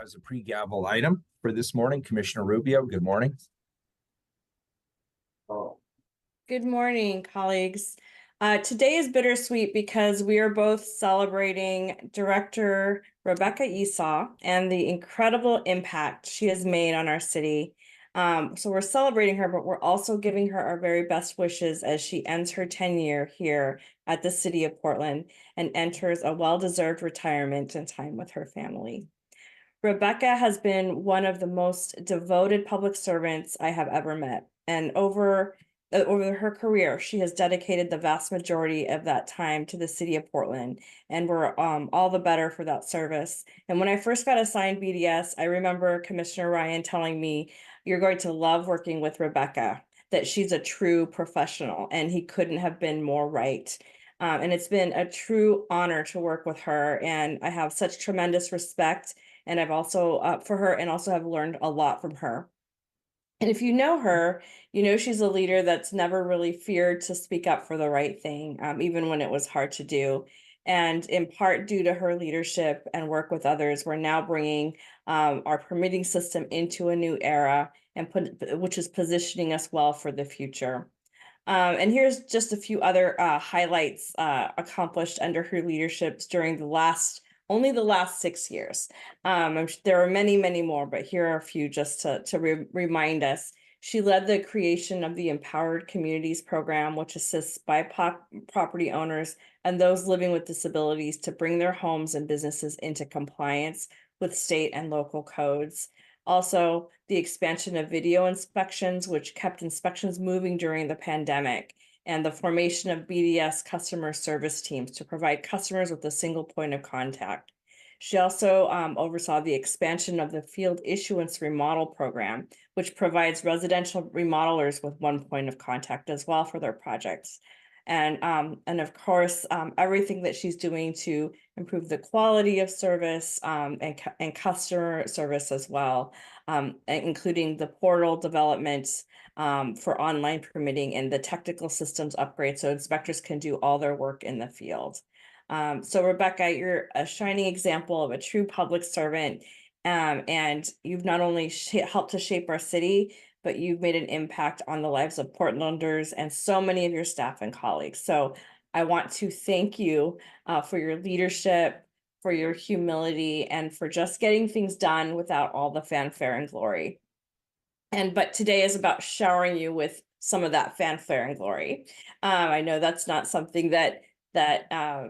has a pre-gavel item for this morning. Commissioner Rubio, good morning. Good morning, colleagues. Today is bittersweet because we are both celebrating Director Rebecca Esau and the incredible impact she has made on our city. So we're celebrating her, but we're also giving her our very best wishes as she ends her tenure here at the City of Portland and enters a well-deserved retirement and time with her family. Rebecca has been one of the most devoted public servants I have ever met, and over her career, she has dedicated the vast majority of that time to the City of Portland, and we're all the better for that service. And when I first got assigned BDS, I remember Commissioner Ryan telling me, "You're going to love working with Rebecca, that she's a true professional," and he couldn't have been more right. And it's been a true honor to work with her, and I have such tremendous respect, and I've also for her, and also have learned a lot from her. And if you know her, you know she's a leader that's never really feared to speak up for the right thing, even when it was hard to do. And in part due to her leadership and work with others, we're now bringing our permitting system into a new era, and which is positioning us well for the future. And here's just a few other highlights accomplished under her leadership during only the last 6 years. There are many, many more, but here are a few just to remind us. She led the creation of the Empowered Communities Program, which assists BIPOC property owners and those living with disabilities to bring their homes and businesses into compliance with state and local codes. Also, the expansion of video inspections, which kept inspections moving during the pandemic, and the formation of BDS customer service teams to provide customers with a single point of contact. She also oversaw the expansion of the field issuance remodel program, which provides residential remodelers with one point of contact as well for their projects. And of course, everything that she's doing to improve the quality of service and customer service as well, including the portal development for online permitting and the technical systems upgrade so inspectors can do all their work in the field. So Rebecca, you're a shining example of a true public servant, and you've not only helped to shape our city, but you've made an impact on the lives of Portlanders and so many of your staff and colleagues. So I want to thank you for your leadership, for your humility, and for just getting things done without all the fanfare and glory. But today is about showering you with some of that fanfare and glory. I know that's not something that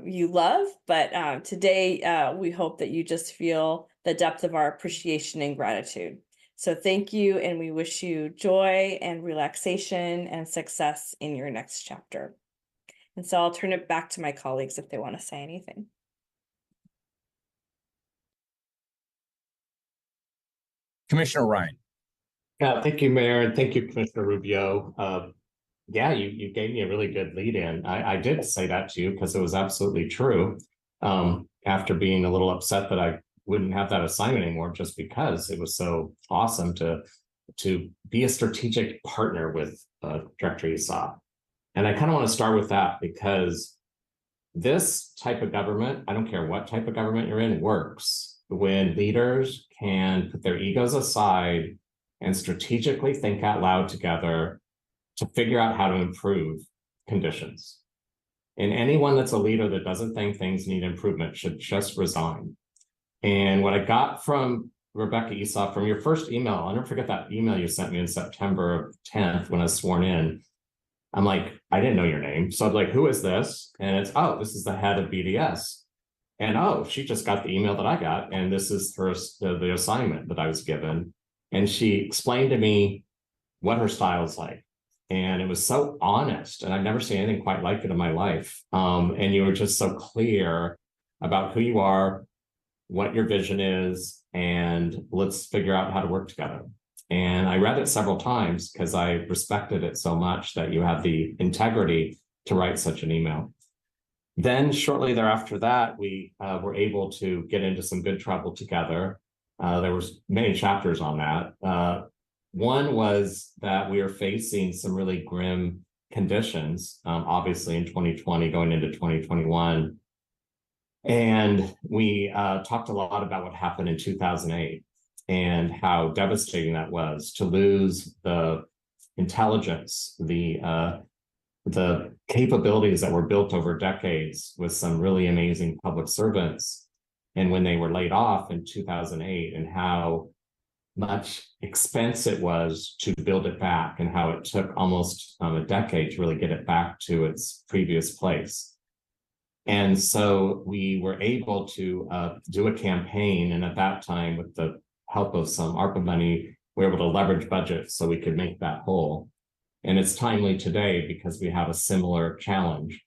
you love, but today we hope that you just feel the depth of our appreciation and gratitude. So thank you, and we wish you joy and relaxation and success in your next chapter. And so I'll turn it back to my colleagues if they want to say anything. Commissioner Ryan. Yeah, thank you, Mayor, and thank you, Commissioner Rubio. Yeah, you gave me a really good lead in. I did say that to you because it was absolutely true. After being a little upset that I wouldn't have that assignment anymore, just because it was so awesome to be a strategic partner with Director Esau. And I kind of want to start with that because this type of government, I don't care what type of government you're in, works when leaders can put their egos aside and strategically think out loud together to figure out how to improve conditions. And anyone that's a leader that doesn't think things need improvement should just resign. And what I got from Rebecca Esau from your first email, I'll never forget that email you sent me in September 10th when I was sworn in. I'm like, I didn't know your name. So I'm like, who is this? And it's, oh, this is the head of BDS. And oh, she just got the email that I got. And this is the assignment that I was given. And she explained to me what her style is like. And it was so honest. And I've never seen anything quite like it in my life. And you were just so clear about who you are, what your vision is, and let's figure out how to work together. And I read it several times because I respected it so much that you had the integrity to write such an email. Then shortly thereafter that, we were able to get into some good trouble together. There was many chapters on that. One was that we were facing some really grim conditions, obviously in 2020, going into 2021. And we talked a lot about what happened in 2008. and how devastating that was to lose the intelligence, the capabilities that were built over decades with some really amazing public servants. And when they were laid off in 2008, and how much expense it was to build it back, and how it took almost a decade to really get it back to its previous place. And so we were able to do a campaign, and at that time, with the help of some ARPA money, we were able to leverage budget so we could make that whole. And it's timely today because we have a similar challenge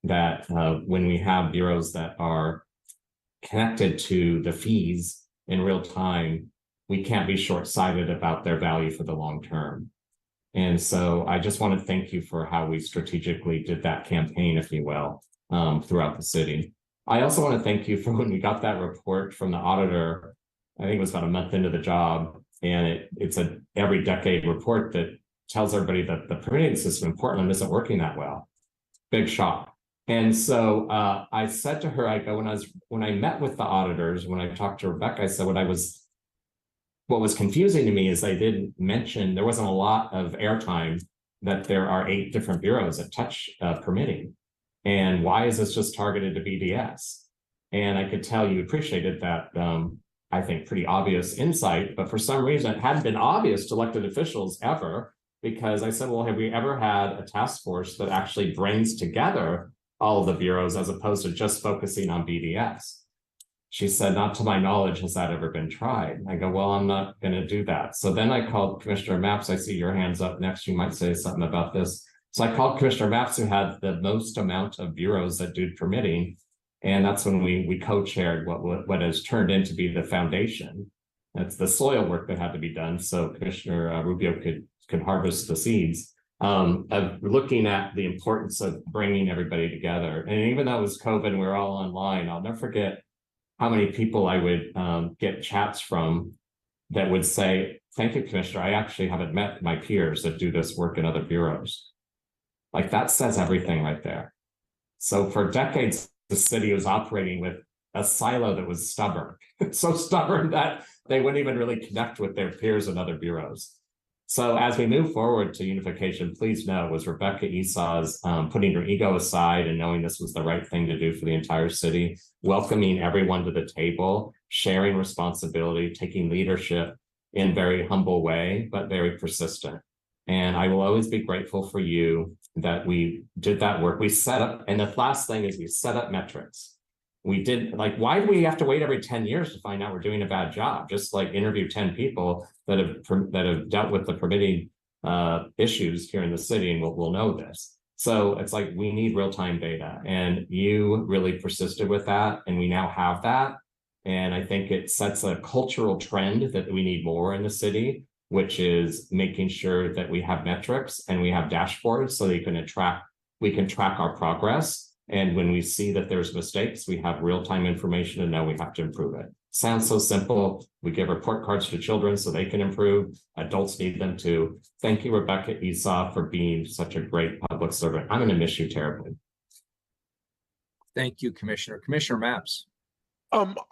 that when we have bureaus that are connected to the fees in real time, we can't be short-sighted about their value for the long term. And so I just want to thank you for how we strategically did that campaign, if you will, throughout the city. I also want to thank you for when we got that report from the auditor. I think it was about a month into the job, and it's a every decade report that tells everybody that the permitting system in Portland isn't working that well. Big shock. And so I said to her, I go, when I met with the auditors, when I talked to Rebecca, I said what was confusing to me is they didn't mention, there wasn't a lot of airtime that there are 8 different bureaus that touch permitting. And why is this just targeted to BDS? And I could tell you appreciated that, I think, pretty obvious insight, but for some reason it hadn't been obvious to elected officials ever, because I said, well, have we ever had a task force that actually brings together all of the bureaus as opposed to just focusing on BDS? She said, not to my knowledge has that ever been tried. I go, well, I'm not going to do that. So then I called Commissioner Mapps. I see your hands up next. You might say something about this. So I called Commissioner Mapps, who had the most amount of bureaus that do permitting. And that's when we co-chaired what has turned into be the foundation. That's the soil work that had to be done so Commissioner Rubio could harvest the seeds, of looking at the importance of bringing everybody together. And even though it was COVID and we were all online, I'll never forget how many people I would get chats from that would say, thank you, Commissioner, I actually haven't met my peers that do this work in other bureaus. Like, that says everything right there. So for decades, the city was operating with a silo that was stubborn, so stubborn that they wouldn't even really connect with their peers in other bureaus. So as we move forward to unification, please know it was Rebecca Esau's putting her ego aside and knowing this was the right thing to do for the entire city, welcoming everyone to the table, sharing responsibility, taking leadership in a very humble way, but very persistent. And I will always be grateful for you that we did that work. We set up, and the last thing is we set up metrics. We did, like, why do we have to wait every 10 years to find out we're doing a bad job? Just like interview 10 people that have dealt with the permitting issues here in the city, and we'll know this. So it's like, we need real-time data, and you really persisted with that, and we now have that. And I think it sets a cultural trend that we need more in the city, which is making sure that we have metrics and we have dashboards so that we can track our progress. And when we see that there's mistakes, we have real-time information to know we have to improve it. Sounds so simple. We give report cards to children so they can improve. Adults need them too. Thank you, Rebecca Esau, for being such a great public servant. I'm going to miss you terribly. Thank you, Commissioner. Commissioner Mapps.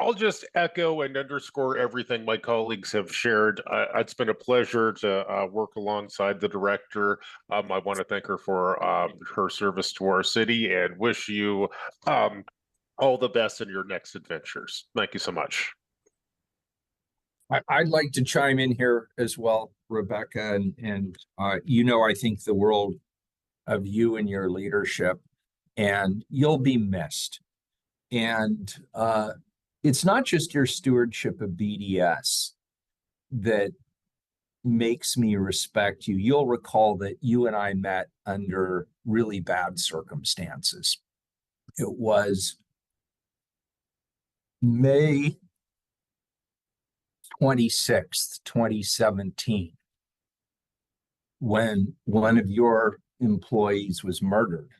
I'll just echo and underscore everything my colleagues have shared. It's been a pleasure to work alongside the director. I want to thank her for her service to our city and wish you all the best in your next adventures. Thank you so much. I'd like to chime in here as well, Rebecca, and I think the world of you and your leadership, and you'll be missed. And it's not just your stewardship of BDS that makes me respect you. You'll recall that you and I met under really bad circumstances. It was May 26th, 2017, when one of your employees was murdered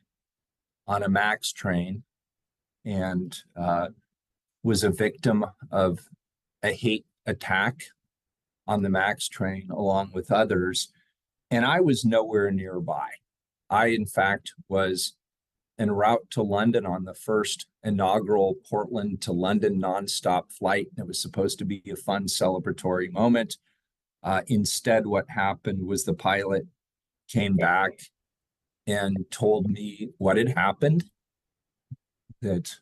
on a MAX train and was a victim of a hate attack on the MAX train along with others. And I was nowhere nearby. I, in fact, was en route to London on the first inaugural Portland to London nonstop flight. It was supposed to be a fun celebratory moment. Instead, what happened was the pilot came back and told me what had happened, that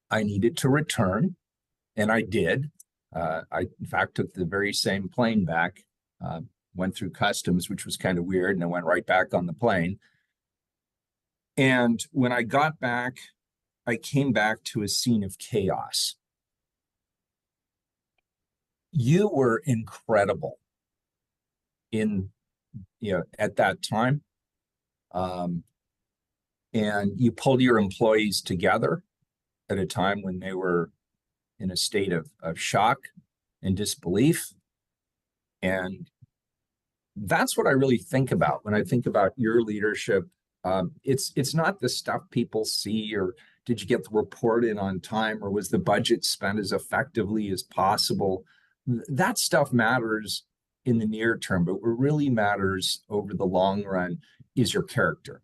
I needed to return, and I did. I, in fact, took the very same plane back, went through customs, which was kind of weird, and I went right back on the plane. And when I got back, I came back to a scene of chaos. You were incredible at that time. And you pulled your employees together at a time when they were in a state of shock and disbelief. And that's what I really think about when I think about your leadership. It's not the stuff people see, or did you get the report in on time, or was the budget spent as effectively as possible? That stuff matters in the near term, but what really matters over the long run is your character.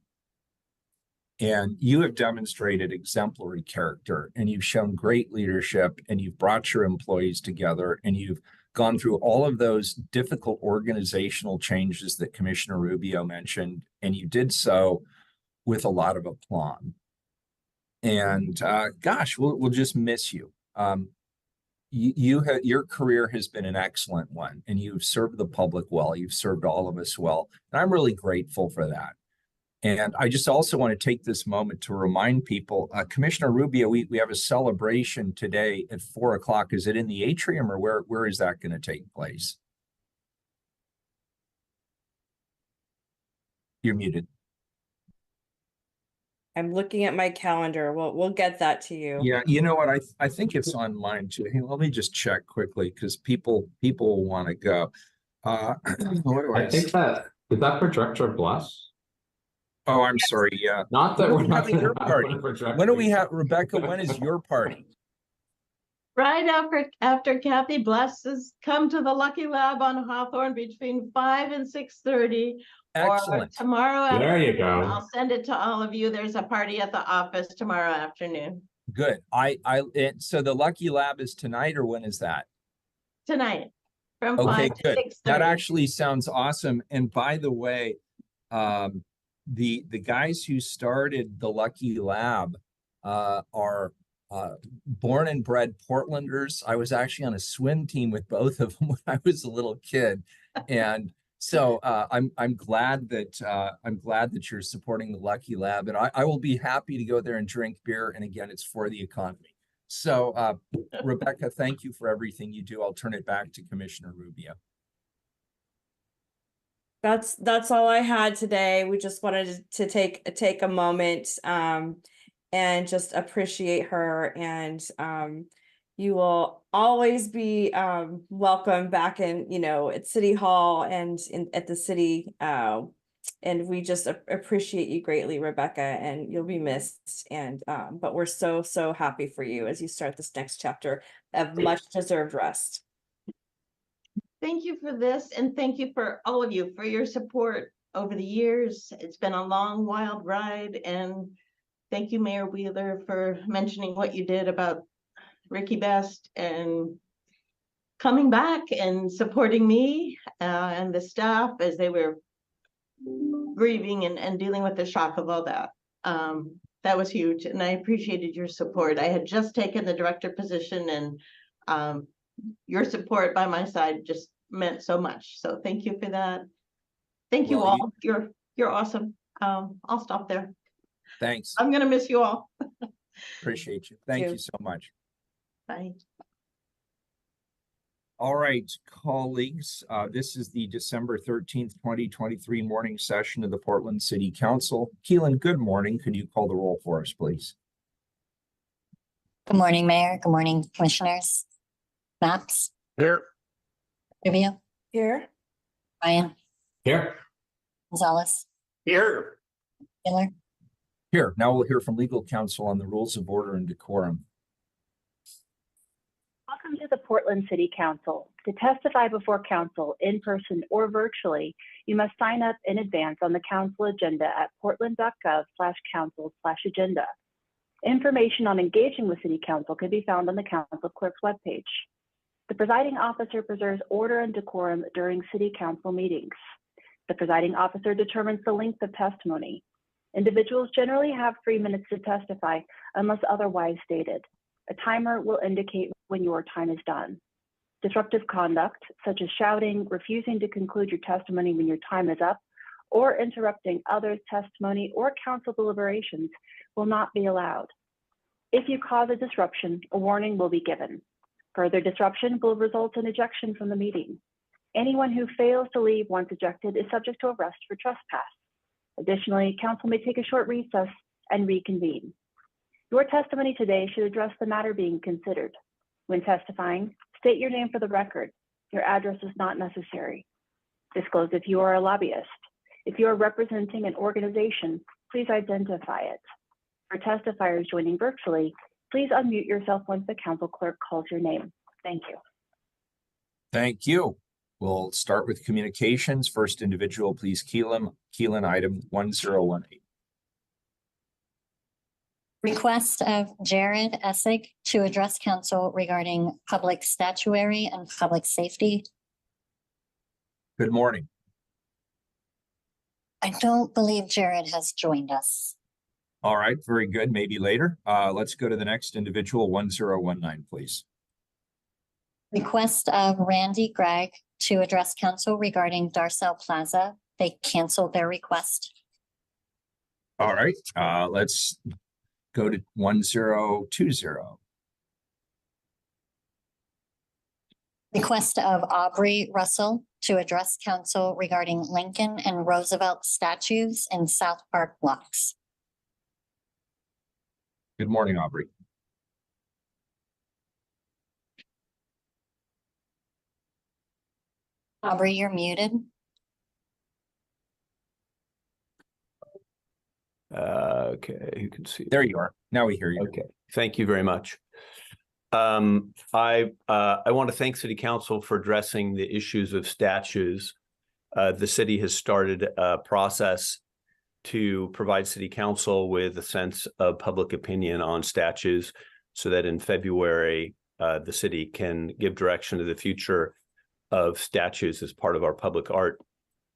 And you have demonstrated exemplary character, and you've shown great leadership, and you've brought your employees together, and you've gone through all of those difficult organizational changes that Commissioner Rubio mentioned, and you did so with a lot of aplomb. And gosh, we'll just miss you. Your career has been an excellent one, and you've served the public well. You've served all of us well, and I'm really grateful for that. And I just also want to take this moment to remind people, Commissioner Rubio, we have a celebration today at 4 o'clock. Is it in the atrium, or where is that going to take place? You're muted. I'm looking at my calendar. We'll get that to you. Yeah, you know what? I think it's on mine too. Hey, let me just check quickly, because people will want to go. What do I think that is that for Director Bless? Oh, I'm sorry. Yeah. Not that we're not having your party. When do we have, Rebecca? When is your party? Right after Kathy blesses, come to the Lucky Lab on Hawthorne between 5 and 6:30. Excellent. Or tomorrow There you afternoon, go. I'll send it to all of you. There's a party at the office tomorrow afternoon. Good. So the Lucky Lab is tonight, or when is that? Tonight, from Okay, 5 to good. 6:30. That actually sounds awesome. And by the way, the guys who started the Lucky Lab are born and bred Portlanders. I was actually on a swim team with both of them when I was a little kid, and so I'm glad that you're supporting the Lucky Lab, and I will be happy to go there and drink beer. And again, it's for the economy. So Rebecca, thank you for everything you do. I'll turn it back to Commissioner Rubio. That's all I had today. We just wanted to take a moment and just appreciate her, and you will always be welcome back in, at City Hall and at the city, and we just appreciate you greatly, Rebecca, and you'll be missed. And but we're so happy for you as you start this next chapter of much deserved rest. Thank you for this, and thank you for all of you for your support over the years. It's been a long, wild ride, and thank you, Mayor Wheeler, for mentioning what you did about Ricky Best and coming back and supporting me and the staff as they were grieving and dealing with the shock of all that. That was huge, and I appreciated your support. I had just taken the director position, and your support by my side just meant so much. So thank you for that. Thank you all. You're awesome. I'll stop there. Thanks. I'm gonna miss you all. Appreciate you. Thank you so much. Bye. All right, colleagues, this is the December 13th, 2023 morning session of the Portland City Council. Keelan, good morning. Could you call the roll for us, please? Good morning, Mayor. Good morning, Commissioners. Maps. Here. Rubio. Here. Ryan. Here. Gonzalez. Here. Miller. Here. Now we'll hear from legal counsel on the rules of order and decorum. Welcome Welcome to the Portland City Council. To testify before council in person or virtually, you must sign up in advance on the council agenda at portland.gov/council/agenda. Information on engaging with City Council can be found on the council clerk's webpage. The presiding officer preserves order and decorum during City Council meetings. The presiding officer determines the length of testimony. Individuals generally have 3 minutes to testify unless otherwise stated. A timer will indicate when your time is done. Disruptive conduct, such as shouting, refusing to conclude your testimony when your time is up, or interrupting others' testimony or council deliberations will not be allowed. If you cause a disruption, a warning will be given. Further disruption will result in ejection from the meeting. Anyone who fails to leave once ejected is subject to arrest for trespass. Additionally, council may take a short recess and reconvene. Your testimony today should address the matter being considered. When testifying, state your name for the record. Your address is not necessary. Disclose if you are a lobbyist. If you are representing an organization, please identify it. For testifiers joining virtually, please unmute yourself once the council clerk calls your name. Thank you. Thank you. We'll start with communications. First individual, please, Keelan, item 1018. Request of Jared Essig to address council regarding public statuary and public safety. Good morning. I don't believe Jared has joined us. All right, very good. Maybe later. Let's go to the next individual, 1019, please. Request of Randy Gregg to address council regarding Darcel Plaza. They canceled their request. All right, let's go to 1020. Request of Aubrey Russell to address council regarding Lincoln and Roosevelt statues in South Park blocks. Good morning, Aubrey. Aubrey, you're muted. Okay, you can see. There you are. Now we hear you. Okay, thank you very much. I want to thank City Council for addressing the issues of statues. The city has started a process to provide City Council with a sense of public opinion on statues so that in February, the city can give direction to the future of statues as part of our public art.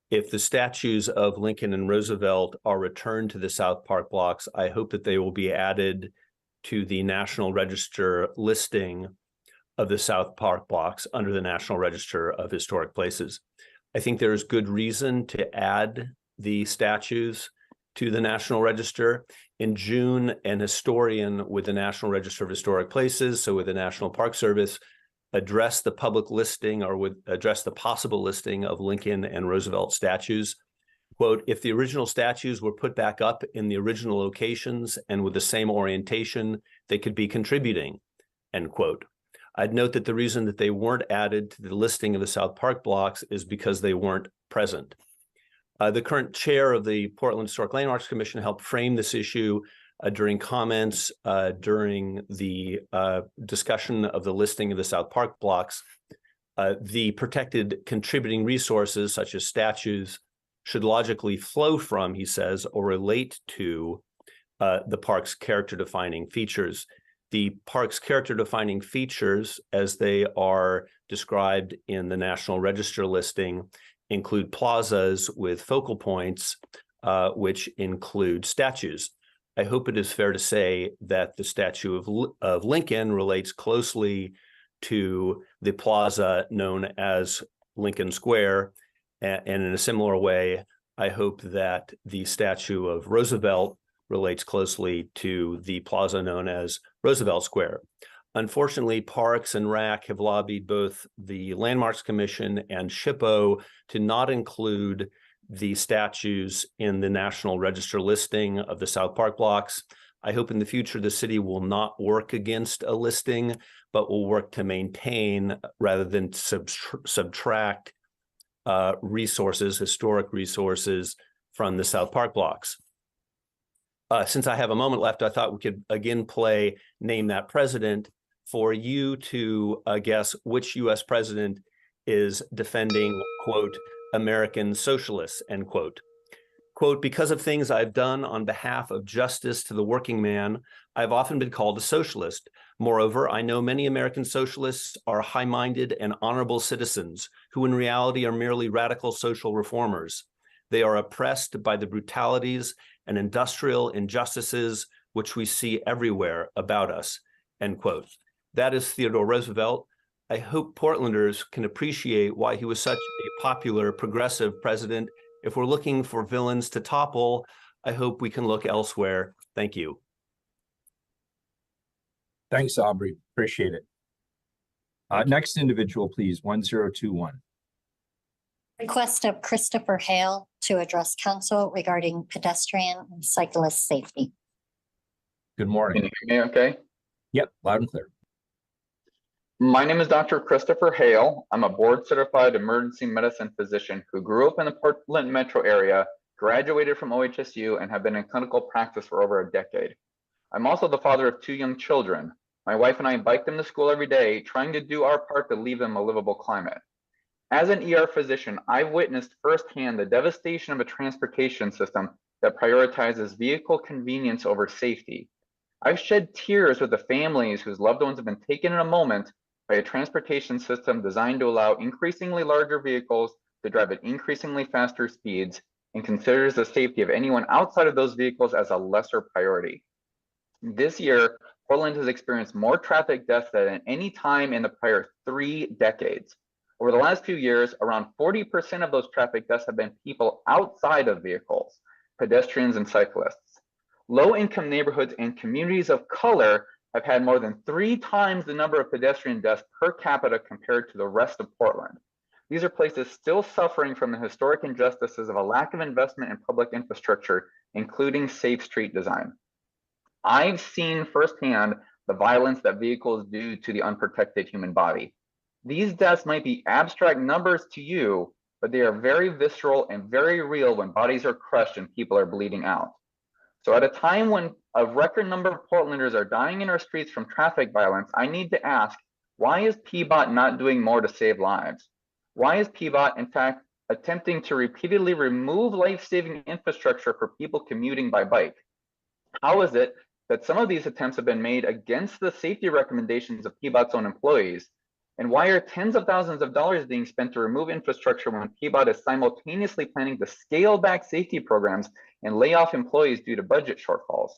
If the statues of Lincoln and Roosevelt are returned to the South Park blocks, I hope that they will be added to the National Register listing of the South Park blocks under the National Register of Historic Places. I think there is good reason to add the statues to the National Register. In June, an historian with the National Register of Historic Places, so with the National Park Service, addressed the public listing or would address the possible listing of Lincoln and Roosevelt statues. Quote, if the original statues were put back up in the original locations and with the same orientation, they could be contributing, end quote. I'd note that the reason that they weren't added to the listing of the South Park blocks is because they weren't present. The current chair of the Portland Historic Landmarks Commission helped frame this issue during comments during the discussion of the listing of the South Park blocks. The protected contributing resources, such as statues, should logically flow from, he says, or relate to the park's character-defining features. The park's character-defining features, as they are described in the National Register listing, include plazas with focal points, which include statues. I hope it is fair to say that the statue of Lincoln relates closely to the plaza known as Lincoln Square. And in a similar way, I hope that the statue of Roosevelt relates closely to the plaza known as Roosevelt Square. Unfortunately, Parks and RACC have lobbied both the Landmarks Commission and SHPO to not include the statues in the National Register listing of the South Park blocks. I hope in the future the city will not work against a listing, but will work to maintain rather than subtract resources, historic resources from the South Park blocks. Since I have a moment left, I thought we could again play Name That President for you to guess which US president is defending, quote, American socialists, end quote. Quote, because of things I've done on behalf of justice to the working man, I've often been called a socialist. Moreover, I know many American socialists are high-minded and honorable citizens who in reality are merely radical social reformers. They are oppressed by the brutalities and industrial injustices which we see everywhere about us, end quote. That is Theodore Roosevelt. I hope Portlanders can appreciate why he was such a popular progressive president. If we're looking for villains to topple, I hope we can look elsewhere. Thank you. Thanks, Aubrey. Appreciate it. Next individual, please, 1021. Request of Christopher Hale to address council regarding pedestrian and cyclist safety. Good morning. Can you hear me okay? Yep, loud and clear. My name is Dr. Christopher Hale. I'm a board-certified emergency medicine physician who grew up in the Portland metro area, graduated from OHSU, and have been in clinical practice for over a decade. I'm also the father of 2 young children. My wife and I bike them to school every day, trying to do our part to leave them a livable climate. As an ER physician, I've witnessed firsthand the devastation of a transportation system that prioritizes vehicle convenience over safety. I've shed tears with the families whose loved ones have been taken in a moment by a transportation system designed to allow increasingly larger vehicles to drive at increasingly faster speeds and considers the safety of anyone outside of those vehicles as a lesser priority. This year, Portland has experienced more traffic deaths than at any time in the prior 3 decades. Over the last few years, around 40% of those traffic deaths have been people outside of vehicles, pedestrians and cyclists. Low-income neighborhoods and communities of color have had more than 3 times the number of pedestrian deaths per capita compared to the rest of Portland. These are places still suffering from the historic injustices of a lack of investment in public infrastructure, including safe street design. I've seen firsthand the violence that vehicles do to the unprotected human body. These deaths might be abstract numbers to you, but they are very visceral and very real when bodies are crushed and people are bleeding out. So at a time when a record number of Portlanders are dying in our streets from traffic violence, I need to ask, why is PBOT not doing more to save lives? Why is PBOT, in fact, attempting to repeatedly remove life-saving infrastructure for people commuting by bike? How is it that some of these attempts have been made against the safety recommendations of PBOT's own employees? And why are tens of thousands of dollars being spent to remove infrastructure when PBOT is simultaneously planning to scale back safety programs and lay off employees due to budget shortfalls?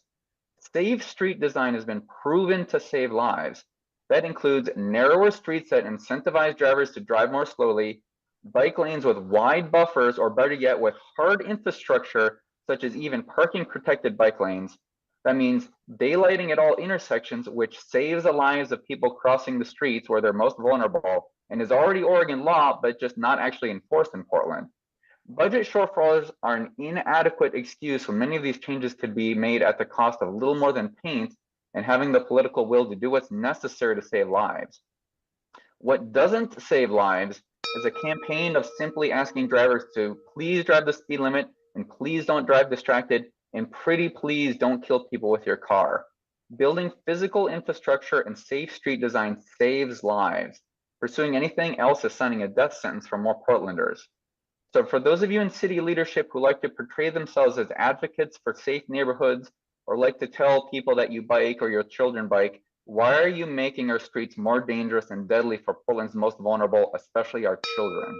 Safe street design has been proven to save lives. That includes narrower streets that incentivize drivers to drive more slowly, bike lanes with wide buffers, or better yet, with hard infrastructure, such as even parking protected bike lanes. That means daylighting at all intersections, which saves the lives of people crossing the streets where they're most vulnerable and is already Oregon law, but just not actually enforced in Portland. Budget shortfalls are an inadequate excuse when many of these changes could be made at the cost of little more than paint and having the political will to do what's necessary to save lives. What doesn't save lives is a campaign of simply asking drivers to please drive the speed limit and please don't drive distracted and pretty please don't kill people with your car. Building physical infrastructure and safe street design saves lives. Pursuing anything else is signing a death sentence for more Portlanders. So for those of you in city leadership who like to portray themselves as advocates for safe neighborhoods or like to tell people that you bike or your children bike, why are you making our streets more dangerous and deadly for Portland's most vulnerable, especially our children?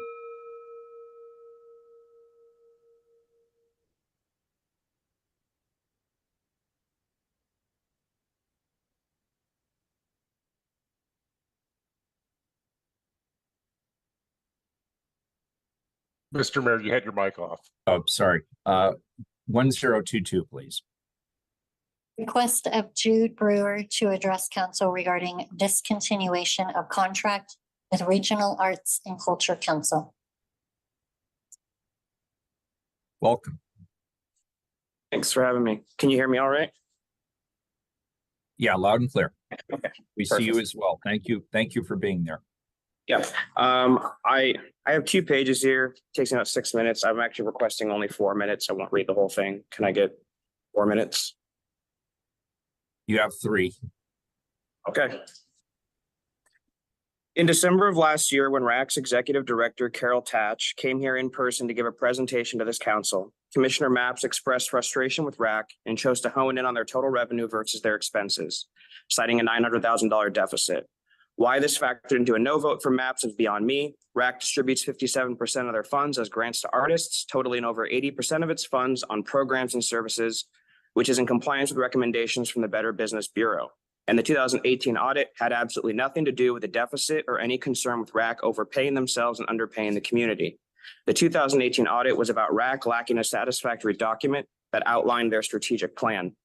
Mr. Mayor, you had your mic off. Oh, sorry. 1022, please. Request of Jude Brewer to address council regarding discontinuation of contract with Regional Arts and Culture Council. Welcome. Thanks for having me. Can you hear me all right? Yeah, loud and clear. Okay. We see you as well. Thank you. Thank you for being there. Yeah. I have 2 pages here. It takes about 6 minutes. I'm actually requesting only 4 minutes. I won't read the whole thing. Can I get 4 minutes? You have 3. Okay. In December of last year, when RACC's Executive Director Carol Tatch came here in person to give a presentation to this council, Commissioner Mapps expressed frustration with RACC and chose to hone in on their total revenue versus their expenses, citing a $900,000 deficit. Why this factored into a no vote for Mapps is beyond me. RACC distributes 57% of their funds as grants to artists, totaling over 80% of its funds on programs and services, which is in compliance with recommendations from the Better Business Bureau. And the 2018 audit had absolutely nothing to do with the deficit or any concern with RACC overpaying themselves and underpaying the community. The 2018 audit was about RACC lacking a satisfactory document that outlined their strategic plan.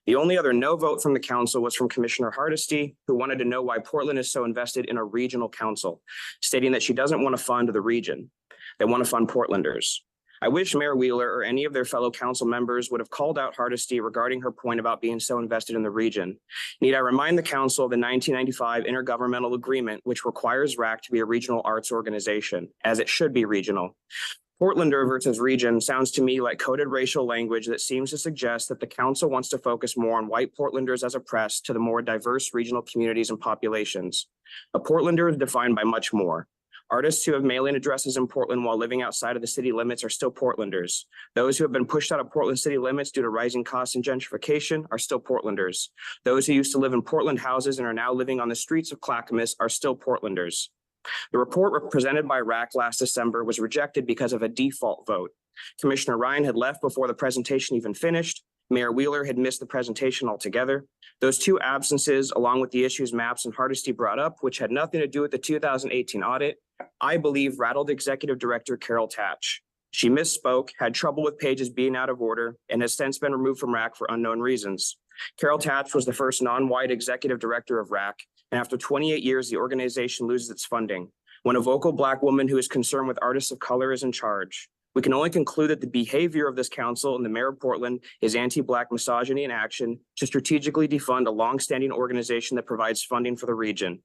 The only other no vote from the council was from Commissioner Hardesty, who wanted to know why Portland is so invested in a regional council, stating that she doesn't want to fund the region. They want to fund Portlanders. I wish Mayor Wheeler or any of their fellow council members would have called out Hardesty regarding her point about being so invested in the region. Need I remind the council of the 1995 Intergovernmental Agreement, which requires RACC to be a regional arts organization, as it should be regional. Portlander versus region sounds to me like coded racial language that seems to suggest that the council wants to focus more on white Portlanders as oppressed to the more diverse regional communities and populations. A Portlander is defined by much more. Artists who have mailing addresses in Portland while living outside of the city limits are still Portlanders. Those who have been pushed out of Portland city limits due to rising costs and gentrification are still Portlanders. Those who used to live in Portland houses and are now living on the streets of Clackamas are still Portlanders. The report presented by RACC last December was rejected because of a default vote. Commissioner Ryan had left before the presentation even finished. Mayor Wheeler had missed the presentation altogether. Those two absences, along with the issues Mapps and Hardesty brought up, which had nothing to do with the 2018 audit, I believe rattled Executive Director Carol Tatch. She misspoke, had trouble with pages being out of order, and has since been removed from RACC for unknown reasons. Carol Tatch was the first non-white executive director of RACC, and after 28 years, the organization loses its funding. When a vocal Black woman who is concerned with artists of color is in charge, we can only conclude that the behavior of this council and the mayor of Portland is anti-Black misogyny in action to strategically defund a longstanding organization that provides funding for the region.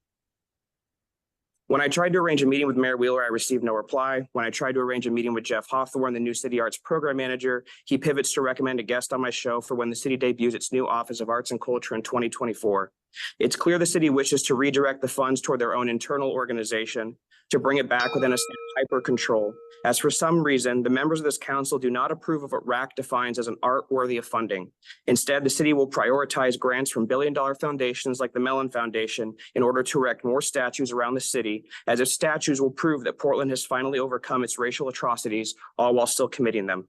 When I tried to arrange a meeting with Mayor Wheeler, I received no reply. When I tried to arrange a meeting with Jeff Hawthorne, the new City Arts Program Manager, he pivots to recommend a guest on my show for when the city debuts its new Office of Arts and Culture in 2024. It's clear the city wishes to redirect the funds toward their own internal organization, to bring it back within a state of hyper control. As for some reason, the members of this council do not approve of what RACC defines as an art worthy of funding. Instead, the city will prioritize grants from billion-dollar foundations like the Mellon Foundation in order to erect more statues around the city, as if statues will prove that Portland has finally overcome its racial atrocities, all while still committing them.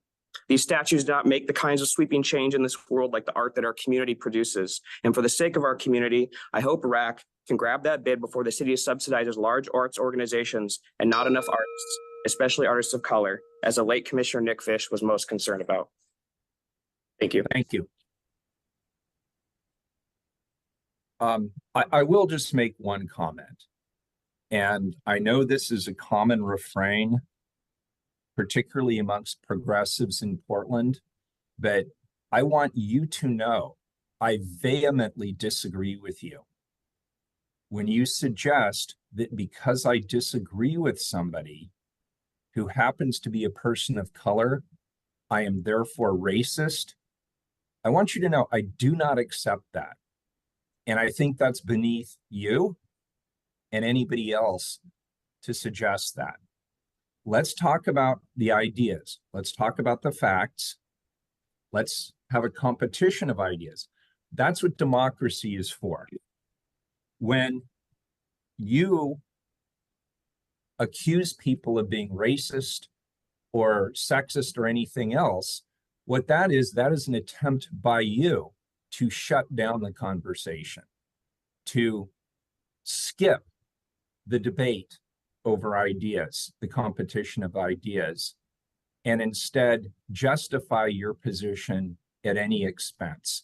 These statues do not make the kinds of sweeping change in this world like the art that our community produces. And for the sake of our community, I hope RACC can grab that bid before the city subsidizes large arts organizations and not enough artists, especially artists of color, as the late Commissioner Nick Fish was most concerned about. Thank you. Thank you. I will just make one comment. And I know this is a common refrain, particularly amongst progressives in Portland, but I want you to know I vehemently disagree with you when you suggest that because I disagree with somebody who happens to be a person of color, I am therefore racist. I want you to know I do not accept that. And I think that's beneath you and anybody else to suggest that. Let's talk about the ideas. Let's talk about the facts. Let's have a competition of ideas. That's what democracy is for. When you accuse people of being racist or sexist or anything else, what that is an attempt by you to shut down the conversation, to skip the debate over ideas, the competition of ideas, and instead justify your position at any expense.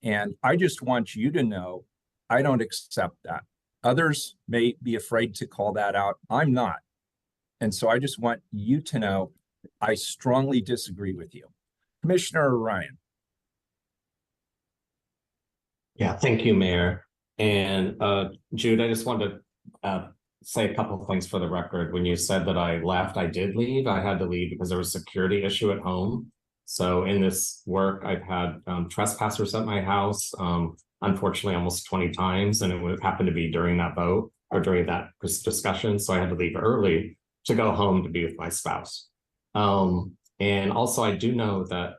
And I just want you to know, I don't accept that. Others may be afraid to call that out. I'm not. And so I just want you to know, I strongly disagree with you. Commissioner Ryan. Yeah, thank you, Mayor. And Jude, I just wanted to say a couple of things for the record. When you said that I left, I did leave. I had to leave because there was a security issue at home. So in this work, I've had trespassers at my house, unfortunately, almost 20 times, and it would happen to be during that vote. or during that discussion, so I had to leave early to go home to be with my spouse. And also I do know that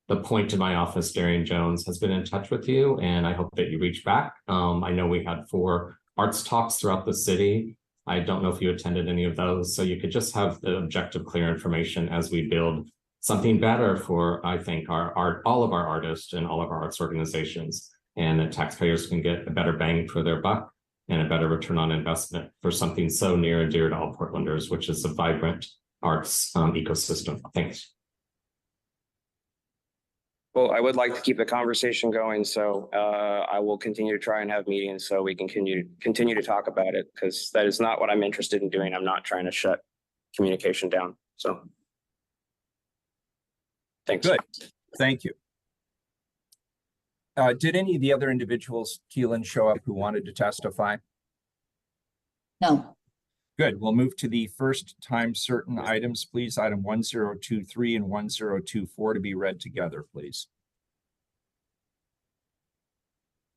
the point to my office, Darian Jones, has been in touch with you, and I hope that you reach back. I know we had 4 arts talks throughout the city. I don't know if you attended any of those, so you could just have the objective, clear information as we build something better for, I think, all of our artists and all of our arts organizations, and that taxpayers can get a better bang for their buck and a better return on investment for something so near and dear to all Portlanders, which is a vibrant arts ecosystem. Thanks. Well, I would like to keep the conversation going, so I will continue to try and have meetings so we can continue to talk about it, because that is not what I'm interested in doing. I'm not trying to shut communication down. So thanks. Good. Thank you. Did any of the other individuals, Keelan, show up who wanted to testify? No. Good. We'll move to the first time certain items, please. Item 1023 and 1024 to be read together, please.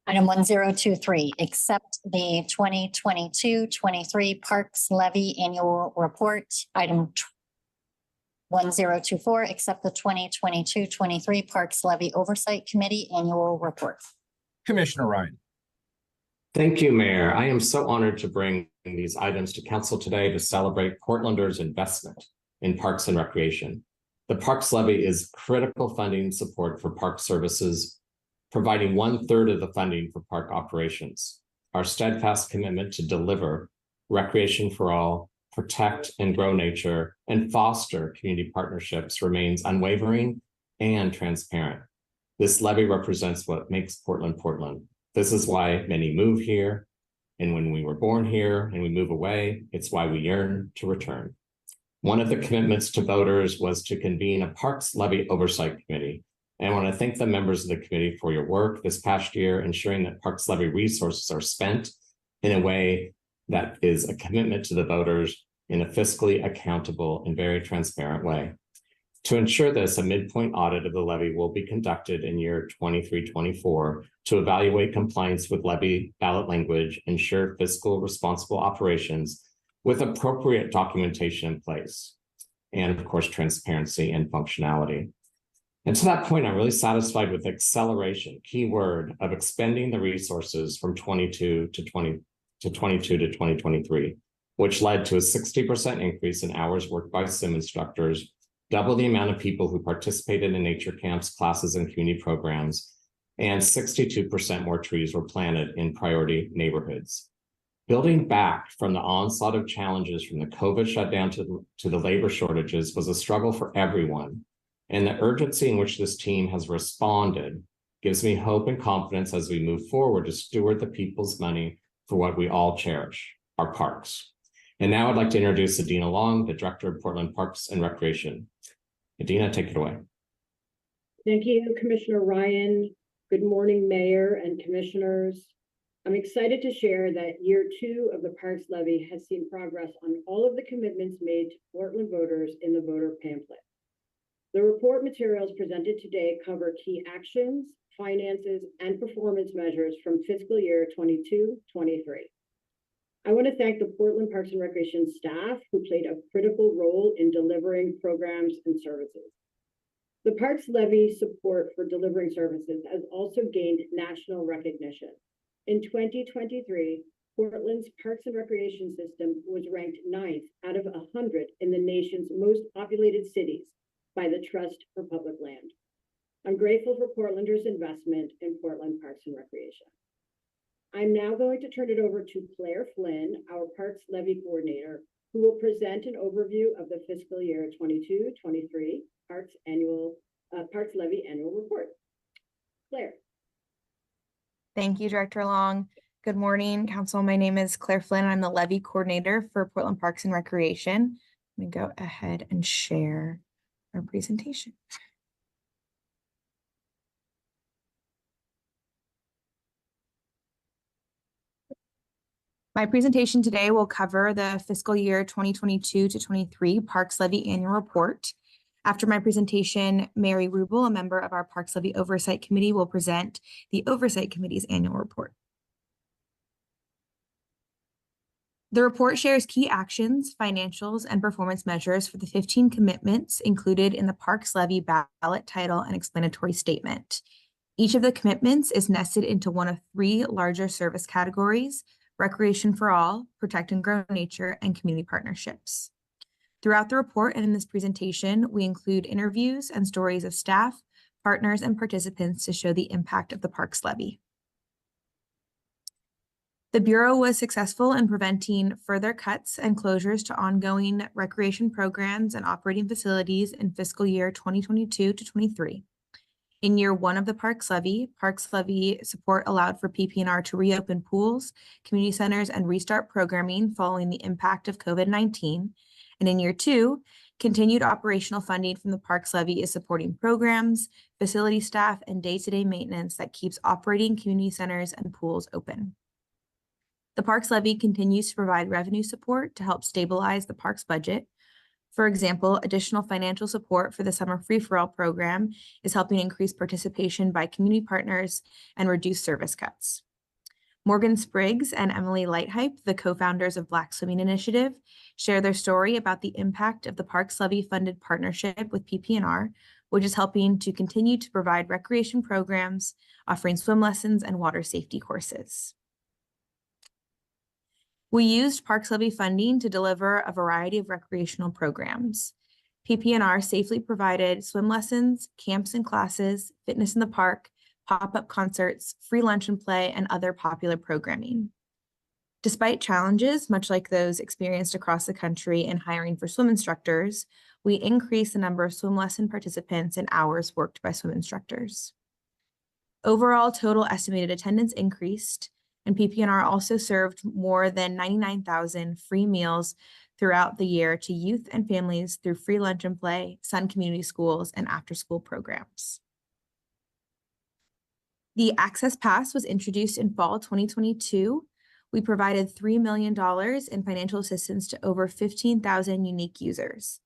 Item 1023, accept the 2022-23 Parks Levy Annual Report. Item 1024, accept the 2022-23 Parks Levy Oversight Committee Annual Report. Commissioner Ryan. Thank you, Mayor. I am so honored to bring these items to council today to celebrate Portlanders' investment in parks and recreation. The Parks Levy is critical funding support for park services, providing 1/3 of the funding for park operations. Our steadfast commitment to deliver recreation for all, protect and grow nature, and foster community partnerships remains unwavering and transparent. This levy represents what makes Portland, Portland. This is why many move here, and when we were born here and we move away, it's why we yearn to return. One of the commitments to voters was to convene a Parks Levy Oversight Committee. And I want to thank the members of the committee for your work this past year, ensuring that Parks Levy resources are spent in a way that is a commitment to the voters in a fiscally accountable and very transparent way. To ensure this, a midpoint audit of the levy will be conducted in year 23-24 to evaluate compliance with levy ballot language, ensure fiscal responsible operations with appropriate documentation in place, and of course, transparency and functionality. And to that point, I'm really satisfied with acceleration, key word, of expending the resources from 22 to 2023, which led to a 60% increase in hours worked by sim instructors, double the amount of people who participated in nature camps, classes, and community programs, and 62% more trees were planted in priority neighborhoods. Building back from the onslaught of challenges from the COVID shutdown to the labor shortages was a struggle for everyone. And the urgency in which this team has responded gives me hope and confidence as we move forward to steward the people's money for what we all cherish, our parks. And now I'd like to introduce Adina Long, the Director of Portland Parks and Recreation. Adina, take it away. Thank you, Commissioner Ryan. Good morning, Mayor and Commissioners. I'm excited to share that year 2 of the Parks Levy has seen progress on all of the commitments made to Portland voters in the voter pamphlet. The report materials presented today cover key actions, finances, and performance measures from fiscal year 22-23. I want to thank the Portland Parks and Recreation staff who played a critical role in delivering programs and services. The Parks Levy support for delivering services has also gained national recognition. In 2023, Portland's Parks and Recreation system was ranked 9th out of 100 in the nation's most populated cities by the Trust for Public Land. I'm grateful for Portlanders' investment in Portland Parks and Recreation. I'm now going to turn it over to Claire Flynn, our Parks Levy Coordinator, who will present an overview of the fiscal year 22-23 Parks Levy Annual Report. Claire. Thank you, Director Long. Good morning, Council. My name is Claire Flynn. I'm the Levy Coordinator for Portland Parks and Recreation. Let me go ahead and share our presentation. My presentation today will cover the fiscal year 2022-23 Parks Levy Annual Report. After my presentation, Mary Rubel, a member of our Parks Levy Oversight Committee, will present the Oversight Committee's annual report. The report shares key actions, financials, and performance measures for the 15 commitments included in the Parks Levy ballot title and explanatory statement. Each of the commitments is nested into one of 3 larger service categories: recreation for all, protect and grow nature, and community partnerships. Throughout the report and in this presentation, we include interviews and stories of staff, partners, and participants to show the impact of the Parks Levy. The Bureau was successful in preventing further cuts and closures to ongoing recreation programs and operating facilities in fiscal year 2022 to 23. In year 1 of the Parks Levy support allowed for PP&R to reopen pools, community centers, and restart programming following the impact of COVID-19. And in year 2, continued operational funding from the Parks Levy is supporting programs, facility staff, and day-to-day maintenance that keeps operating community centers and pools open. The Parks Levy continues to provide revenue support to help stabilize the parks budget. For example, additional financial support for the Summer Free-for-All program is helping increase participation by community partners and reduce service cuts. Morgan Spriggs and Emily Lighthype, the co-founders of Black Swimming Initiative, share their story about the impact of the Parks Levy funded partnership with PP&R, which is helping to continue to provide recreation programs, offering swim lessons and water safety courses. We used Parks Levy funding to deliver a variety of recreational programs. PP&R safely provided swim lessons, camps and classes, fitness in the park, pop-up concerts, free lunch and play, and other popular programming. Despite challenges, much like those experienced across the country in hiring for swim instructors, we increased the number of swim lesson participants and hours worked by swim instructors. Overall, total estimated attendance increased, and PP&R also served more than 99,000 free meals throughout the year to youth and families through free lunch and play, Sun Community Schools, and after-school programs. The Access Pass was introduced in fall 2022. We provided $3 million in financial assistance to over 15,000 unique users.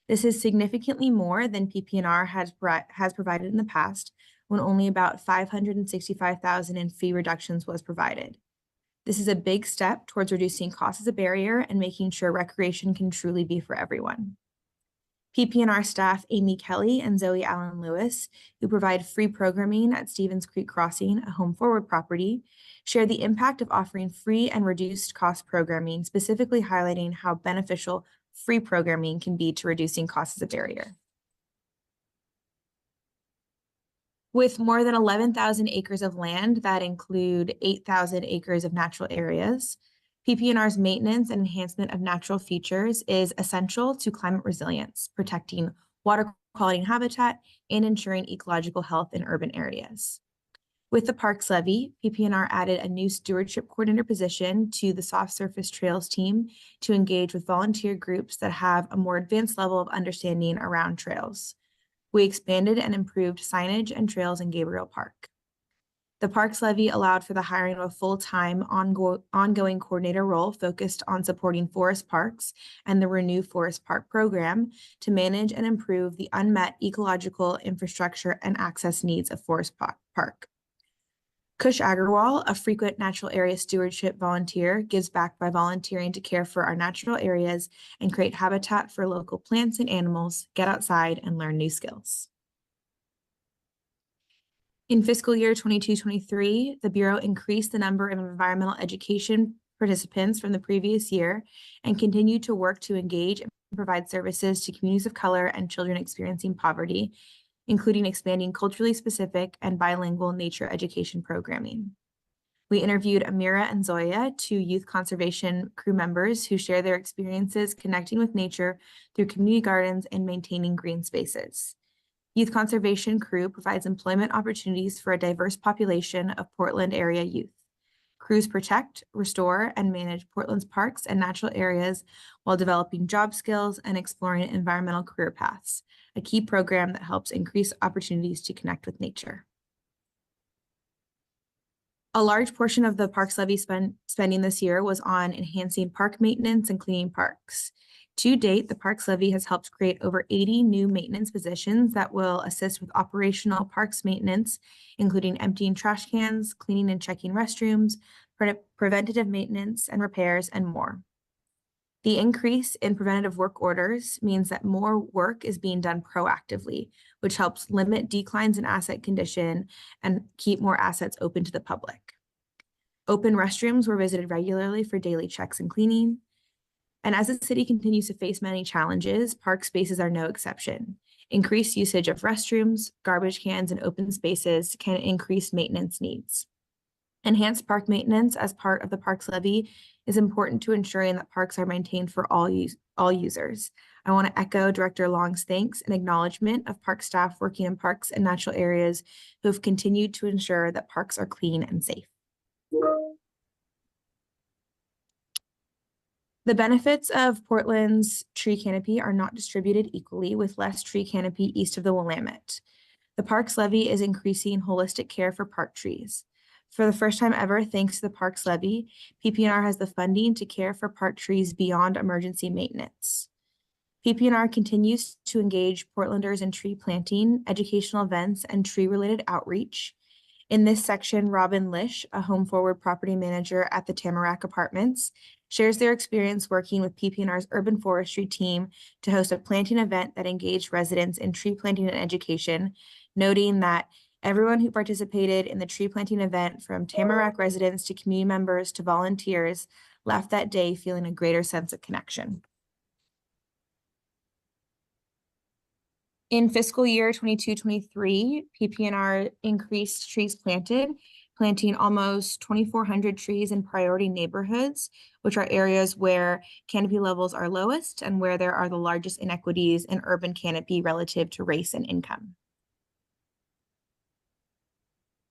This is significantly more than PP&R has provided in the past, when only about $565,000 in fee reductions was provided. This is a big step towards reducing cost as a barrier and making sure recreation can truly be for everyone. PP&R staff Amy Kelly and Zoe Allen Lewis, who provide free programming at Stevens Creek Crossing, a Home Forward property, share the impact of offering free and reduced cost programming, specifically highlighting how beneficial free programming can be to reducing cost as a barrier. With more than 11,000 acres of land that include 8,000 acres of natural areas, PP&R's maintenance and enhancement of natural features is essential to climate resilience, protecting water quality and habitat, and ensuring ecological health in urban areas. With the Parks Levy, PP&R added a new stewardship coordinator position to the soft surface trails team to engage with volunteer groups that have a more advanced level of understanding around trails. We expanded and improved signage and trails in Gabriel Park. The Parks Levy allowed for the hiring of a full-time ongoing coordinator role focused on supporting forest parks and the Renew Forest Park program to manage and improve the unmet ecological infrastructure and access needs of Forest Park. Kush Agarwal, a frequent natural area stewardship volunteer, gives back by volunteering to care for our natural areas and create habitat for local plants and animals, get outside, and learn new skills. In fiscal year 22-23, the Bureau increased the number of environmental education participants from the previous year and continued to work to engage and provide services to communities of color and children experiencing poverty, including expanding culturally specific and bilingual nature education programming. We interviewed Amira and Zoya, 2 youth conservation crew members who share their experiences connecting with nature through community gardens and maintaining green spaces. Youth Conservation Crew provides employment opportunities for a diverse population of Portland area youth. Crews protect, restore, and manage Portland's parks and natural areas while developing job skills and exploring environmental career paths, a key program that helps increase opportunities to connect with nature. A large portion of the Parks Levy spending this year was on enhancing park maintenance and cleaning parks. To date, the Parks Levy has helped create over 80 new maintenance positions that will assist with operational parks maintenance, including emptying trash cans, cleaning and checking restrooms, preventative maintenance and repairs, and more. The increase in preventative work orders means that more work is being done proactively, which helps limit declines in asset condition and keep more assets open to the public. Open restrooms were visited regularly for daily checks and cleaning. And as the city continues to face many challenges, park spaces are no exception. Increased usage of restrooms, garbage cans, and open spaces can increase maintenance needs. Enhanced park maintenance as part of the Parks Levy is important to ensuring that parks are maintained for all users. I want to echo Director Long's thanks and acknowledgement of park staff working in parks and natural areas who have continued to ensure that parks are clean and safe. The benefits of Portland's tree canopy are not distributed equally, with less tree canopy east of the Willamette. The Parks Levy is increasing holistic care for park trees. For the first time ever, thanks to the Parks Levy, PP&R has the funding to care for park trees beyond emergency maintenance. PP&R continues to engage Portlanders in tree planting, educational events, and tree-related outreach. In this section, Robin Lish, a Home Forward property manager at the Tamarack Apartments, shares their experience working with PP&R's urban forestry team to host a planting event that engaged residents in tree planting and education, noting that everyone who participated in the tree planting event, from Tamarack residents to community members to volunteers, left that day feeling a greater sense of connection. In fiscal year 22-23, PP&R increased trees planted, planting almost 2,400 trees in priority neighborhoods, which are areas where canopy levels are lowest and where there are the largest inequities in urban canopy relative to race and income.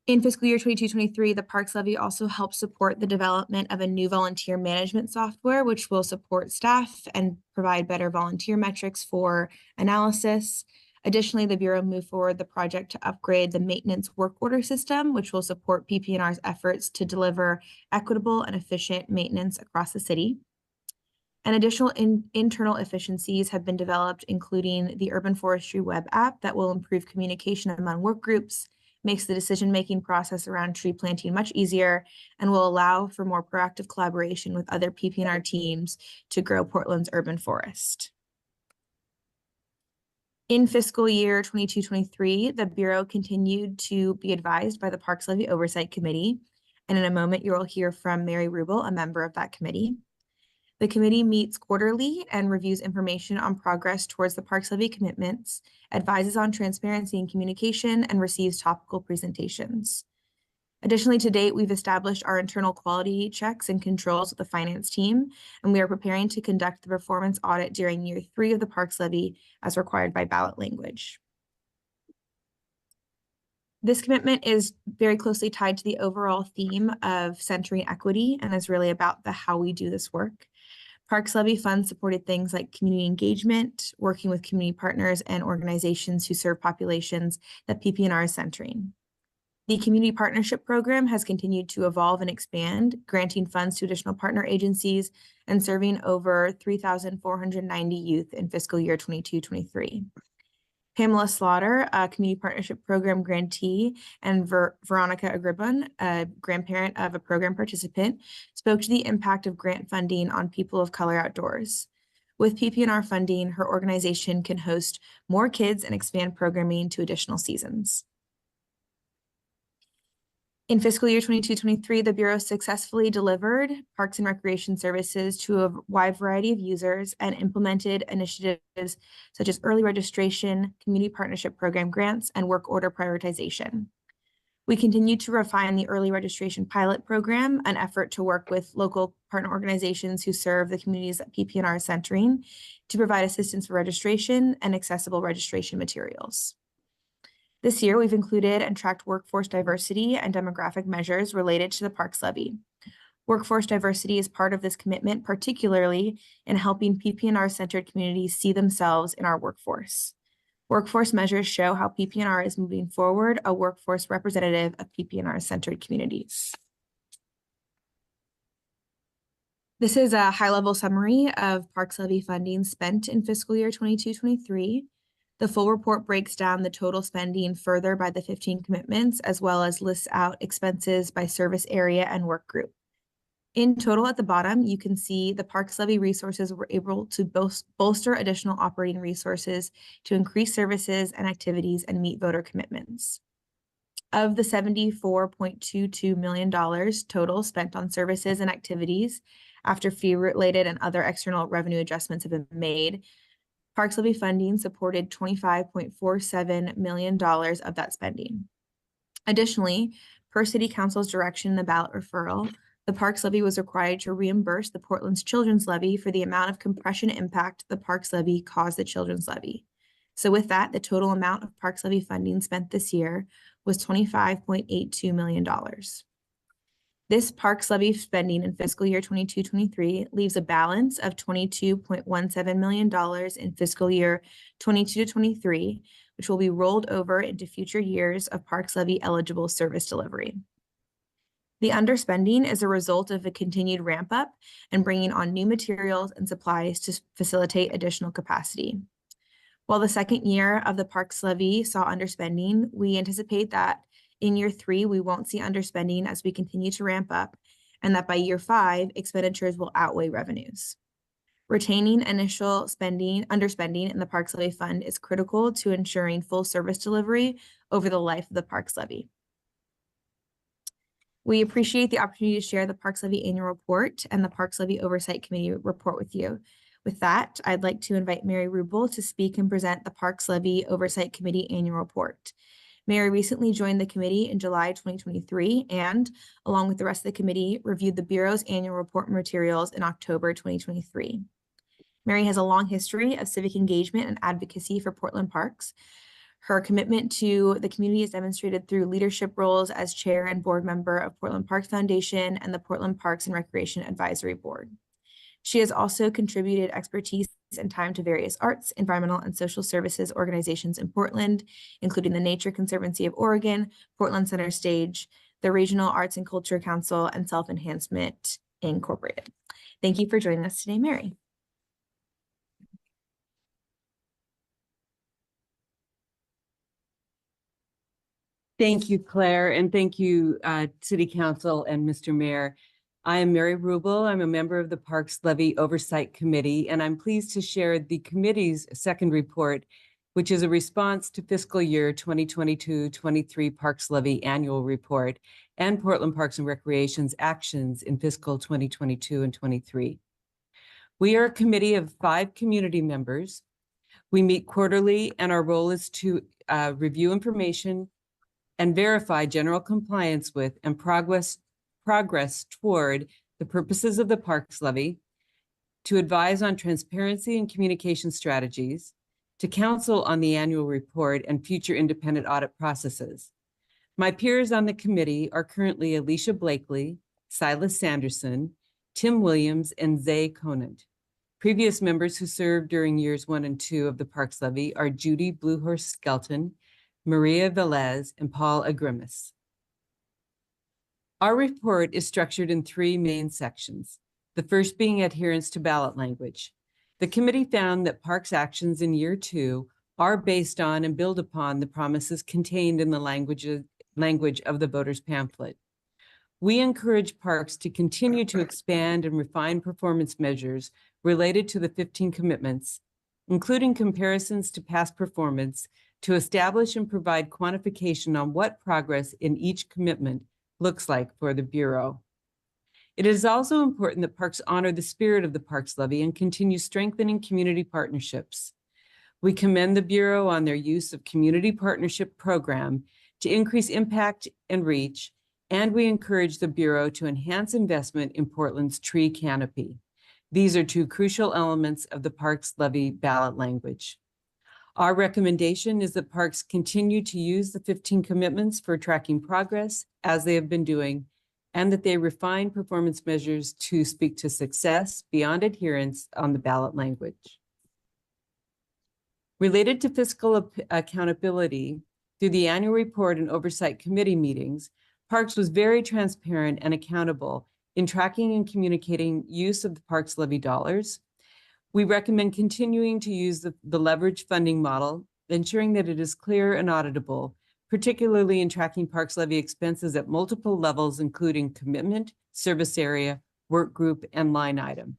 In fiscal year 22-23, the Parks Levy also helped support the development of a new volunteer management software, which will support staff and provide better volunteer metrics for analysis. Additionally, the Bureau moved forward the project to upgrade the maintenance work order system, which will support PP&R's efforts to deliver equitable and efficient maintenance across the city. And additional internal efficiencies have been developed, including the Urban Forestry web app that will improve communication among work groups, makes the decision-making process around tree planting much easier, and will allow for more proactive collaboration with other PP&R teams to grow Portland's urban forest. In fiscal year 22-23, the Bureau continued to be advised by the Parks Levy Oversight Committee, and in a moment you will hear from Mary Rubel, a member of that committee. The committee meets quarterly and reviews information on progress towards the Parks Levy commitments, advises on transparency and communication, and receives topical presentations. Additionally, to date, we've established our internal quality checks and controls with the finance team, and we are preparing to conduct the performance audit during year 3 of the Parks Levy as required by ballot language. This commitment is very closely tied to the overall theme of centering equity and is really about the how we do this work. Parks Levy funds supported things like community engagement, working with community partners and organizations who serve populations that PP&R is centering. The Community Partnership Program has continued to evolve and expand, granting funds to additional partner agencies and serving over 3,490 youth in fiscal year 22-23. Pamela Slaughter, a Community Partnership Program grantee, and Veronica Agribon, a grandparent of a program participant, spoke to the impact of grant funding on people of color outdoors. With PP&R funding, her organization can host more kids and expand programming to additional seasons. In fiscal year 22-23, the Bureau successfully delivered parks and recreation services to a wide variety of users and implemented initiatives such as early registration, community partnership program grants, and work order prioritization. We continue to refine the early registration pilot program, an effort to work with local partner organizations who serve the communities that PP&R is centering to provide assistance for registration and accessible registration materials. This year, we've included and tracked workforce diversity and demographic measures related to the Parks Levy. Workforce diversity is part of this commitment, particularly in helping PP&R-centered communities see themselves in our workforce. Workforce measures show how PP&R is moving forward a workforce representative of PP&R-centered communities. This is a high-level summary of Parks Levy funding spent in fiscal year 22-23. The full report breaks down the total spending further by the 15 commitments, as well as lists out expenses by service area and work group. In total, at the bottom, you can see the Parks Levy resources were able to bolster additional operating resources to increase services and activities and meet voter commitments. Of the $74.22 million total spent on services and activities after fee-related and other external revenue adjustments have been made, Parks Levy funding supported $25.47 million of that spending. Additionally, per City Council's direction in the ballot referral, the Parks Levy was required to reimburse the Portland's Children's Levy for the amount of compression impact the Parks Levy caused the Children's Levy. So with that, the total amount of Parks Levy funding spent this year was $25.82 million. This Parks Levy spending in fiscal year 22-23 leaves a balance of $22.17 million in fiscal year 22-23, which will be rolled over into future years of Parks Levy eligible service delivery. The underspending is a result of a continued ramp up and bringing on new materials and supplies to facilitate additional capacity. While the second year of the Parks Levy saw underspending, we anticipate that in year 3, we won't see underspending as we continue to ramp up, and that by year 5, expenditures will outweigh revenues. Retaining initial underspending in the Parks Levy fund is critical to ensuring full service delivery over the life of the Parks Levy. We appreciate the opportunity to share the Parks Levy annual report and the Parks Levy Oversight Committee report with you. With that, I'd like to invite Mary Rubel to speak and present the Parks Levy Oversight Committee annual report. Mary recently joined the committee in July 2023 and, along with the rest of the committee, reviewed the Bureau's annual report materials in October 2023. Mary has a long history of civic engagement and advocacy for Portland Parks. Her commitment to the community is demonstrated through leadership roles as chair and board member of Portland Parks Foundation and the Portland Parks and Recreation Advisory Board. She has also contributed expertise and time to various arts, environmental, and social services organizations in Portland, including the Nature Conservancy of Oregon, Portland Center Stage, the Regional Arts and Culture Council, and Self-Enhancement Incorporated. Thank you for joining us today, Mary. Thank you, Claire, and thank you, City Council and Mr. Mayor. I am Mary Rubel. I'm a member of the Parks Levy Oversight Committee, and I'm pleased to share the committee's second report, which is a response to fiscal year 2022-23 Parks Levy annual report and Portland Parks and Recreation's actions in fiscal 2022 and 23. We are a committee of 5 community members. We meet quarterly, and our role is to review information and verify general compliance with and progress toward the purposes of the Parks Levy, to advise on transparency and communication strategies, to counsel on the annual report and future independent audit processes. My peers on the committee are currently Alicia Blakely, Silas Sanderson, Tim Williams, and Zay Conant. Previous members who served during years 1 and 2 of the Parks Levy are Judy Bluehorse Skelton, Maria Velez, and Paul Agrimis. Our report is structured in 3 main sections, the first being adherence to ballot language. The committee found that Parks actions in year 2 are based on and build upon the promises contained in the language of the voter's pamphlet. We encourage Parks to continue to expand and refine performance measures related to the 15 commitments, including comparisons to past performance, to establish and provide quantification on what progress in each commitment looks like for the Bureau. It is also important that Parks honor the spirit of the Parks Levy and continue strengthening community partnerships. We commend the Bureau on their use of community partnership program to increase impact and reach, and we encourage the Bureau to enhance investment in Portland's tree canopy. These are 2 crucial elements of the Parks Levy ballot language. Our recommendation is that Parks continue to use the 15 commitments for tracking progress as they have been doing, and that they refine performance measures to speak to success beyond adherence on the ballot language. Related to fiscal accountability, through the annual report and oversight committee meetings, Parks was very transparent and accountable in tracking and communicating use of the Parks Levy dollars. We recommend continuing to use the leverage funding model, ensuring that it is clear and auditable, particularly in tracking Parks Levy expenses at multiple levels, including commitment, service area, work group, and line item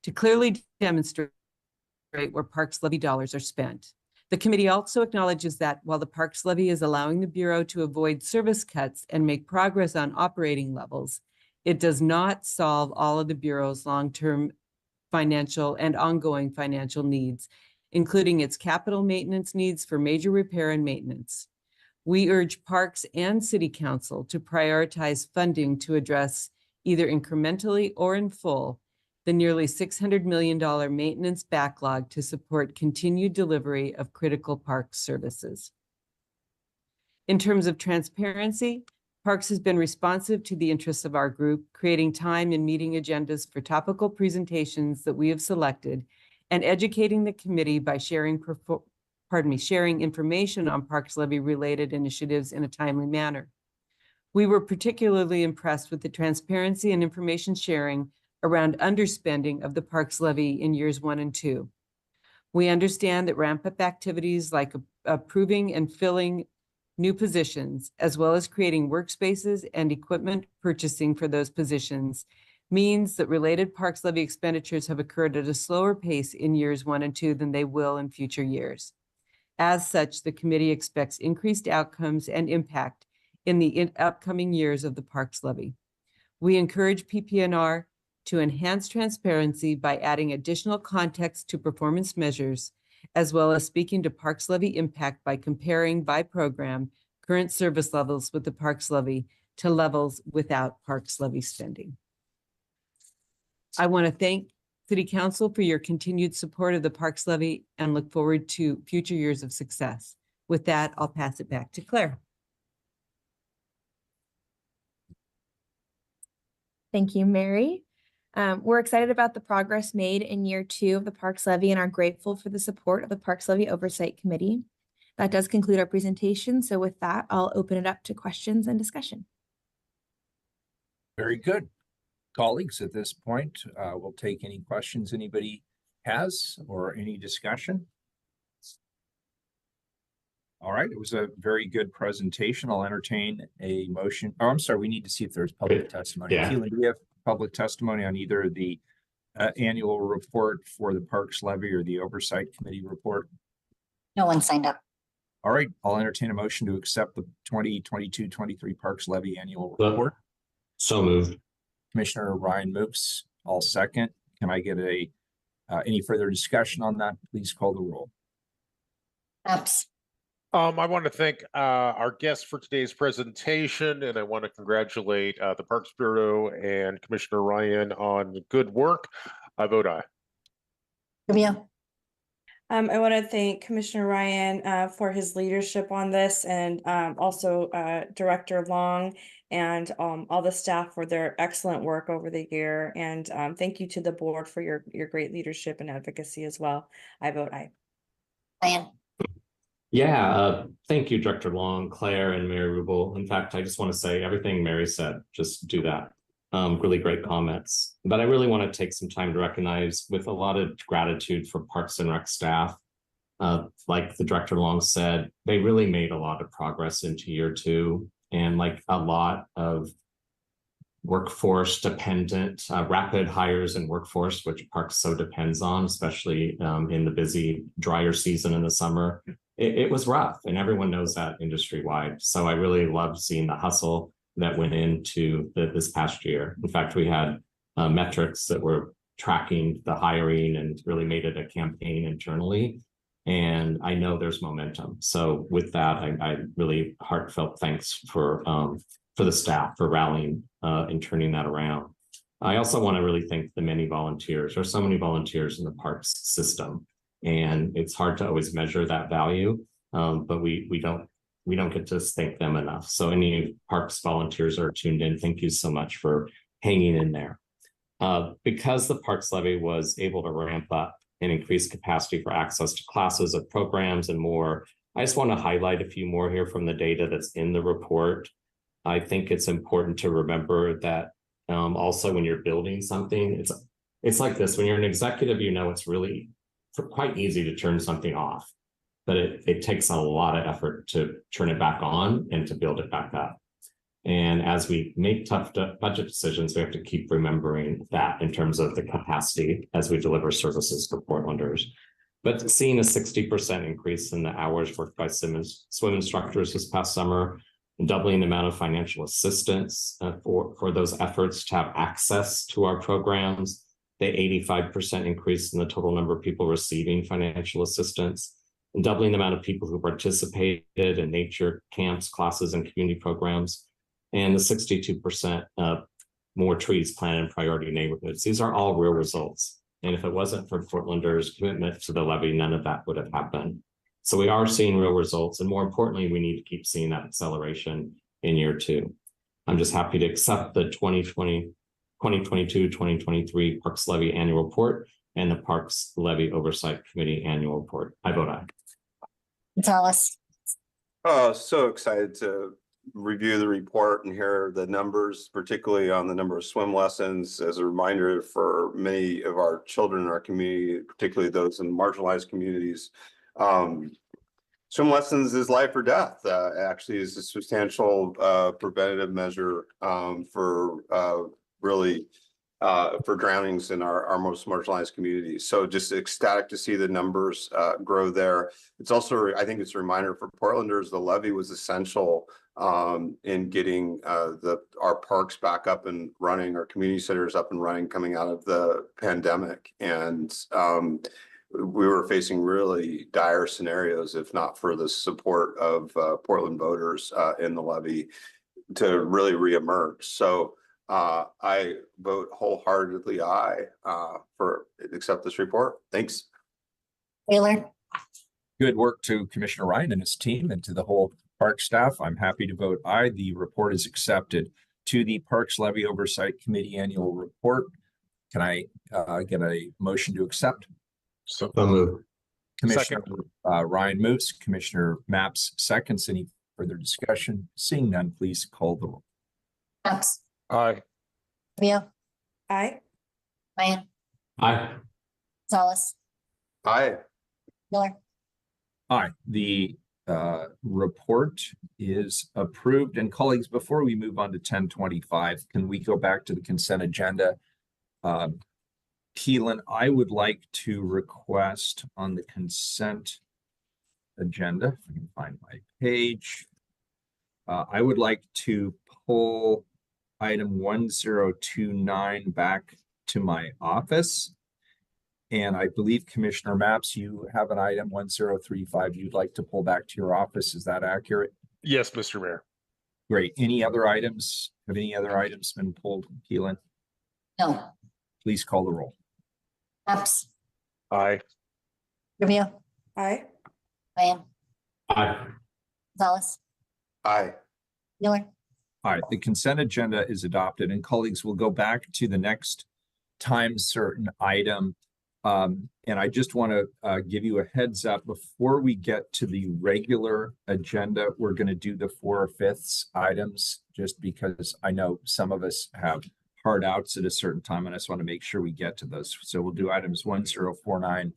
to clearly demonstrate where Parks Levy dollars are spent. The committee also acknowledges that while the Parks Levy is allowing the Bureau to avoid service cuts and make progress on operating levels, it does not solve all of the Bureau's long-term financial and ongoing financial needs, including its capital maintenance needs for major repair and maintenance. We urge Parks and City Council to prioritize funding to address either incrementally or in full the nearly $600 million maintenance backlog to support continued delivery of critical park services. In terms of transparency, Parks has been responsive to the interests of our group, creating time in meeting agendas for topical presentations that we have selected and educating the committee by sharing information on Parks Levy related initiatives in a timely manner. We were particularly impressed with the transparency and information sharing around underspending of the Parks Levy in years 1 and 2. We understand that ramp-up activities like approving and filling new positions, as well as creating workspaces and equipment purchasing for those positions, means that related Parks Levy expenditures have occurred at a slower pace in years 1 and 2 than they will in future years. As such, the committee expects increased outcomes and impact in the upcoming years of the Parks Levy. We encourage PPNR to enhance transparency by adding additional context to performance measures, as well as speaking to Parks Levy impact by comparing by program current service levels with the Parks Levy to levels without Parks Levy spending. I want to thank City Council for your continued support of the Parks Levy and look forward to future years of success. With that, I'll pass it back to Claire. Thank you, Mary. We're excited about the progress made in year 2 of the Parks Levy and are grateful for the support of the Parks Levy Oversight Committee. That does conclude our presentation. So with that, I'll open it up to questions and discussion. Very good. Colleagues, at this point, we'll take any questions anybody has or any discussion. All right, it was a very good presentation. I'll entertain a motion. Oh, I'm sorry, we need to see if there's public testimony. Yeah. Keelan, do you have public testimony on either the annual report for the Parks Levy or the Oversight Committee report? No one signed up. All right, I'll entertain a motion to accept the 2022-23 Parks Levy annual report. So moved. Commissioner Ryan moves. I'll second. Can I get a any further discussion on that? Please call the roll. Apps. I want to thank our guests for today's presentation, and I want to congratulate the Parks Bureau and Commissioner Ryan on the good work. I vote aye. Rubio. I want to thank Commissioner Ryan for his leadership on this, and also Director Long and all the staff for their excellent work over the year. And thank you to the board for your great leadership and advocacy as well. I vote aye. Ryan. Yeah, thank you, Director Long, Claire, and Mary Rubel. In fact, I just want to say everything Mary said, just do that. Really great comments. But I really want to take some time to recognize with a lot of gratitude for Parks and Rec staff. Like the Director Long said, they really made a lot of progress into year 2, and like a lot of workforce dependent, rapid hires and workforce, which Parks so depends on, especially in the busy, drier season in the summer. It was rough, and everyone knows that industry wide. So I really loved seeing the hustle that went into this past year. In fact, we had metrics that were tracking the hiring and really made it a campaign internally. And I know there's momentum. So with that, I really heartfelt thanks for the staff for rallying and turning that around. I also want to really thank the many volunteers. There's so many volunteers in the parks system, and it's hard to always measure that value, but we don't get to thank them enough. So any parks volunteers are tuned in, thank you so much for hanging in there. Because the Parks Levy was able to ramp up and increase capacity for access to classes of programs and more, I just want to highlight a few more here from the data that's in the report. I think it's important to remember that also when you're building something, it's like this. When you're an executive, you know it's really quite easy to turn something off, but it takes a lot of effort to turn it back on and to build it back up. And as we make tough budget decisions, we have to keep remembering that in terms of the capacity as we deliver services for Portlanders. But seeing a 60% increase in the hours worked by swim instructors this past summer, and doubling the amount of financial assistance for those efforts to have access to our programs, the 85% increase in the total number of people receiving financial assistance, and doubling the amount of people who participated in nature camps, classes, and community programs, and the 62% more trees planted in priority neighborhoods. These are all real results. And if it wasn't for Portlanders' commitment to the levy, none of that would have happened. So we are seeing real results. And more importantly, we need to keep seeing that acceleration in year 2. I'm just happy to accept the 2022-2023 Parks Levy Annual Report and the Parks Levy Oversight Committee Annual Report. I vote aye. Gonzalez. So excited to review the report and hear the numbers, particularly on the number of swim lessons. As a reminder for many of our children in our community, particularly those in marginalized communities, swim lessons is life or death. Actually is a substantial preventative measure for drownings in our most marginalized communities. So just ecstatic to see the numbers grow there. It's also, I think it's a reminder for Portlanders, the levy was essential in getting our parks back up and running, our community centers up and running coming out of the pandemic. And we were facing really dire scenarios if not for the support of Portland voters in the levy to really reemerge. So I vote wholeheartedly aye for accept this report. Thanks. Wheeler. Good work to Commissioner Ryan and his team and to the whole park staff. I'm happy to vote aye. The report is accepted. To the Parks Levy Oversight Committee Annual Report, can I get a motion to accept? So move. Commissioner Ryan moves. Commissioner Maps seconds. Any further discussion? Seeing none, please call the roll. Maps. aye. Rubio. Aye. Ryan. Aye. Gonzalez. Aye. Wheeler. Aye. The report is approved. And colleagues, before we move on to 1025, can we go back to the consent agenda? Keelan, I would like to request on the consent agenda, if I can find my page, I would like to pull item 1029 back to my office. And I believe Commissioner Maps, you have an item 1035 you'd like to pull back to your office. Is that accurate? Yes, Mr. Mayor. Great. Any other items? Have any other items been pulled, Keelan? No. Please call the roll. Maps. Aye. Rubio. Aye. Ryan. Aye. Gonzalez. Aye. Wheeler. All right, the consent agenda is adopted, and colleagues will go back to the next time certain item. And I just want to give you a heads up before we get to the regular agenda. We're going to do the 4/5 items just because I know some of us have hard outs at a certain time, and I just want to make sure we get to those. So we'll do items 1049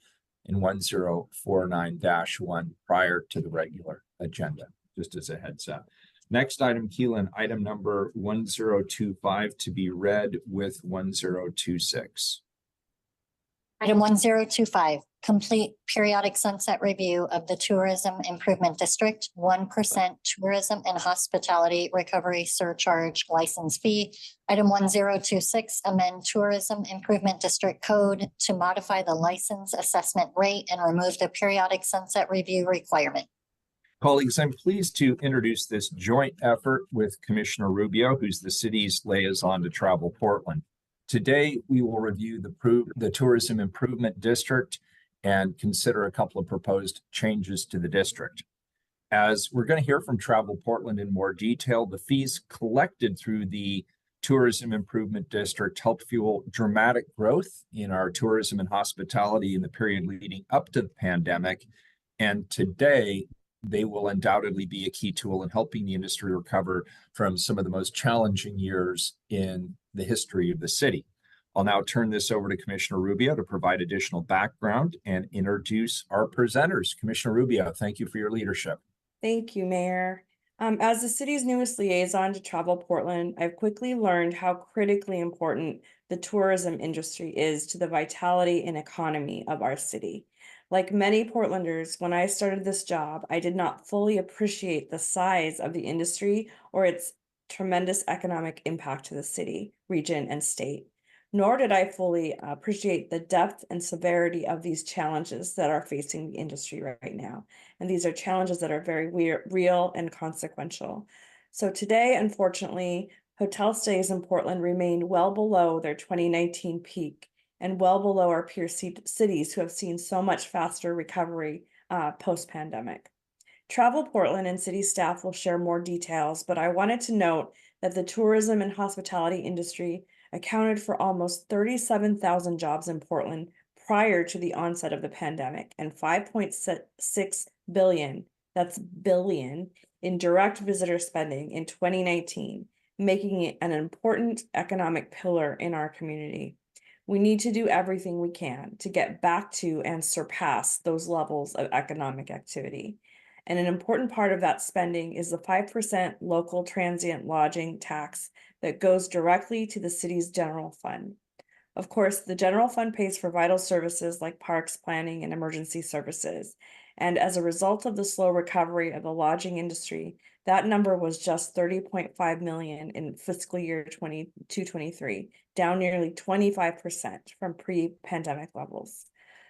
and 1049-1 prior to the regular agenda, just as a heads up. Next item, Keelan, item number 1025 to be read with 1026. Item 1025, complete periodic sunset review of the Tourism Improvement District, 1% tourism and hospitality recovery surcharge license fee. Item 1026, amend Tourism Improvement District Code to modify the license assessment rate and remove the periodic sunset review requirement. Colleagues, I'm pleased to introduce this joint effort with Commissioner Rubio, who's the city's liaison to Travel Portland. Today, we will review the Tourism Improvement District and consider a couple of proposed changes to the district. As we're going to hear from Travel Portland in more detail, the fees collected through the Tourism Improvement District helped fuel dramatic growth in our tourism and hospitality in the period leading up to the pandemic. And today, they will undoubtedly be a key tool in helping the industry recover from some of the most challenging years in the history of the city. I'll now turn this over to Commissioner Rubio to provide additional background and introduce our presenters. Commissioner Rubio, thank you for your leadership. Thank you, Mayor. As the city's newest liaison to Travel Portland, I've quickly learned how critically important the tourism industry is to the vitality and economy of our city. Like many Portlanders, when I started this job, I did not fully appreciate the size of the industry or its tremendous economic impact to the city, region, and state. Nor did I fully appreciate the depth and severity of these challenges that are facing the industry right now. And these are challenges that are very real and consequential. So today, unfortunately, hotel stays in Portland remain well below their 2019 peak and well below our peer cities who have seen so much faster recovery post-pandemic. Travel Portland and city staff will share more details, but I wanted to note that the tourism and hospitality industry accounted for almost 37,000 jobs in Portland prior to the onset of the pandemic and 5.6 billion, that's billion, in direct visitor spending in 2019, making it an important economic pillar in our community. We need to do everything we can to get back to and surpass those levels of economic activity. And an important part of that spending is the 5% local transient lodging tax that goes directly to the city's general fund. Of course, the general fund pays for vital services like parks, planning, and emergency services. And as a result of the slow recovery of the lodging industry, that number was just 30.5 million in fiscal year 22-23, down nearly 25% from pre-pandemic levels.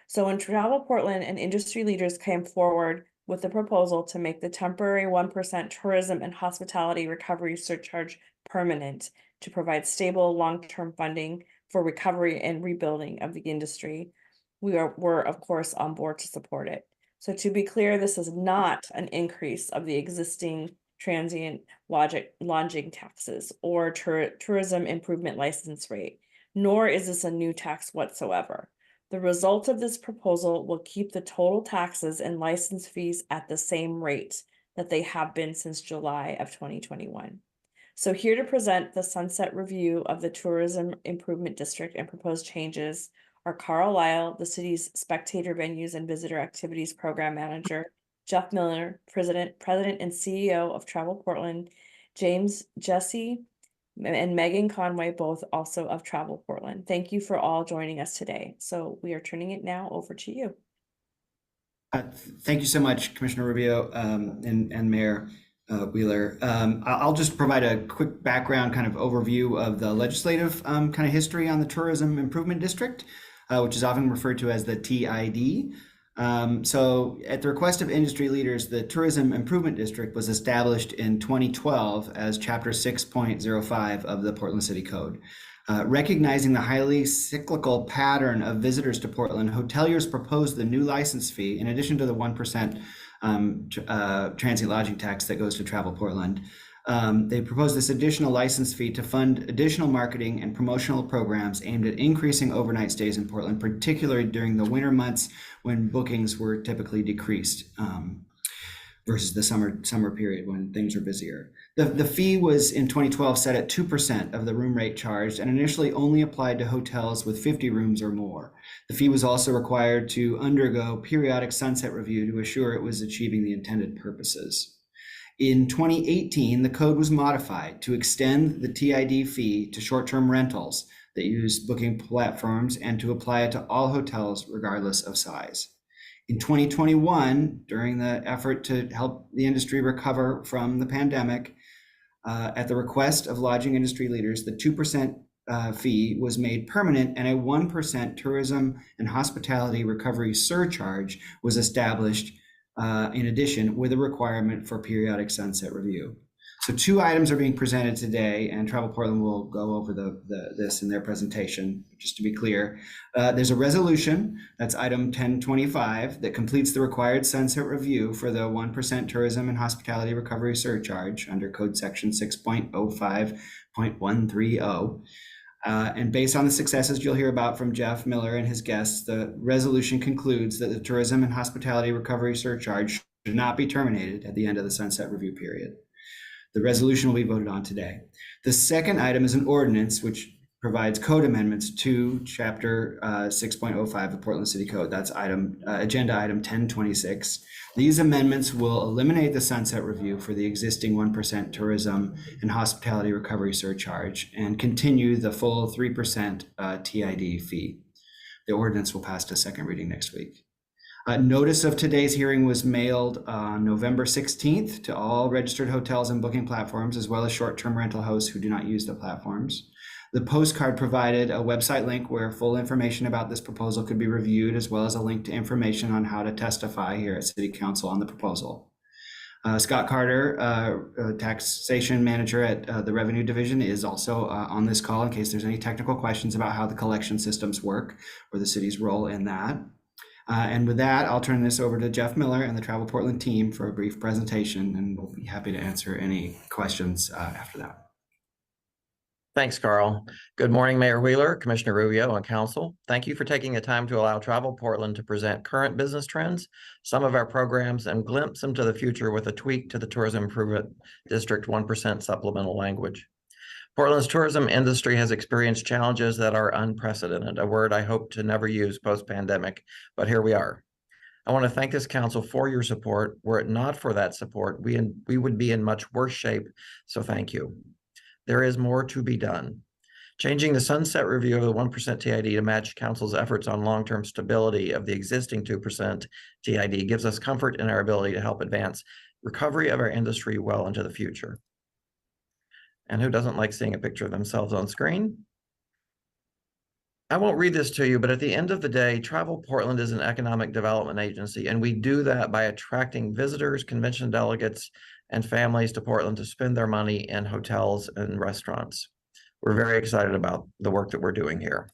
So when Travel Portland and industry leaders came forward with the proposal to make the temporary 1% tourism and hospitality recovery surcharge permanent to provide stable long-term funding for recovery and rebuilding of the industry, were of course on board to support it. So to be clear, this is not an increase of the existing transient lodging taxes or tourism improvement license rate, nor is this a new tax whatsoever. The result of this proposal will keep the total taxes and license fees at the same rate that they have been since July of 2021. So here to present the sunset review of the Tourism Improvement District and proposed changes are Carl Lyle, the city's Spectator Venues and Visitor Activities Program Manager, Jeff Miller, President and CEO of Travel Portland, James Jesse, and Megan Conway, both also of Travel Portland. Thank you for all joining us today. So we are turning it now over to you. Thank you so much, Commissioner Rubio and Mayor Wheeler. I'll just provide a quick background kind of overview of the legislative kind of history on the Tourism Improvement District, which is often referred to as the TID. So at the request of industry leaders, the Tourism Improvement District was established in 2012 as Chapter 6.05 of the Portland City Code. Recognizing the highly cyclical pattern of visitors to Portland, hoteliers proposed the new license fee, in addition to the 1% transient lodging tax that goes to Travel Portland. They proposed this additional license fee to fund additional marketing and promotional programs aimed at increasing overnight stays in Portland, particularly during the winter months when bookings were typically decreased versus the summer period when things are busier. The fee was in 2012 set at 2% of the room rate charged and initially only applied to hotels with 50 rooms or more. The fee was also required to undergo periodic sunset review to assure it was achieving the intended purposes. In 2018, the code was modified to extend the TID fee to short-term rentals that use booking platforms and to apply it to all hotels regardless of size. In 2021, during the effort to help the industry recover from the pandemic, at the request of lodging industry leaders, the 2% fee was made permanent and a 1% tourism and hospitality recovery surcharge was established in addition, with a requirement for periodic sunset review. So 2 items are being presented today, and Travel Portland will go over this in their presentation. Just to be clear, there's a resolution, that's item 1025, that completes the required sunset review for the 1% tourism and hospitality recovery surcharge under Code Section 6.05.130. And based on the successes you'll hear about from Jeff Miller and his guests, the resolution concludes that the tourism and hospitality recovery surcharge should not be terminated at the end of the sunset review period. The resolution will be voted on today. The second item is an ordinance which provides code amendments to Chapter 6.05 of Portland City Code. That's agenda item 1026. These amendments will eliminate the sunset review for the existing 1% tourism and hospitality recovery surcharge and continue the full 3% TID fee. The ordinance will pass to second reading next week. Notice of today's hearing was mailed on November 16th to all registered hotels and booking platforms, as well as short-term rental hosts who do not use the platforms. The postcard provided a website link where full information about this proposal could be reviewed, as well as a link to information on how to testify here at City Council on the proposal. Scott Carter, taxation manager at the Revenue Division, is also on this call in case there's any technical questions about how the collection systems work or the city's role in that. And with that, I'll turn this over to Jeff Miller and the Travel Portland team for a brief presentation, and we'll be happy to answer any questions after that. Thanks, Carl. Good morning, Mayor Wheeler, Commissioner Rubio, and Council. Thank you for taking the time to allow Travel Portland to present current business trends, some of our programs, and glimpse into the future with a tweak to the Tourism Improvement District 1% supplemental language. Portland's tourism industry has experienced challenges that are unprecedented, a word I hope to never use post-pandemic, but here we are. I want to thank this council for your support. Were it not for that support, we would be in much worse shape, so thank you. There is more to be done. Changing the sunset review of the 1% TID to match council's efforts on long-term stability of the existing 2% TID gives us comfort in our ability to help advance recovery of our industry well into the future. And who doesn't like seeing a picture of themselves on screen? I won't read this to you, but at the end of the day, Travel Portland is an economic development agency, and we do that by attracting visitors, convention delegates, and families to Portland to spend their money in hotels and restaurants. We're very excited about the work that we're doing here.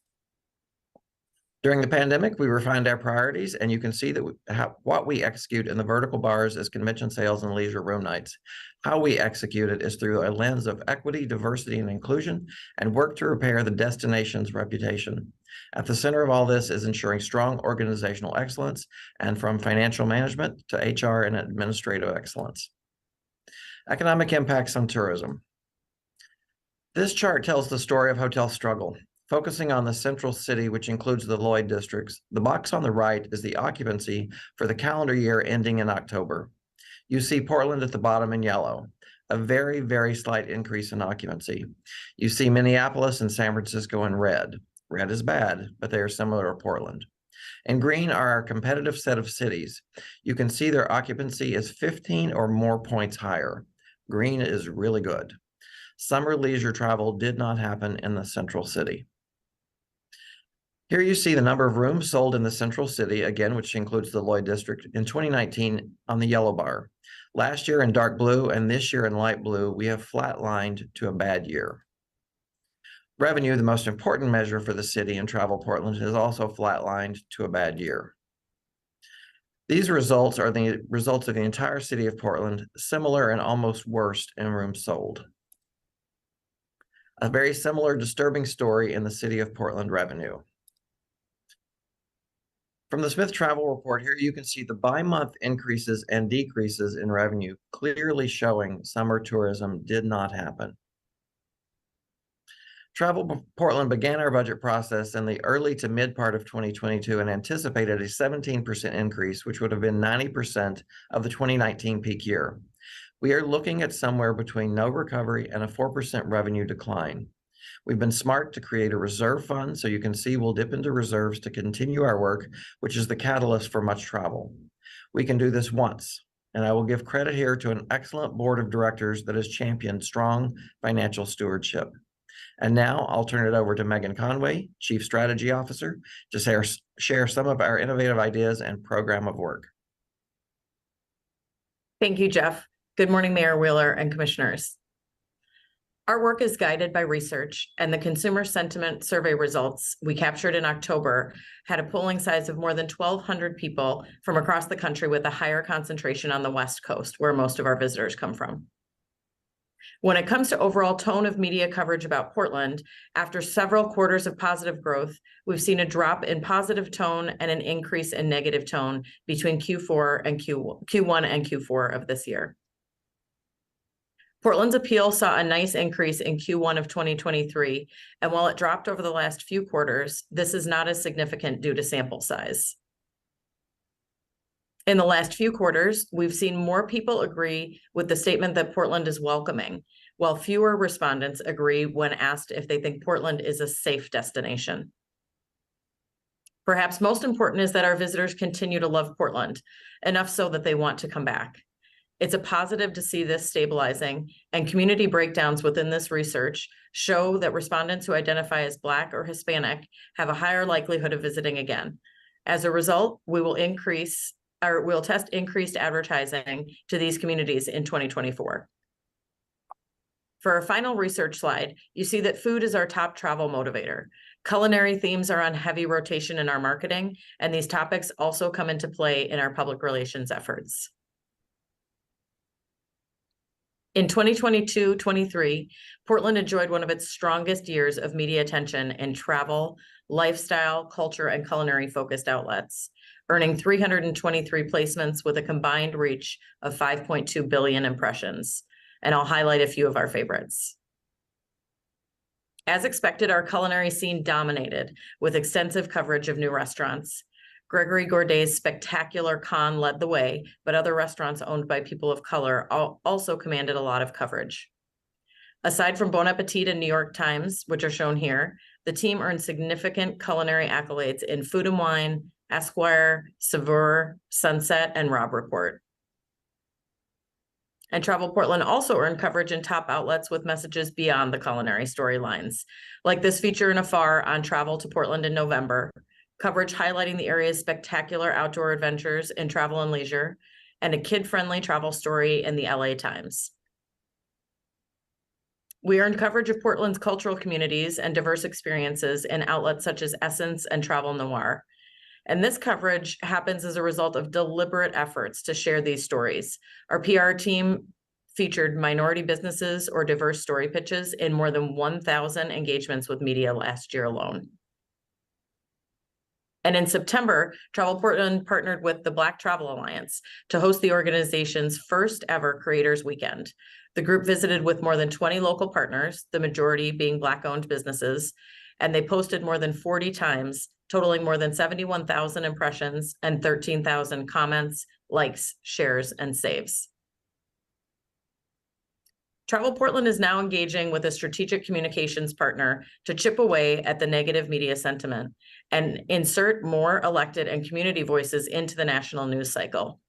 During the pandemic, we refined our priorities, and you can see that what we execute in the vertical bars is convention sales and leisure room nights. How we execute it is through a lens of equity, diversity, and inclusion, and work to repair the destination's reputation. At the center of all this is ensuring strong organizational excellence, and from financial management to HR and administrative excellence. Economic impacts on tourism. This chart tells the story of hotel struggle. Focusing on the central city, which includes the Lloyd districts, the box on the right is the occupancy for the calendar year ending in October. You see Portland at the bottom in yellow, a very, very slight increase in occupancy. You see Minneapolis and San Francisco in red. Red is bad, but they are similar to Portland. In green are our competitive set of cities. You can see their occupancy is 15 or more points higher. Green is really good. Summer leisure travel did not happen in the central city. Here you see the number of rooms sold in the central city, again, which includes the Lloyd district, in 2019 on the yellow bar. Last year in dark blue and this year in light blue, we have flatlined to a bad year. Revenue, the most important measure for the city and Travel Portland, has also flatlined to a bad year. These results are the results of the entire city of Portland, similar and almost worse in rooms sold. A very similar disturbing story in the city of Portland revenue. From the Smith Travel Report here, you can see the bi-month increases and decreases in revenue, clearly showing summer tourism did not happen. Travel Portland began our budget process in the early to mid part of 2022 and anticipated a 17% increase, which would have been 90% of the 2019 peak year. We are looking at somewhere between no recovery and a 4% revenue decline. We've been smart to create a reserve fund, so you can see we'll dip into reserves to continue our work, which is the catalyst for much travel. We can do this once, and I will give credit here to an excellent board of directors that has championed strong financial stewardship. And now I'll turn it over to Megan Conway, Chief Strategy Officer, to share some of our innovative ideas and program of work. Thank you, Jeff. Good morning, Mayor Wheeler and Commissioners. Our work is guided by research, and the consumer sentiment survey results we captured in October had a polling size of more than 1,200 people from across the country, with a higher concentration on the West Coast, where most of our visitors come from. When it comes to overall tone of media coverage about Portland, after several quarters of positive growth, we've seen a drop in positive tone and an increase in negative tone between Q1 and Q4 of this year. Portland's appeal saw a nice increase in Q1 of 2023, and while it dropped over the last few quarters, this is not as significant due to sample size. In the last few quarters, we've seen more people agree with the statement that Portland is welcoming, while fewer respondents agree when asked if they think Portland is a safe destination. Perhaps most important is that our visitors continue to love Portland, enough so that they want to come back. It's a positive to see this stabilizing, and community breakdowns within this research show that respondents who identify as Black or Hispanic have a higher likelihood of visiting again. As a result, we'll test increased advertising to these communities in 2024. For our final research slide, you see that food is our top travel motivator. Culinary themes are on heavy rotation in our marketing, and these topics also come into play in our public relations efforts. In 2022-23, Portland enjoyed one of its strongest years of media attention in travel, lifestyle, culture, and culinary focused outlets, earning 323 placements with a combined reach of 5.2 billion impressions. And I'll highlight a few of our favorites. As expected, our culinary scene dominated with extensive coverage of new restaurants. Gregory Gourdet's spectacular Con led the way, but other restaurants owned by people of color also commanded a lot of coverage. Aside from Bon Appetit and New York Times, which are shown here, the team earned significant culinary accolades in Food and Wine, Esquire, Saveur, Sunset, and Robb Report. And Travel Portland also earned coverage in top outlets with messages beyond the culinary storylines, like this feature in Afar on travel to Portland in November, coverage highlighting the area's spectacular outdoor adventures in Travel and Leisure, and a kid-friendly travel story in the LA Times. We earned coverage of Portland's cultural communities and diverse experiences in outlets such as Essence and Travel Noir. And this coverage happens as a result of deliberate efforts to share these stories. Our PR team featured minority businesses or diverse story pitches in more than 1,000 engagements with media last year alone. And in September, Travel Portland partnered with the Black Travel Alliance to host the organization's first ever Creators Weekend. The group visited with more than 20 local partners, the majority being Black-owned businesses, and they posted more than 40 times, totaling more than 71,000 impressions and 13,000 comments, likes, shares, and saves. Travel Portland is now engaging with a strategic communications partner to chip away at the negative media sentiment and insert more elected and community voices into the national news cycle.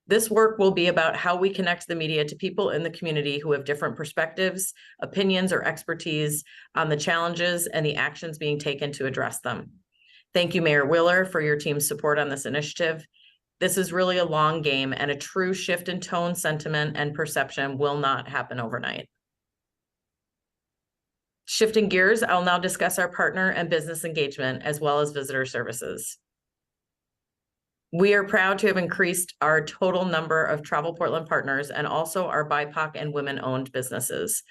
This work will be about how we connect the media to people in the community who have different perspectives, opinions, or expertise on the challenges and the actions being taken to address them. Thank you, Mayor Wheeler, for your team's support on this initiative. This is really a long game, and a true shift in tone, sentiment, and perception will not happen overnight. Shifting gears, I'll now discuss our partner and business engagement, as well as visitor services. We are proud to have increased our total number of Travel Portland partners and also our BIPOC and women-owned businesses.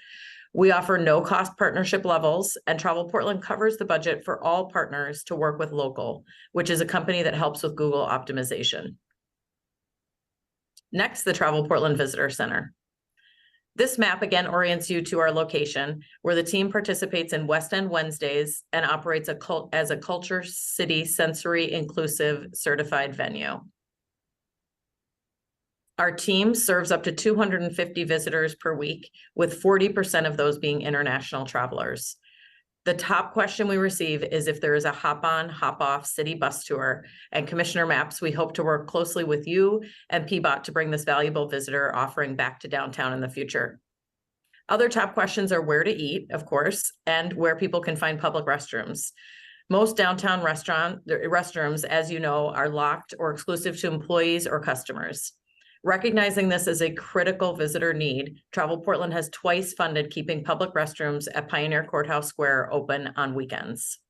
We offer no-cost partnership levels, and Travel Portland covers the budget for all partners to work with Local, which is a company that helps with Google optimization. Next, the Travel Portland Visitor Center. This map again orients you to our location, where the team participates in West End Wednesdays and operates as a Culture City sensory inclusive certified venue. Our team serves up to 250 visitors per week, with 40% of those being international travelers. The top question we receive is if there is a hop-on, hop-off city bus tour, and Commissioner Maps, we hope to work closely with you and PBOT to bring this valuable visitor offering back to downtown in the future. Other top questions are where to eat, of course, and where people can find public restrooms. Most downtown restrooms, as you know, are locked or exclusive to employees or customers. Recognizing this as a critical visitor need, Travel Portland has twice funded keeping public restrooms at Pioneer Courthouse Square open on weekends.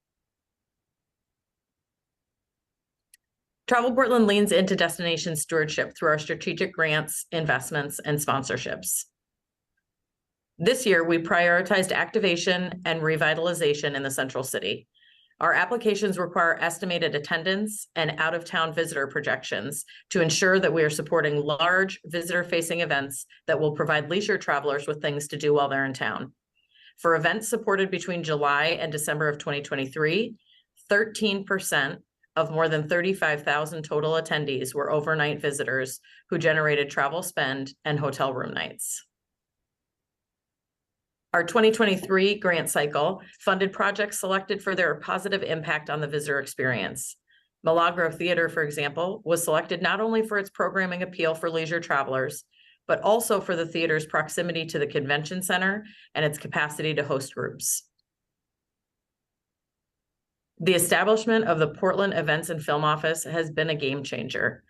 Travel Portland leans into destination stewardship through our strategic grants, investments, and sponsorships. This year, we prioritized activation and revitalization in the Central City. Our applications require estimated attendance and out-of-town visitor projections to ensure that we are supporting large visitor-facing events that will provide leisure travelers with things to do while they're in town. For events supported between July and December of 2023, 13% of more than 35,000 total attendees were overnight visitors who generated travel spend and hotel room nights. Our 2023 grant cycle funded projects selected for their positive impact on the visitor experience. Milagro Theater, for example, was selected not only for its programming appeal for leisure travelers, but also for the theater's proximity to the convention center and its capacity to host groups. The establishment of the Portland Events and Film Office has been a game changer.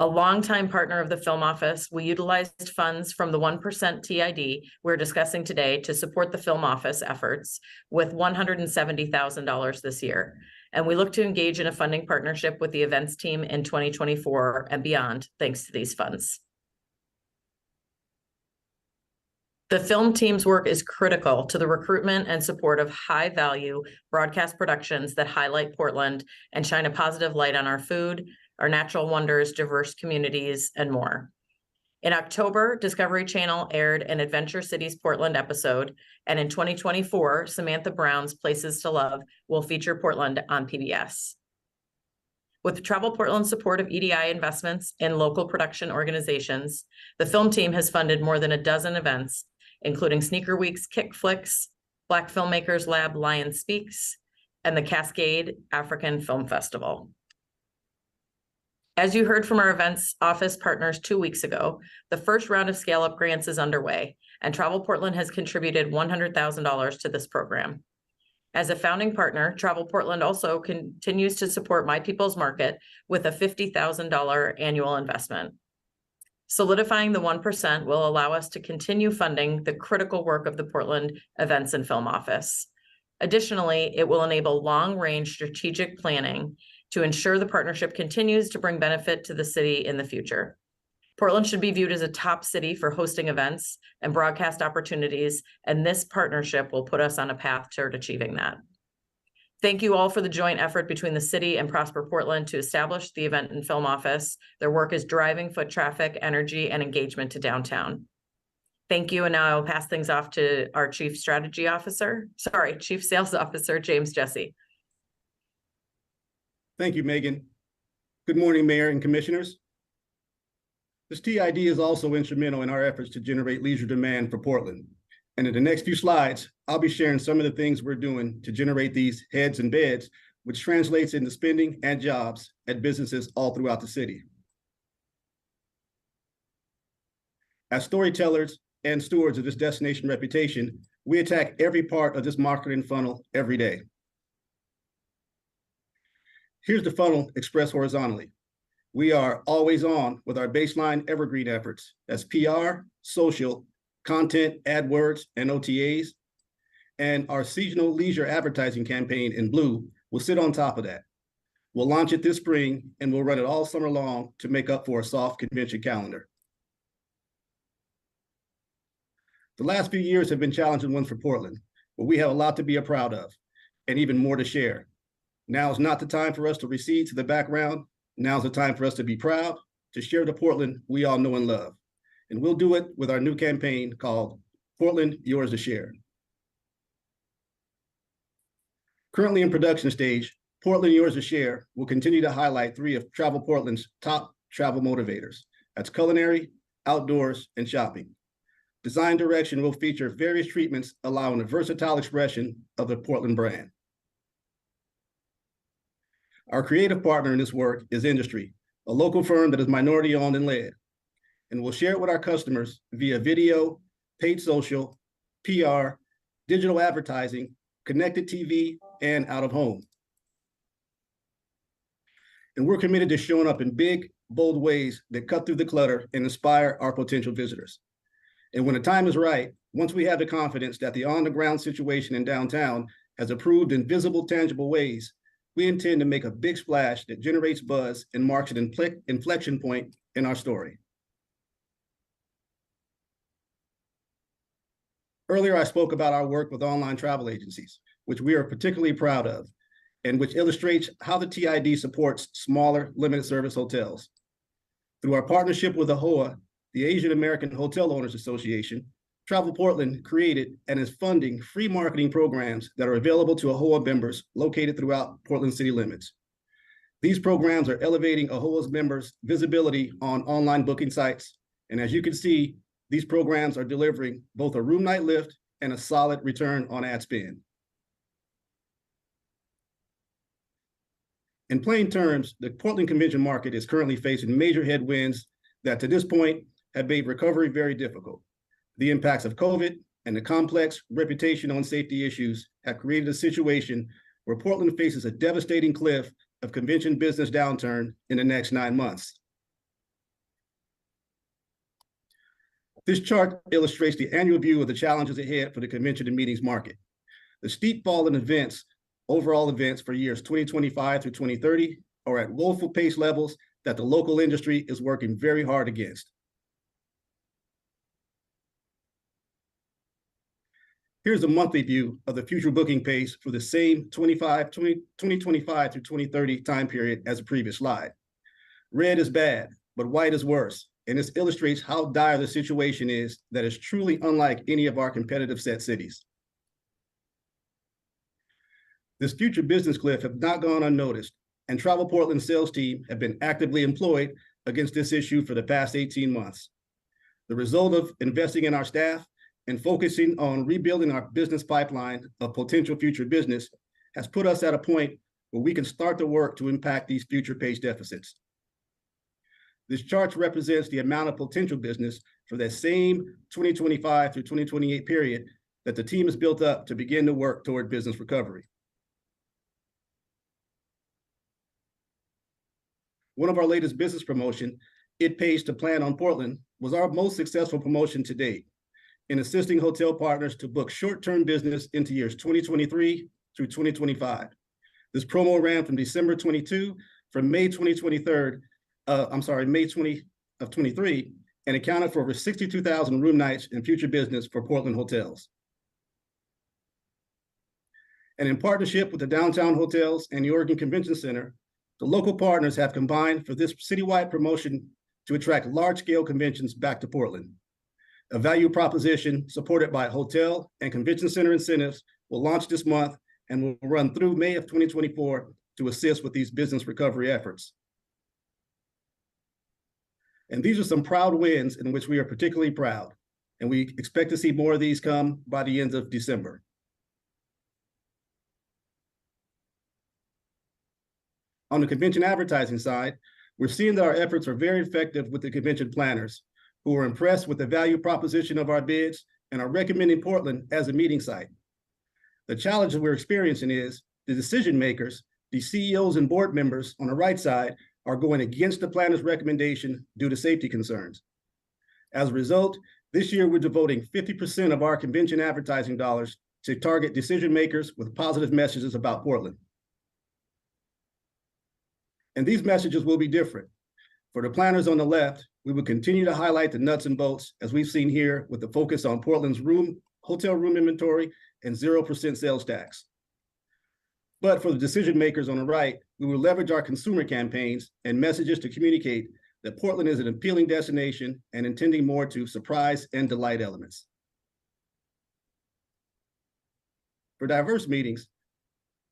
A longtime partner of the Film Office, we utilized funds from the 1% TID we're discussing today to support the Film Office efforts with $170,000 this year. And we look to engage in a funding partnership with the events team in 2024 and beyond, thanks to these funds. The film team's work is critical to the recruitment and support of high-value broadcast productions that highlight Portland and shine a positive light on our food, our natural wonders, diverse communities, and more. In October, Discovery Channel aired an Adventure Cities Portland episode, and in 2024, Samantha Brown's Places to Love will feature Portland on PBS. With Travel Portland's support of EDI investments in local production organizations, the film team has funded more than a dozen events, including Sneaker Week's Kick Flicks, Black Filmmakers Lab Lion Speaks, and the Cascade African Film Festival. As you heard from our events office partners 2 weeks ago, the first round of scale-up grants is underway, and Travel Portland has contributed $100,000 to this program. As a founding partner, Travel Portland also continues to support My People's Market with a $50,000 annual investment. Solidifying the 1% will allow us to continue funding the critical work of the Portland Events and Film Office. Additionally, it will enable long-range strategic planning to ensure the partnership continues to bring benefit to the city in the future. Portland should be viewed as a top city for hosting events and broadcast opportunities, and this partnership will put us on a path toward achieving that. Thank you all for the joint effort between the city and Prosper Portland to establish the Event and Film Office. Their work is driving foot traffic, energy, and engagement to downtown. Thank you, and now I will pass things off to our Chief Sales Officer, James Jesse. Thank you, Megan. Good morning, Mayor and Commissioners. This TID is also instrumental in our efforts to generate leisure demand for Portland. And in the next few slides, I'll be sharing some of the things we're doing to generate these heads and beds, which translates into spending and jobs at businesses all throughout the city. As storytellers and stewards of this destination reputation, we attack every part of this marketing funnel every day. Here's the funnel expressed horizontally. We are always on with our baseline evergreen efforts as PR, social, content, AdWords, and OTAs. And our seasonal leisure advertising campaign in blue will sit on top of that. We'll launch it this spring and we'll run it all summer long to make up for a soft convention calendar. The last few years have been challenging ones for Portland, but we have a lot to be proud of and even more to share. Now is not the time for us to recede to the background. Now is the time for us to be proud, to share the Portland we all know and love. And we'll do it with our new campaign called Portland, Yours to Share. Currently in production stage, Portland, Yours to Share will continue to highlight 3 of Travel Portland's top travel motivators. That's culinary, outdoors, and shopping. Design direction will feature various treatments allowing a versatile expression of the Portland brand. Our creative partner in this work is Industry, a local firm that is minority owned and led, and we'll share it with our customers via video, paid social, PR, digital advertising, connected TV, and out of home. And we're committed to showing up in big, bold ways that cut through the clutter and inspire our potential visitors. And when the time is right, once we have the confidence that the on-the-ground situation in downtown has improved in visible, tangible ways, we intend to make a big splash that generates buzz and marks an inflection point in our story. Earlier, I spoke about our work with online travel agencies, which we are particularly proud of. and which illustrates how the TID supports smaller limited service hotels. Through our partnership with AHOA, the Asian American Hotel Owners Association, Travel Portland created and is funding free marketing programs that are available to AHOA members located throughout Portland city limits. These programs are elevating AHOA's members' visibility on online booking sites. And as you can see, these programs are delivering both a room night lift and a solid return on ad spend. In plain terms, the Portland convention market is currently facing major headwinds that to this point have made recovery very difficult. The impacts of COVID and the complex reputational and safety issues have created a situation where Portland faces a devastating cliff of convention business downturn in the next 9 months. This chart illustrates the annual view of the challenges ahead for the convention and meetings market. The steep fall in events, overall events for years 2025 through 2030 are at woeful pace levels that the local industry is working very hard against. Here's a monthly view of the future booking pace for the same 2025 through 2030 time period as the previous slide. Red is bad, but white is worse. And this illustrates how dire the situation is that is truly unlike any of our competitive set cities. This future business cliff have not gone unnoticed, and Travel Portland's sales team have been actively employed against this issue for the past 18 months. The result of investing in our staff and focusing on rebuilding our business pipeline of potential future business has put us at a point where we can start to work to impact these future pace deficits. This chart represents the amount of potential business for that same 2025 through 2028 period that the team has built up to begin to work toward business recovery. One of our latest business promotion, It Pays to Plan on Portland, was our most successful promotion to date in assisting hotel partners to book short-term business into years 2023 through 2025. This promo ran from December 22 from May 2023 of 23, and accounted for over 62,000 room nights in future business for Portland hotels. And in partnership with the downtown hotels and the Oregon Convention Center, the local partners have combined for this citywide promotion to attract large-scale conventions back to Portland. A value proposition supported by hotel and convention center incentives will launch this month and will run through May of 2024 to assist with these business recovery efforts. And these are some proud wins in which we are particularly proud, and we expect to see more of these come by the end of December. On the convention advertising side, we're seeing that our efforts are very effective with the convention planners, who are impressed with the value proposition of our bids and are recommending Portland as a meeting site. The challenge that we're experiencing is the decision makers, the CEOs and board members on the right side, are going against the planner's recommendation due to safety concerns. As a result, this year we're devoting 50% of our convention advertising dollars to target decision makers with positive messages about Portland. And these messages will be different. For the planners on the left, we will continue to highlight the nuts and bolts, as we've seen here, with the focus on Portland's hotel room inventory and 0% sales tax. But for the decision makers on the right, we will leverage our consumer campaigns and messages to communicate that Portland is an appealing destination and intending more to surprise and delight elements. For diverse meetings,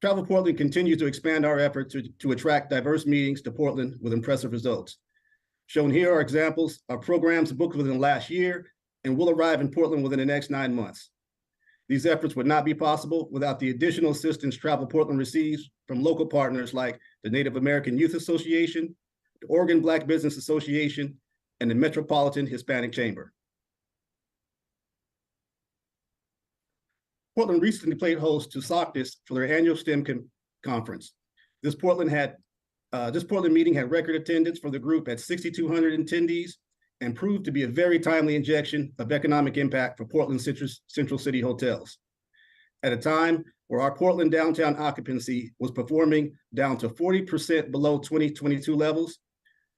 Travel Portland continues to expand our efforts to attract diverse meetings to Portland with impressive results. Shown here are examples of programs booked within the last year and will arrive in Portland within the next 9 months. These efforts would not be possible without the additional assistance Travel Portland receives from local partners like the Native American Youth Association, the Oregon Black Business Association, and the Metropolitan Hispanic Chamber. Portland recently played host to SOCTIS for their annual STEM conference. This Portland meeting had record attendance for the group at 6,200 attendees and proved to be a very timely injection of economic impact for Portland's Central City hotels. At a time where our Portland downtown occupancy was performing down to 40% below 2022 levels,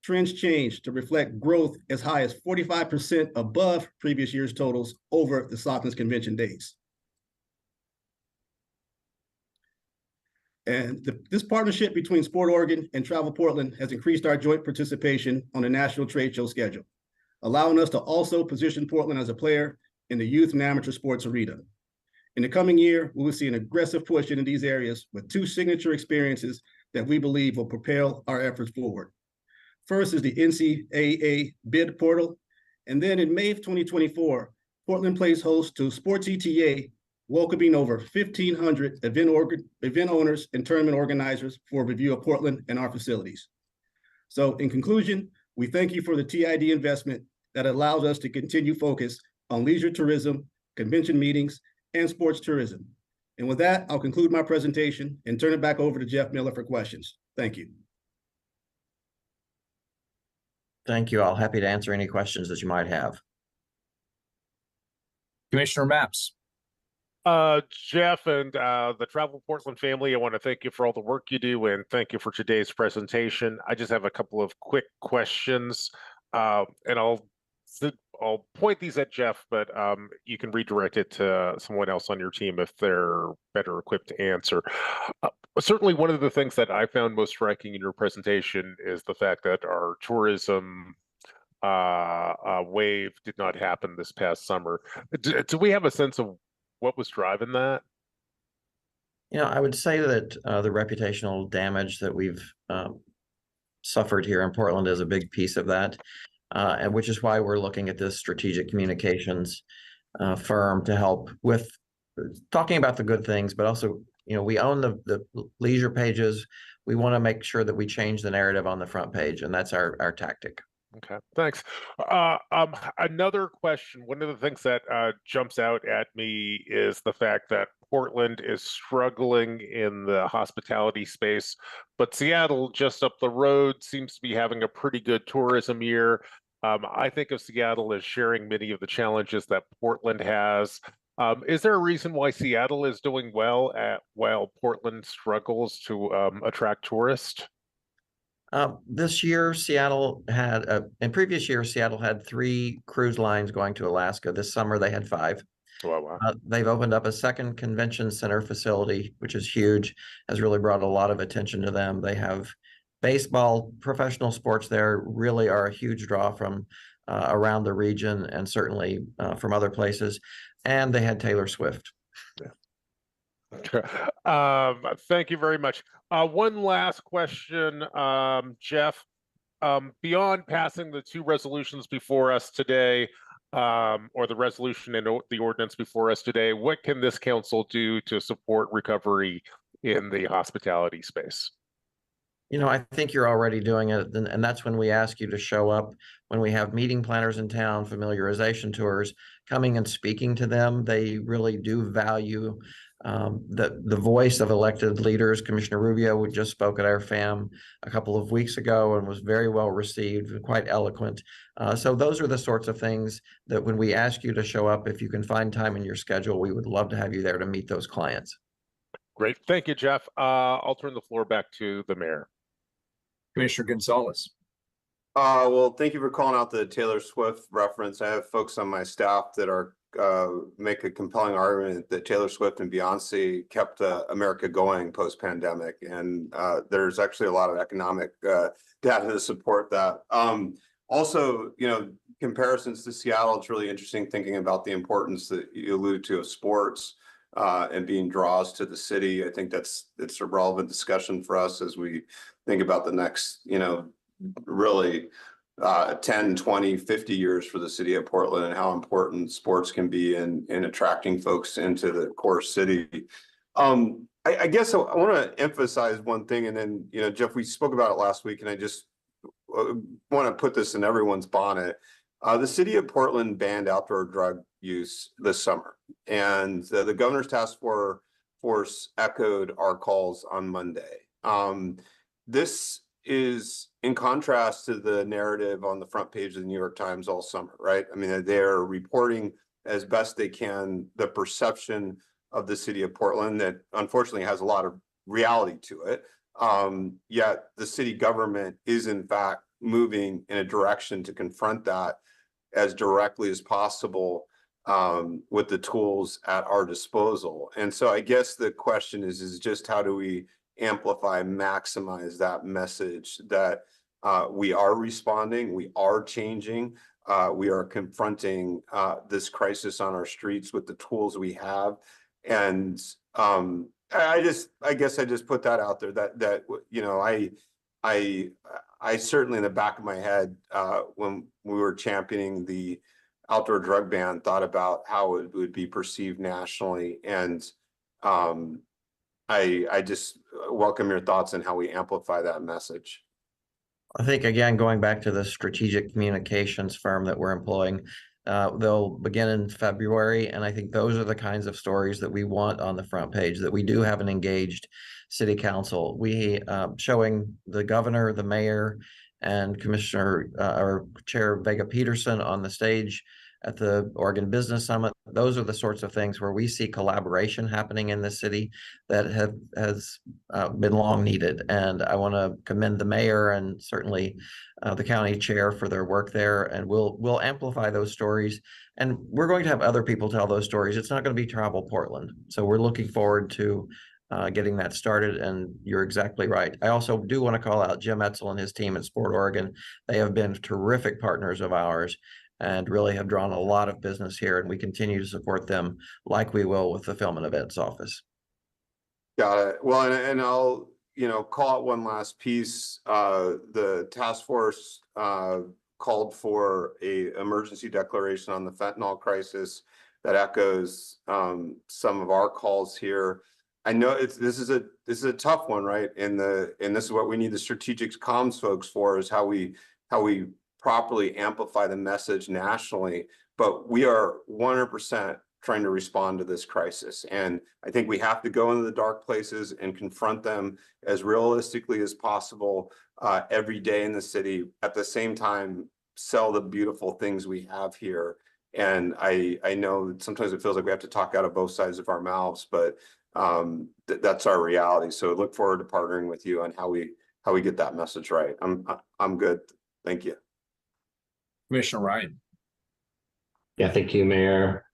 trends changed to reflect growth as high as 45% above previous year's totals over the SOCTIS convention dates. And this partnership between Sport Oregon and Travel Portland has increased our joint participation on the national trade show schedule, allowing us to also position Portland as a player in the youth and amateur sports arena. In the coming year, we will see an aggressive push into these areas with 2 signature experiences that we believe will propel our efforts forward. First is the NCAA bid portal, and then in May of 2024, Portland plays host to Sports ETA, welcoming over 1,500 event owners and tournament organizers for a review of Portland and our facilities. So in conclusion, we thank you for the TID investment that allows us to continue focus on leisure tourism, convention meetings, and sports tourism. And with that, I'll conclude my presentation and turn it back over to Jeff Miller for questions. Thank you. Thank you all. Happy to answer any questions that you might have. Commissioner Mapps. Jeff and the Travel Portland family, I want to thank you for all the work you do and thank you for today's presentation. I just have a couple of quick questions, and I'll point these at Jeff, but you can redirect it to someone else on your team if they're better equipped to answer. Certainly, one of the things that I found most striking in your presentation is the fact that our tourism wave did not happen this past summer. Do we have a sense of what was driving that? You know, I would say that the reputational damage that we've suffered here in Portland is a big piece of that, and which is why we're looking at this strategic communications firm to help with talking about the good things, but also, you know, we own the leisure pages. We want to make sure that we change the narrative on the front page, and that's our tactic. Okay, thanks. Another question. One of the things that jumps out at me is the fact that Portland is struggling in the hospitality space, but Seattle, just up the road, seems to be having a pretty good tourism year. I think of Seattle as sharing many of the challenges that Portland has. Is there a reason why Seattle is doing well while Portland struggles to attract tourists? This year, Seattle had, in previous years, Seattle had 3 cruise lines going to Alaska. This summer, they had 5. Oh, wow. They've opened up a second convention center facility, which is huge, has really brought a lot of attention to them. They have baseball, professional sports there really are a huge draw from around the region and certainly from other places. And they had Taylor Swift. Yeah. Thank you very much. One last question, Jeff. Beyond passing the 2 resolutions before us today, or the resolution and the ordinance before us today, what can this council do to support recovery in the hospitality space? You know, I think you're already doing it, and that's when we ask you to show up when we have meeting planners in town, familiarization tours, coming and speaking to them. They really do value the voice of elected leaders. Commissioner Rubio just spoke at our FAM a couple of weeks ago and was very well received, quite eloquent. So those are the sorts of things that when we ask you to show up, if you can find time in your schedule, we would love to have you there to meet those clients. Great. Thank you, Jeff. I'll turn the floor back to the mayor. Commissioner Gonzalez. Well, thank you for calling out the Taylor Swift reference. I have folks on my staff that are make a compelling argument that Taylor Swift and Beyonce kept America going post-pandemic, and there's actually a lot of economic data to support that. Also, you know, comparisons to Seattle, it's really interesting thinking about the importance that you alluded to of sports and being draws to the city. I think it's a relevant discussion for us as we think about the next, you know, really 10, 20, 50 years for the city of Portland and how important sports can be in attracting folks into the core city. I guess I want to emphasize one thing, and then, you know, Jeff, we spoke about it last week, and I just want to put this in everyone's bonnet. The city of Portland banned outdoor drug use this summer, and the governor's task force echoed our calls on Monday. This is in contrast to the narrative on the front page of the New York Times all summer, right? I mean, they're reporting as best they can the perception of the city of Portland that unfortunately has a lot of reality to it. Yet the city government is in fact moving in a direction to confront that as directly as possible with the tools at our disposal. And so I guess the question is just how do we amplify, maximize that message that we are responding, we are changing, we are confronting this crisis on our streets with the tools we have. And I guess I just put that out there that you know, I certainly in the back of my head when we were championing the outdoor drug ban thought about how it would be perceived nationally. And I just welcome your thoughts on how we amplify that message. I think, again, going back to the strategic communications firm that we're employing, they'll begin in February. And I think those are the kinds of stories that we want on the front page, that we do have an engaged city council. We showing the governor, the mayor, and Commissioner or Chair Vega Peterson on the stage at the Oregon Business Summit. Those are the sorts of things where we see collaboration happening in the city that has been long needed. And I want to commend the mayor and certainly the county chair for their work there. And we'll amplify those stories. And we're going to have other people tell those stories. It's not going to be Travel Portland. So we're looking forward to getting that started. And you're exactly right. I also do want to call out Jim Etzel and his team at Sport Oregon. They have been terrific partners of ours and really have drawn a lot of business here, and we continue to support them like we will with the Film and Events Office. Got it. Well, and I'll, you know, call out one last piece. The task force called for a emergency declaration on the fentanyl crisis that echoes some of our calls here. I know this is a tough one, right? And this is what we need the strategic comms folks for, is how we properly amplify the message nationally. But we are 100% trying to respond to this crisis. And I think we have to go into the dark places and confront them as realistically as possible every day in the city. At the same time, sell the beautiful things we have here. And I know that sometimes it feels like we have to talk out of both sides of our mouths, but that's our reality. So I look forward to partnering with you on how we get that message right. I'm good. Thank you. Commissioner Ryan. Yeah, thank you, Mayor.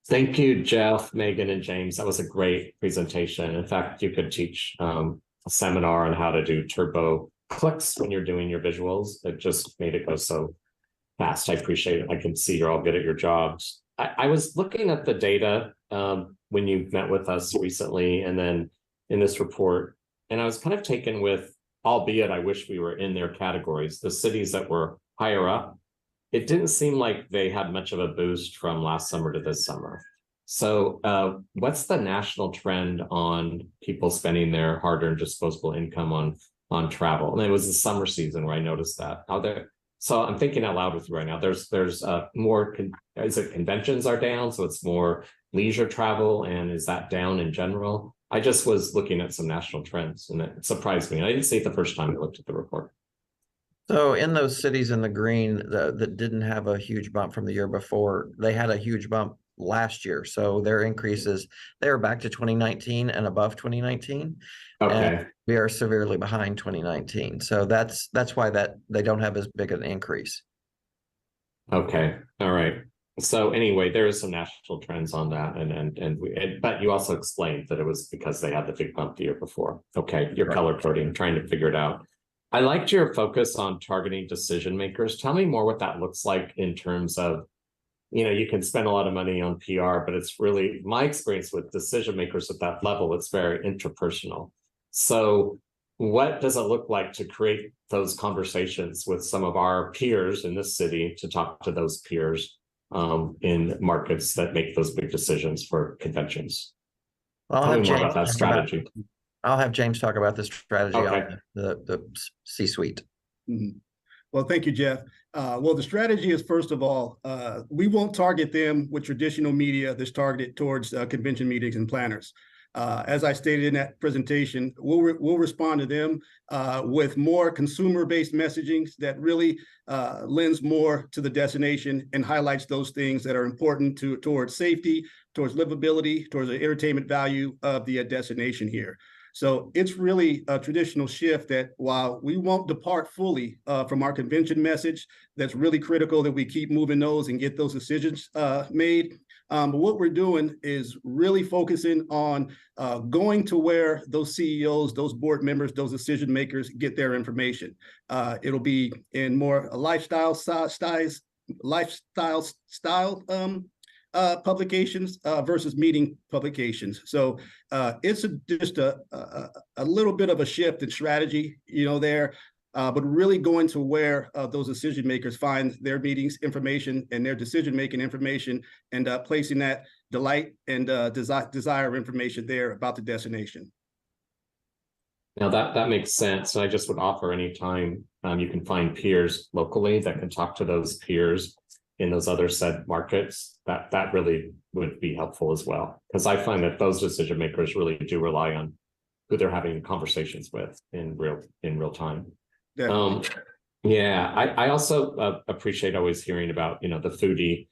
Thank you, Jeff, Megan, and James. That was a great presentation. In fact, you could teach a seminar on how to do turbo clicks when you're doing your visuals. It just made it go so fast. I appreciate it. I can see you're all good at your jobs. I was looking at the data when you met with us recently and then in this report, and I was kind of taken with, albeit I wish we were in their categories, the cities that were higher up. It didn't seem like they had much of a boost from last summer to this summer. So what's the national trend on people spending their hard-earned disposable income on travel? And it was the summer season where I noticed that. So I'm thinking out loud with you right now. There's more, is it conventions are down? So it's more leisure travel, and is that down in general? I just was looking at some national trends and it surprised me. I didn't see it the first time I looked at the report. So in those cities in the green that didn't have a huge bump from the year before, they had a huge bump last year. So their increases, they are back to 2019 and above 2019. Okay. And we are severely behind 2019. So that's why they don't have as big an increase. Okay. All right. So anyway, there is some national trends on that. But you also explained that it was because they had the big bump the year before. Okay. You're color coding, trying to figure it out. I liked your focus on targeting decision makers. Tell me more what that looks like in terms of, you know, you can spend a lot of money on PR, but it's really my experience with decision makers at that level. It's very interpersonal. So what does it look like to create those conversations with some of our peers in this city to talk to those peers in markets that make those big decisions for conventions? Tell me more about that strategy. I'll have James talk about the strategy on the C-suite. Mm-hmm. Well, thank you, Jeff. Well, the strategy is, first of all, we won't target them with traditional media that's targeted towards convention meetings and planners. As I stated in that presentation, we'll respond to them with more consumer-based messaging that really lends more to the destination and highlights those things that are important towards safety, towards livability, towards the entertainment value of the destination here. So it's really a traditional shift that while we won't depart fully from our convention message, that's really critical that we keep moving those and get those decisions made. But what we're doing is really focusing on going to where those CEOs, those board members, those decision makers get their information. It'll be in more lifestyle publications versus meeting publications. So it's just a little bit of a shift in strategy, there. But really going to where those decision makers find their meetings information and their decision-making information, and placing that delight and desire information there about the destination. Now that makes sense. And I just would offer anytime you can find peers locally that can talk to those peers in those other said markets, that really would be helpful as well. Because I find that those decision makers really do rely on who they're having conversations with in real time. Yeah, I also appreciate always hearing about, the foodie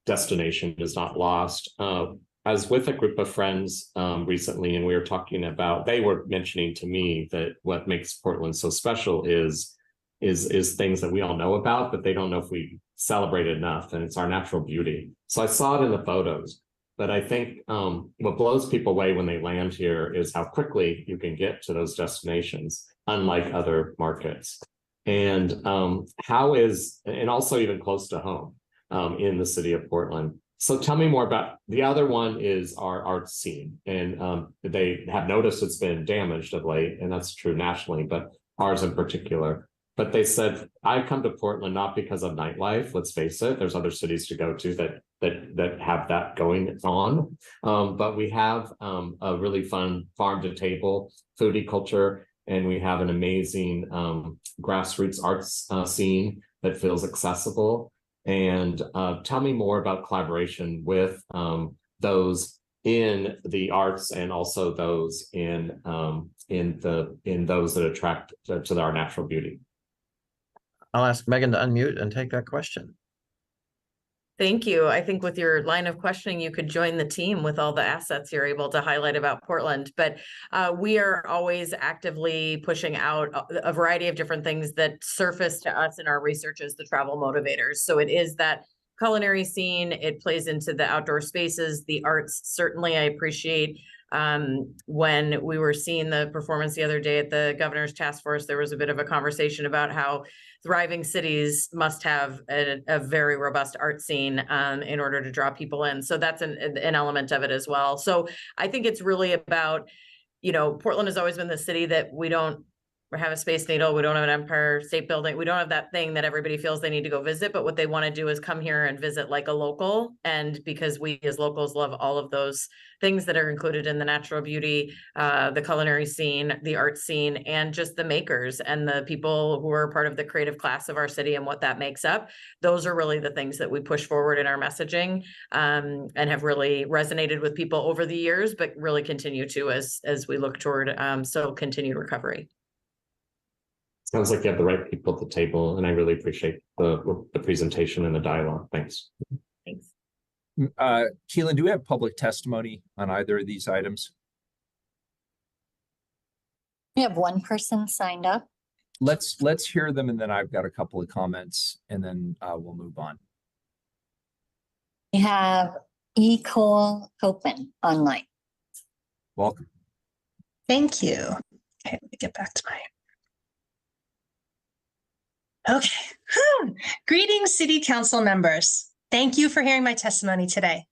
destination is not lost. I was with a group of friends recently, and we were talking about, they were mentioning to me that what makes Portland so special is things that we all know about, but they don't know if we celebrate it enough, and it's our natural beauty. So I saw it in the photos, but I think what blows people away when they land here is how quickly you can get to those destinations, unlike other markets. And and also even close to home in the city of Portland. So tell me more about, the other one is our art scene. And they have noticed it's been damaged of late, and that's true nationally, but ours in particular. But they said, I come to Portland not because of nightlife, let's face it, there's other cities to go to that have that going on. But we have a really fun farm to table foodie culture, and we have an amazing grassroots arts scene that feels accessible. And tell me more about collaboration with those in the arts, and also those in those that attract to our natural beauty. I'll ask Megan to unmute and take that question. Thank you. I think with your line of questioning, you could join the team with all the assets you're able to highlight about Portland. But we are always actively pushing out a variety of different things that surface to us in our research as the travel motivators. So it is that culinary scene, it plays into the outdoor spaces, the arts. Certainly, I appreciate when we were seeing the performance the other day at the governor's task force, there was a bit of a conversation about how thriving cities must have a very robust art scene in order to draw people in. So that's an element of it as well. So I think it's really about, Portland has always been the city that we don't have a Space Needle, we don't have an Empire State Building, we don't have that thing that everybody feels they need to go visit, but what they want to do is come here and visit like a local. And because we as locals love all of those things that are included in the natural beauty, the culinary scene, the art scene, and just the makers and the people who are part of the creative class of our city and what that makes up, those are really the things that we push forward in our messaging, and have really resonated with people over the years, but really continue to as we look toward continued recovery. Sounds like you have the right people at the table, and I really appreciate the presentation and the dialogue. Thanks. Thanks. Keelan, do we have public testimony on either of these items? We have one person signed up. Let's hear them, and then I've got a couple of comments, and then we'll move on. We have Cole Copeman online. Welcome. Thank you. Okay, let me get back to my. Okay. Greetings, City Council members. Thank you for hearing my testimony today.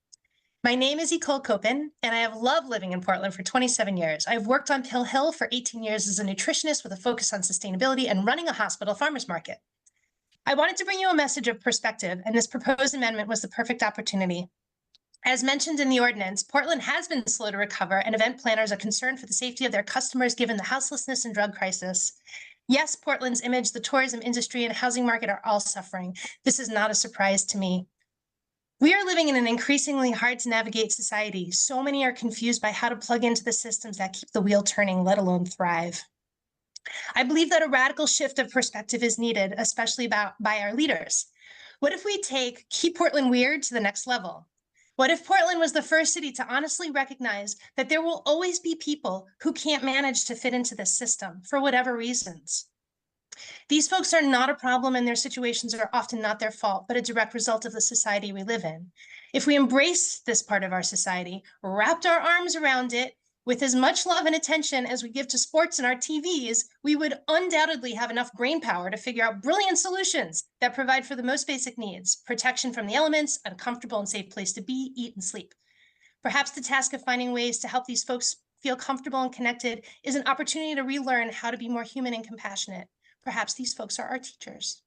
My name is Cole Copeman, and I have loved living in Portland for 27 years. I've worked on Pill Hill for 18 years as a nutritionist with a focus on sustainability and running a hospital farmers market. I wanted to bring you a message of perspective, and this proposed amendment was the perfect opportunity. As mentioned in the ordinance, Portland has been slow to recover, and event planners are concerned for the safety of their customers given the houselessness and drug crisis. Yes, Portland's image, the tourism industry, and housing market are all suffering. This is not a surprise to me. We are living in an increasingly hard to navigate society. So many are confused by how to plug into the systems that keep the wheel turning, let alone thrive. I believe that a radical shift of perspective is needed, especially by our leaders. What if we take Keep Portland Weird to the next level? What if Portland was the first city to honestly recognize that there will always be people who can't manage to fit into this system for whatever reasons? These folks are not a problem, and their situations are often not their fault, but a direct result of the society we live in. If we embraced this part of our society, wrapped our arms around it with as much love and attention as we give to sports and our TVs, we would undoubtedly have enough brain power to figure out brilliant solutions that provide for the most basic needs: protection from the elements, a comfortable and safe place to be, eat, and sleep. Perhaps the task of finding ways to help these folks feel comfortable and connected is an opportunity to relearn how to be more human and compassionate. Perhaps these folks are our teachers.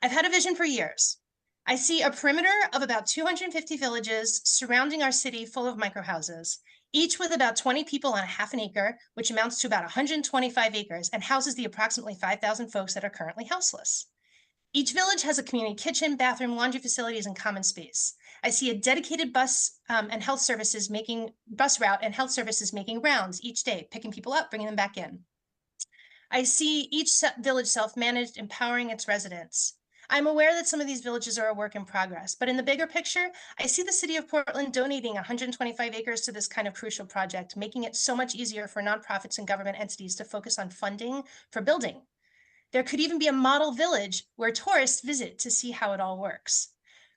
I've had a vision for years. I see a perimeter of about 250 villages surrounding our city full of microhouses, each with about 20 people on a half an acre, which amounts to about 125 acres and houses the approximately 5,000 folks that are currently houseless. Each village has a community kitchen, bathroom, laundry facilities, and common space. I see a dedicated bus route and health services making rounds each day, picking people up, bringing them back in. I see each village self-managed, empowering its residents. I'm aware that some of these villages are a work in progress, but in the bigger picture, I see the city of Portland donating 125 acres to this kind of crucial project, making it so much easier for nonprofits and government entities to focus on funding for building. There could even be a model village where tourists visit to see how it all works.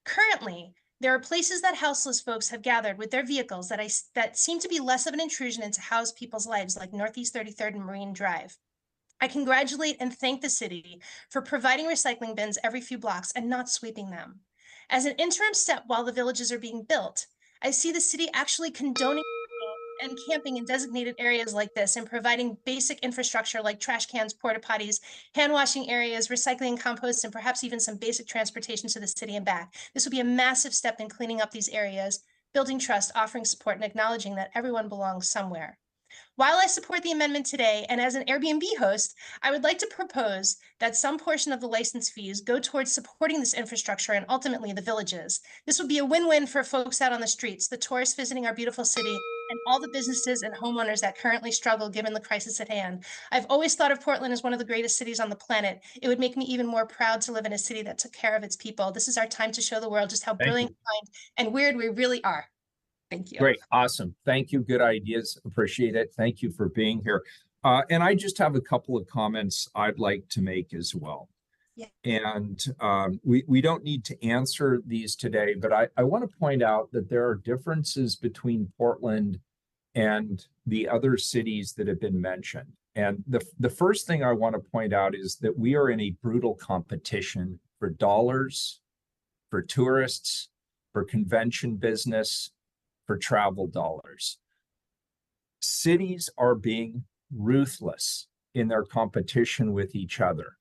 Currently, there are places that houseless folks have gathered with their vehicles that seem to be less of an intrusion into housed people's lives, like Northeast 33rd and Marine Drive. I congratulate and thank the city for providing recycling bins every few blocks and not sweeping them. As an interim step while the villages are being built, I see the city actually condoning and camping in designated areas like this and providing basic infrastructure like trash cans, porta potties, hand washing areas, recycling, compost, and perhaps even some basic transportation to the city and back. This would be a massive step in cleaning up these areas, building trust, offering support, and acknowledging that everyone belongs somewhere. While I support the amendment today, and as an Airbnb host, I would like to propose that some portion of the license fees go towards supporting this infrastructure and ultimately the villages. This would be a win-win for folks out on the streets, the tourists visiting our beautiful city, and all the businesses and homeowners that currently struggle given the crisis at hand. I've always thought of Portland as one of the greatest cities on the planet. It would make me even more proud to live in a city that took care of its people. This is our time to show the world just how brilliant, kind, and weird we really are. Thank you. Great. Awesome. Thank you. Good ideas. Appreciate it. Thank you for being here. And I just have a couple of comments I'd like to make as well. Yeah. And we don't need to answer these today, but I want to point out that there are differences between Portland and the other cities that have been mentioned. And the first thing I want to point out is that we are in a brutal competition for dollars, for tourists, for convention business, for travel dollars. Cities are being ruthless in their competition with each other.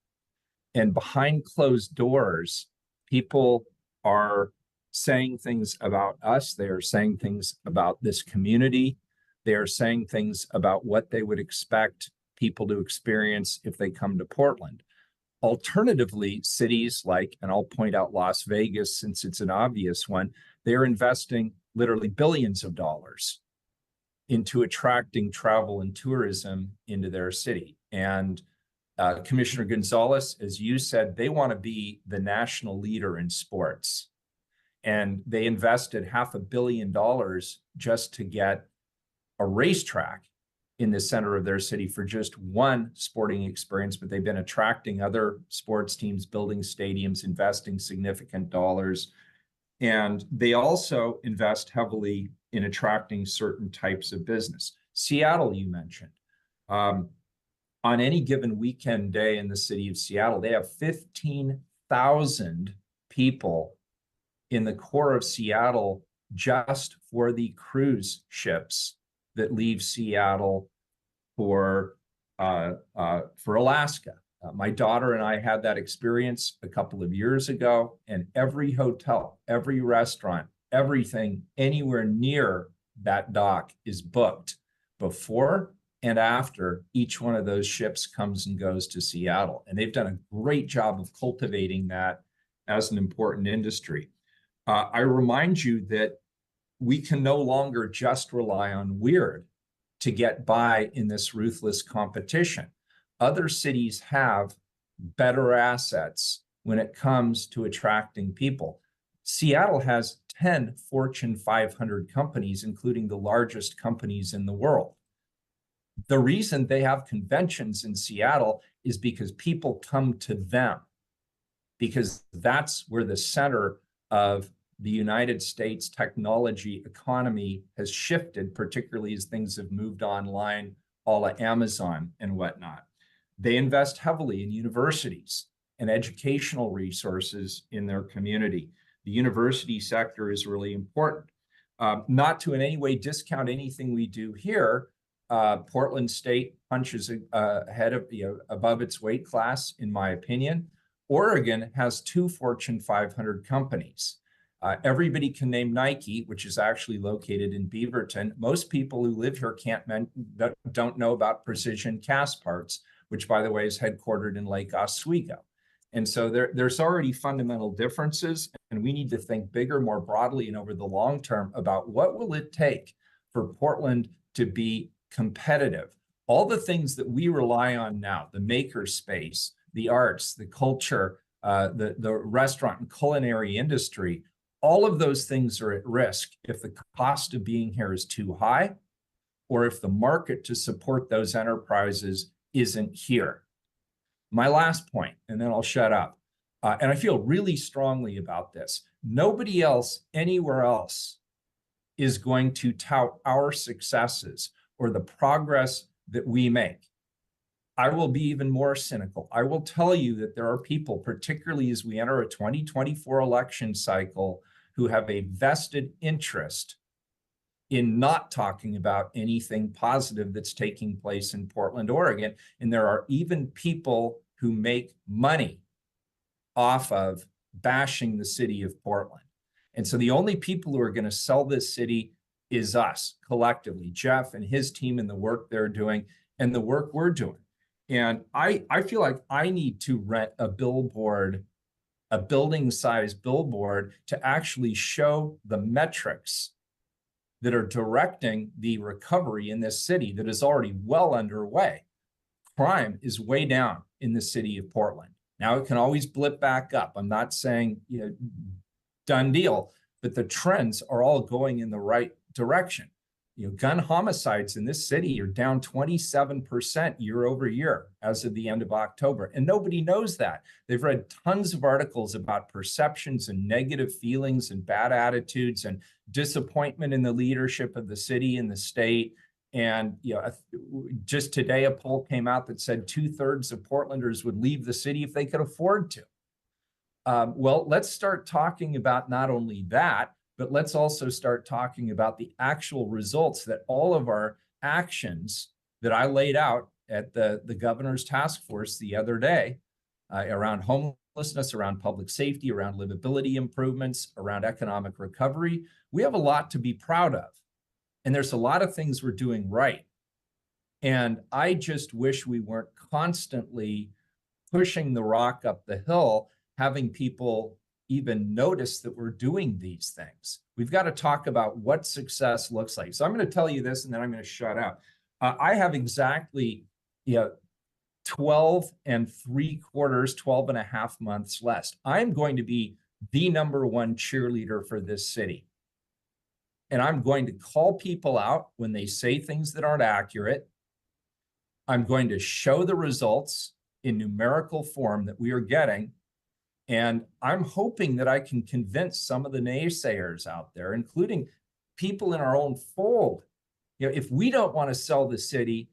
And behind closed doors, people are saying things about us. They are saying things about this community. They are saying things about what they would expect people to experience if they come to Portland. Alternatively, cities like, and I'll point out Las Vegas since it's an obvious one, they're investing literally billions of dollars into attracting travel and tourism into their city. And Commissioner Gonzalez, as you said, they want to be the national leader in sports. And they invested $500 million just to get a racetrack in the center of their city for just one sporting experience, but they've been attracting other sports teams, building stadiums, investing significant dollars. And they also invest heavily in attracting certain types of business. Seattle, you mentioned. On any given weekend day in the city of Seattle, they have 15,000 people in the core of Seattle just for the cruise ships that leave Seattle for Alaska. My daughter and I had that experience a couple of years ago, and every hotel, every restaurant, everything anywhere near that dock is booked before and after each one of those ships comes and goes to Seattle. And they've done a great job of cultivating that as an important industry. I remind you that we can no longer just rely on weird to get by in this ruthless competition. Other cities have better assets when it comes to attracting people. Seattle has 10 Fortune 500 companies, including the largest companies in the world. The reason they have conventions in Seattle is because people come to them, because that's where the center of the United States technology economy has shifted, particularly as things have moved online, all of Amazon and whatnot. They invest heavily in universities and educational resources in their community. The university sector is really important. Not to in any way discount anything we do here. Portland State punches ahead of above its weight class, in my opinion. Oregon has 2 Fortune 500 companies. Everybody can name Nike, which is actually located in Beaverton. Most people who live here don't know about Precision Cast Parts, which, by the way, is headquartered in Lake Oswego. And so there's already fundamental differences, and we need to think bigger, more broadly, and over the long term about what will it take for Portland to be competitive. All the things that we rely on now, the maker space, the arts, the culture, the restaurant and culinary industry, all of those things are at risk if the cost of being here is too high, or if the market to support those enterprises isn't here. My last point, and then I'll shut up. And I feel really strongly about this. Nobody else anywhere else is going to tout our successes or the progress that we make. I will be even more cynical. I will tell you that there are people, particularly as we enter a 2024 election cycle, who have a vested interest in not talking about anything positive that's taking place in Portland, Oregon. And there are even people who make money off of bashing the city of Portland. And so the only people who are going to sell this city is us collectively, Jeff and his team, and the work they're doing and the work we're doing. And I feel like I need to rent a billboard, a building size billboard, to actually show the metrics that are directing the recovery in this city that is already well underway. Crime is way down in the city of Portland. Now it can always blip back up. I'm not saying, done deal, but the trends are all going in the right direction. Gun homicides in this city are down 27% year over year as of the end of October. And nobody knows that. They've read tons of articles about perceptions and negative feelings and bad attitudes and disappointment in the leadership of the city and the state. And just today, a poll came out that said 2/3 of Portlanders would leave the city if they could afford to. Well, let's start talking about not only that, but let's also start talking about the actual results that all of our actions that I laid out at the governor's task force the other day around homelessness, around public safety, around livability improvements, around economic recovery. We have a lot to be proud of. And there's a lot of things we're doing right. And I just wish we weren't constantly pushing the rock up the hill, having people even notice that we're doing these things. We've got to talk about what success looks like. So I'm going to tell you this, and then I'm going to shut up. I have exactly 12 and a half months left. I'm going to be the #1 cheerleader for this city. And I'm going to call people out when they say things that aren't accurate. I'm going to show the results in numerical form that we are getting. And I'm hoping that I can convince some of the naysayers out there, including people in our own fold. If we don't want to sell the city,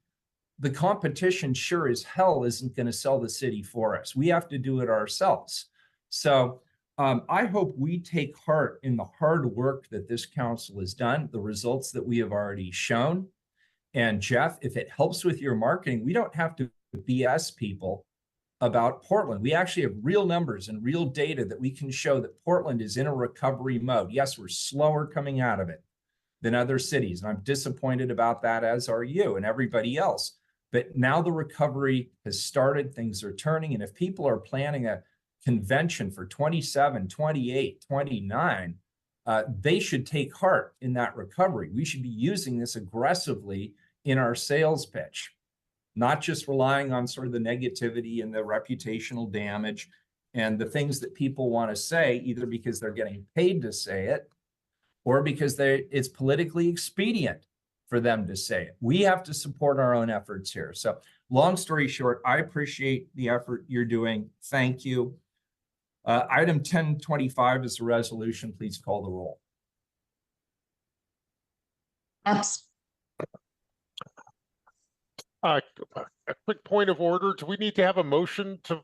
the competition sure as hell isn't going to sell the city for us. We have to do it ourselves. So I hope we take heart in the hard work that this council has done, the results that we have already shown. And Jeff, if it helps with your marketing, we don't have to BS people about Portland. We actually have real numbers and real data that we can show that Portland is in a recovery mode. Yes, we're slower coming out of it than other cities. And I'm disappointed about that, as are you and everybody else. But now the recovery has started, things are turning. And if people are planning a convention for 27, 28, 29, they should take heart in that recovery. We should be using this aggressively in our sales pitch, not just relying on sort of the negativity and the reputational damage and the things that people want to say, either because they're getting paid to say it or because it's politically expedient for them to say it. We have to support our own efforts here. So long story short, I appreciate the effort you're doing. Thank you. Item 1025 is a resolution. Please call the roll. Abs- A quick point of order. Do we need to have a motion to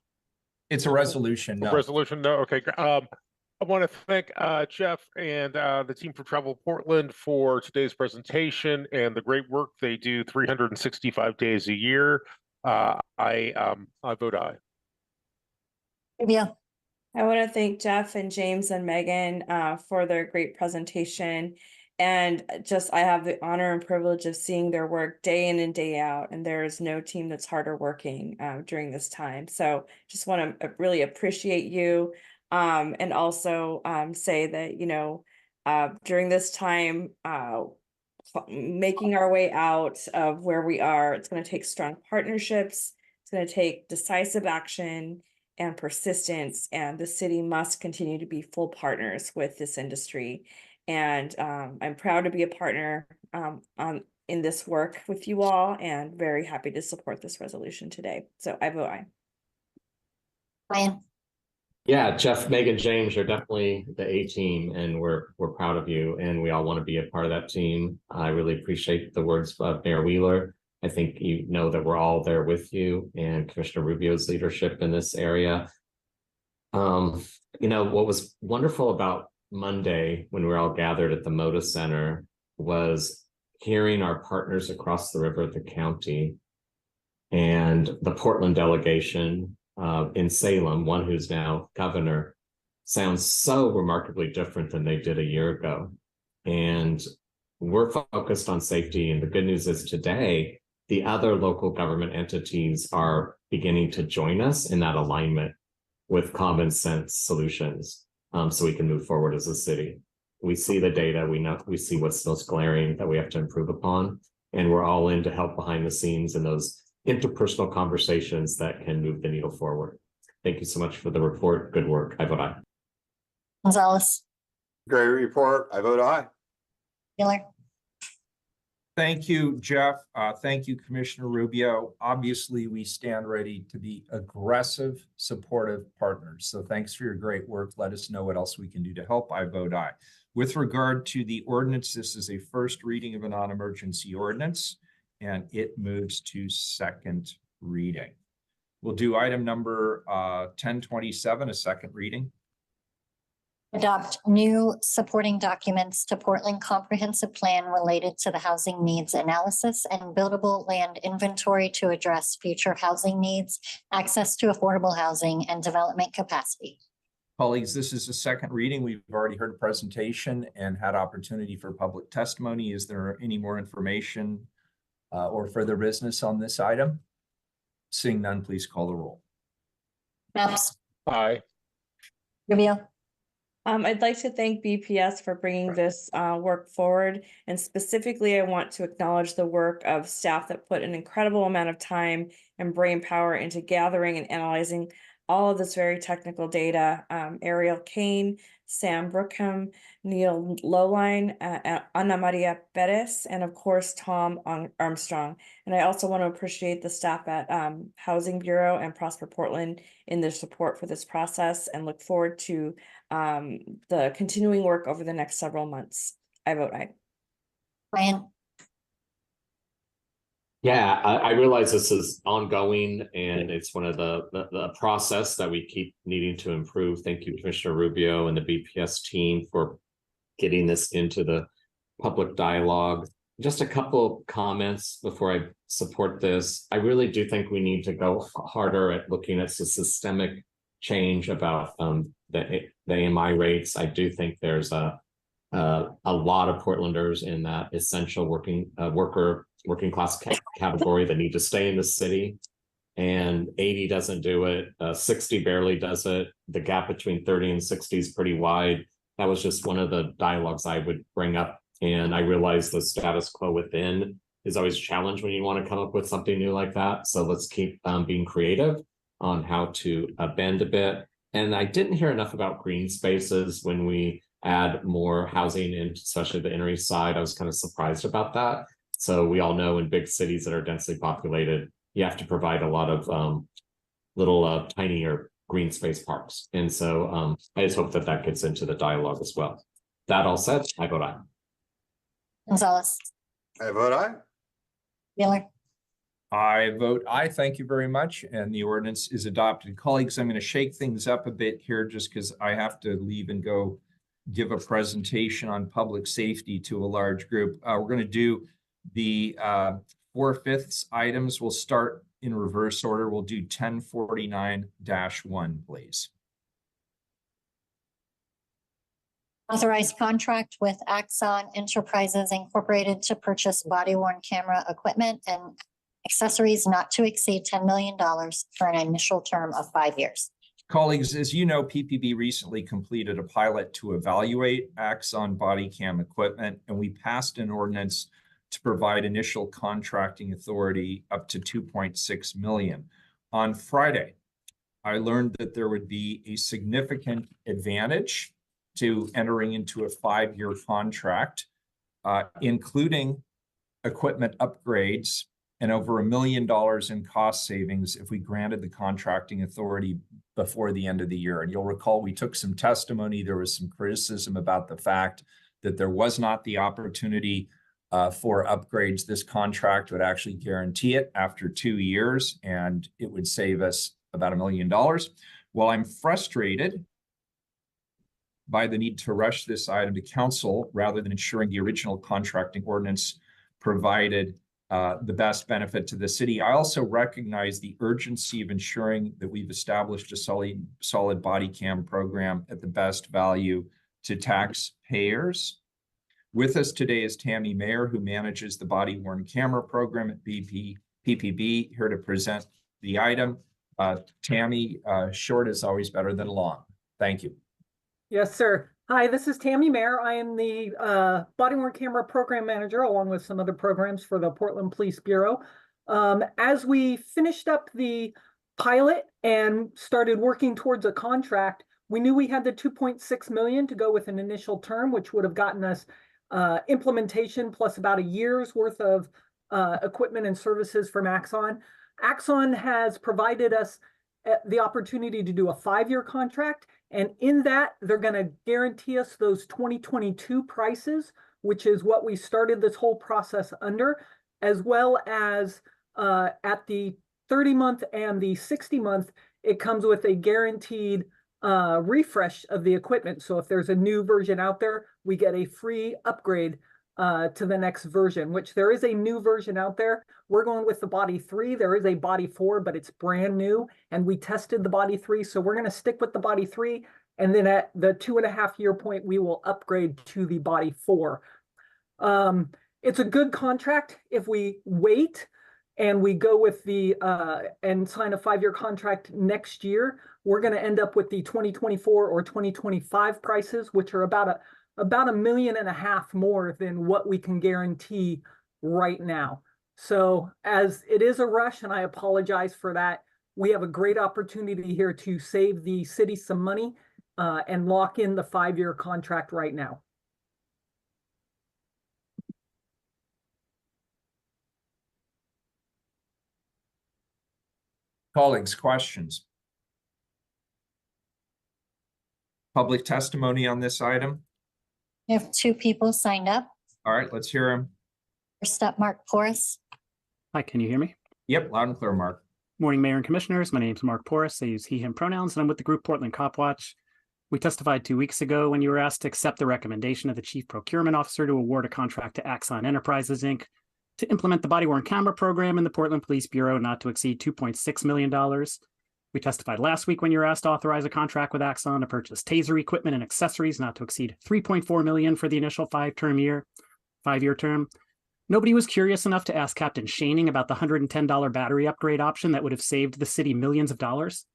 It's a resolution. No. resolution? No. Okay. I want to thank Jeff and the team from Travel Portland for today's presentation and the great work they do 365 days a year. I vote aye. Rubio. I want to thank Jeff and James and Megan for their great presentation. And just, I have the honor and privilege of seeing their work day in and day out. And there is no team that's harder working during this time. So just want to really appreciate you. And also say that, you know, during this time, making our way out of where we are, it's going to take strong partnerships. It's going to take decisive action and persistence, and the city must continue to be full partners with this industry. And I'm proud to be a partner in this work with you all, and very happy to support this resolution today. So I vote aye. Ryan. Yeah, Jeff, Megan, James, you're definitely the A team, and we're proud of you, and we all want to be a part of that team. I really appreciate the words of Mayor Wheeler. I think you know that we're all there with you and Commissioner Rubio's leadership in this area. You know, what was wonderful about Monday when we were all gathered at the Moda Center was hearing our partners across the river at the county and the Portland delegation in Salem, one who's now governor, sounds so remarkably different than they did a year ago. And we're focused on safety. And the good news is today, the other local government entities are beginning to join us in that alignment with common sense solutions, so we can move forward as a city. We see the data, we see what's most glaring that we have to improve upon, and we're all in to help behind the scenes in those interpersonal conversations that can move the needle forward. Thank you so much for the report. Good work. I vote aye. Gonzalez. Great report. I vote aye. Wheeler. Thank you, Jeff. Thank you, Commissioner Rubio. Obviously, we stand ready to be aggressive, supportive partners. So thanks for your great work. Let us know what else we can do to help. I vote aye. With regard to the ordinance, this is a first reading of a non-emergency ordinance, and it moves to second reading. We'll do item number 1027, a second reading. Adopt new supporting documents to Portland Comprehensive Plan related to the housing needs analysis and buildable land inventory to address future housing needs, access to affordable housing, and development capacity. Colleagues, this is a second reading. We've already heard a presentation and had opportunity for public testimony. Is there any more information or further business on this item? Seeing none, please call the roll. Maps. Aye. Rubio. I'd like to thank BPS for bringing this work forward. And specifically, I want to acknowledge the work of staff that put an incredible amount of time and brain power into gathering and analyzing all of this very technical data. Ariel Kane, Sam Brookham, Neil Lowline, Ana Maria Perez, and of course, Tom Armstrong. And I also want to appreciate the staff at Housing Bureau and Prosper Portland in their support for this process, and look forward to the continuing work over the next several months. I vote aye. Ryan. Yeah, I realize this is ongoing and it's one of the process that we keep needing to improve. Thank you, Commissioner Rubio and the BPS team for getting this into the public dialogue. Just a couple of comments before I support this. I really do think we need to go harder at looking at the systemic change about the AMI rates. I do think there's a lot of Portlanders in that essential working class category that need to stay in the city, and 80 doesn't do it. 60 barely does it. The gap between 30 and 60 is pretty wide. That was just one of the dialogues I would bring up. And I realize the status quo within is always a challenge when you want to come up with something new like that. So let's keep being creative on how to bend a bit. And I didn't hear enough about green spaces when we add more housing in, especially the inner east side. I was kind of surprised about that. So we all know in big cities that are densely populated, you have to provide a lot of little tinier green space parks. And so I just hope that that gets into the dialogue as well. That all said, I vote aye. Gonzalez, I vote aye. Wheeler, I vote aye. Thank you very much. And the ordinance is adopted. Colleagues, I'm going to shake things up a bit here just because I have to leave and go give a presentation on public safety to a large group. We're going to do the 4/5 items. We'll start in reverse order. We'll do 1049-1, please. authorized contract with Axon Enterprises Incorporated to purchase body-worn camera equipment and accessories not to exceed $10 million for an initial term of 5 years. Colleagues, as you know, PPB recently completed a pilot to evaluate Axon body cam equipment, and we passed an ordinance to provide initial contracting authority up to $2.6 million. On Friday, I learned that there would be a significant advantage to entering into a 5-year contract, including equipment upgrades and over $1 million in cost savings if we granted the contracting authority before the end of the year. And you'll recall we took some testimony. There was some criticism about the fact that there was not the opportunity for upgrades. This contract would actually guarantee it after 2 years, and it would save us about $1 million. Well, I'm frustrated by the need to rush this item to council rather than ensuring the original contracting ordinance provided the best benefit to the city. I also recognize the urgency of ensuring that we've established a solid body cam program at the best value to taxpayers. With us today is Tammy Mayer, who manages the body-worn camera program at PPB, here to present the item. Tammy, short is always better than long. Thank you. Yes, sir. Hi, this is Tammy Mayer. I am the body-worn camera program manager, along with some other programs for the Portland Police Bureau. As we finished up the pilot and started working towards a contract, we knew we had the $2.6 million to go with an initial term, which would have gotten us implementation plus about a year's worth of equipment and services from Axon. Axon has provided us the opportunity to do a 5-year contract. And in that, they're going to guarantee us those 2022 prices, which is what we started this whole process under, as well as at the 30-month and the 60-month, it comes with a guaranteed refresh of the equipment. So if there's a new version out there, we get a free upgrade to the next version, which there is a new version out there. We're going with the Body 3. There is a Body 4, but it's brand new. And we tested the Body 3. So we're going to stick with the Body 3. And then at the 2.5-year point, we will upgrade to the Body 4. It's a good contract. If we wait and we go with the and sign a 5-year contract next year, we're going to end up with the 2024 or 2025 prices, which are about $1.5 million more than what we can guarantee right now. So as it is a rush, and I apologize for that, we have a great opportunity here to save the city some money and lock in the 5-year contract right now. Colleagues, questions? Public testimony on this item? We have 2 people signed up. All right, let's hear them. First up, Mark Porras. Hi, can you hear me? Yep, loud and clear, Mark. Morning, Mayor and Commissioners. My name is Mark Porras. I use he, him pronouns, and I'm with the group Portland Cop Watch. We testified 2 weeks ago when you were asked to accept the recommendation of the Chief Procurement Officer to award a contract to Axon Enterprises, Inc. to implement the body-worn camera program in the Portland Police Bureau not to exceed $2.6 million. We testified last week when you were asked to authorize a contract with Axon to purchase taser equipment and accessories not to exceed $3.4 million for the initial 5-year term. Nobody was curious enough to ask Captain Shaning about the $110 battery upgrade option that would have saved the city millions of dollars.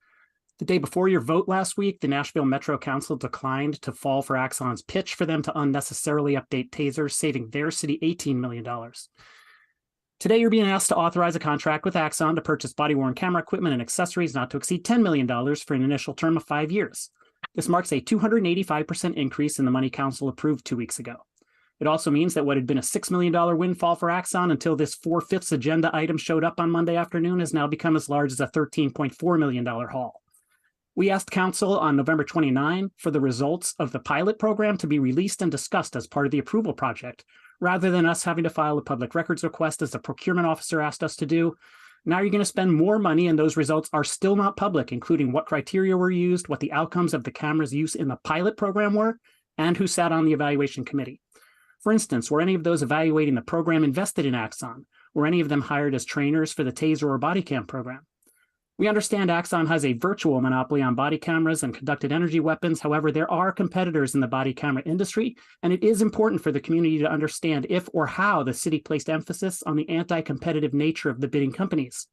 The day before your vote last week, the Nashville Metro Council declined to fall for Axon's pitch for them to unnecessarily update tasers, saving their city $18 million. Today, you're being asked to authorize a contract with Axon to purchase body-worn camera equipment and accessories not to exceed $10 million for an initial term of 5 years. This marks a 285% increase in the money Council approved 2 weeks ago. It also means that what had been a $6 million windfall for Axon until this 4/5 agenda item showed up on Monday afternoon has now become as large as a $13.4 million haul. We asked Council on November 29 for the results of the pilot program to be released and discussed as part of the approval project, rather than us having to file a public records request as the procurement officer asked us to do. Now you're going to spend more money and those results are still not public, including what criteria were used, what the outcomes of the camera's use in the pilot program were, and who sat on the evaluation committee. For instance, were any of those evaluating the program invested in Axon? Were any of them hired as trainers for the TASER or body cam program? We understand Axon has a virtual monopoly on body cameras and conducted energy weapons. However, there are competitors in the body camera industry, and it is important for the community to understand if or how the city placed emphasis on the anti-competitive nature of the bidding companies.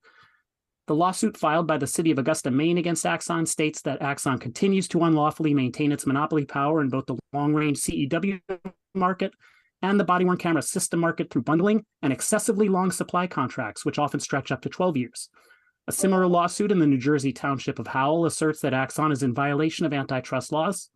The lawsuit filed by the city of Augusta, Maine against Axon states that Axon continues to unlawfully maintain its monopoly power in both the long-range CEW market and the body-worn camera system market through bundling and excessively long supply contracts, which often stretch up to 12 years. A similar lawsuit in the New Jersey township of Howell asserts that Axon is in violation of antitrust laws.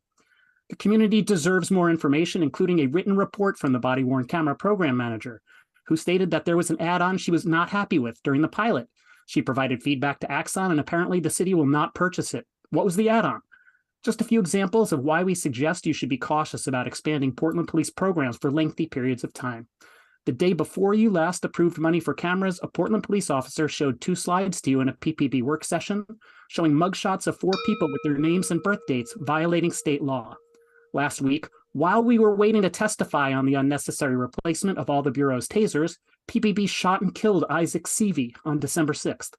The community deserves more information, including a written report from the body-worn camera program manager, who stated that there was an add-on she was not happy with during the pilot. She provided feedback to Axon, and apparently the city will not purchase it. What was the add-on? Just a few examples of why we suggest you should be cautious about expanding Portland Police programs for lengthy periods of time. The day before you last approved money for cameras, a Portland police officer showed 2 slides to you in a PPB work session, showing mugshots of 4 people with their names and birth dates violating state law. Last week, while we were waiting to testify on the unnecessary replacement of all the Bureau's tasers, PPB shot and killed Isaac Seavey on December 6th.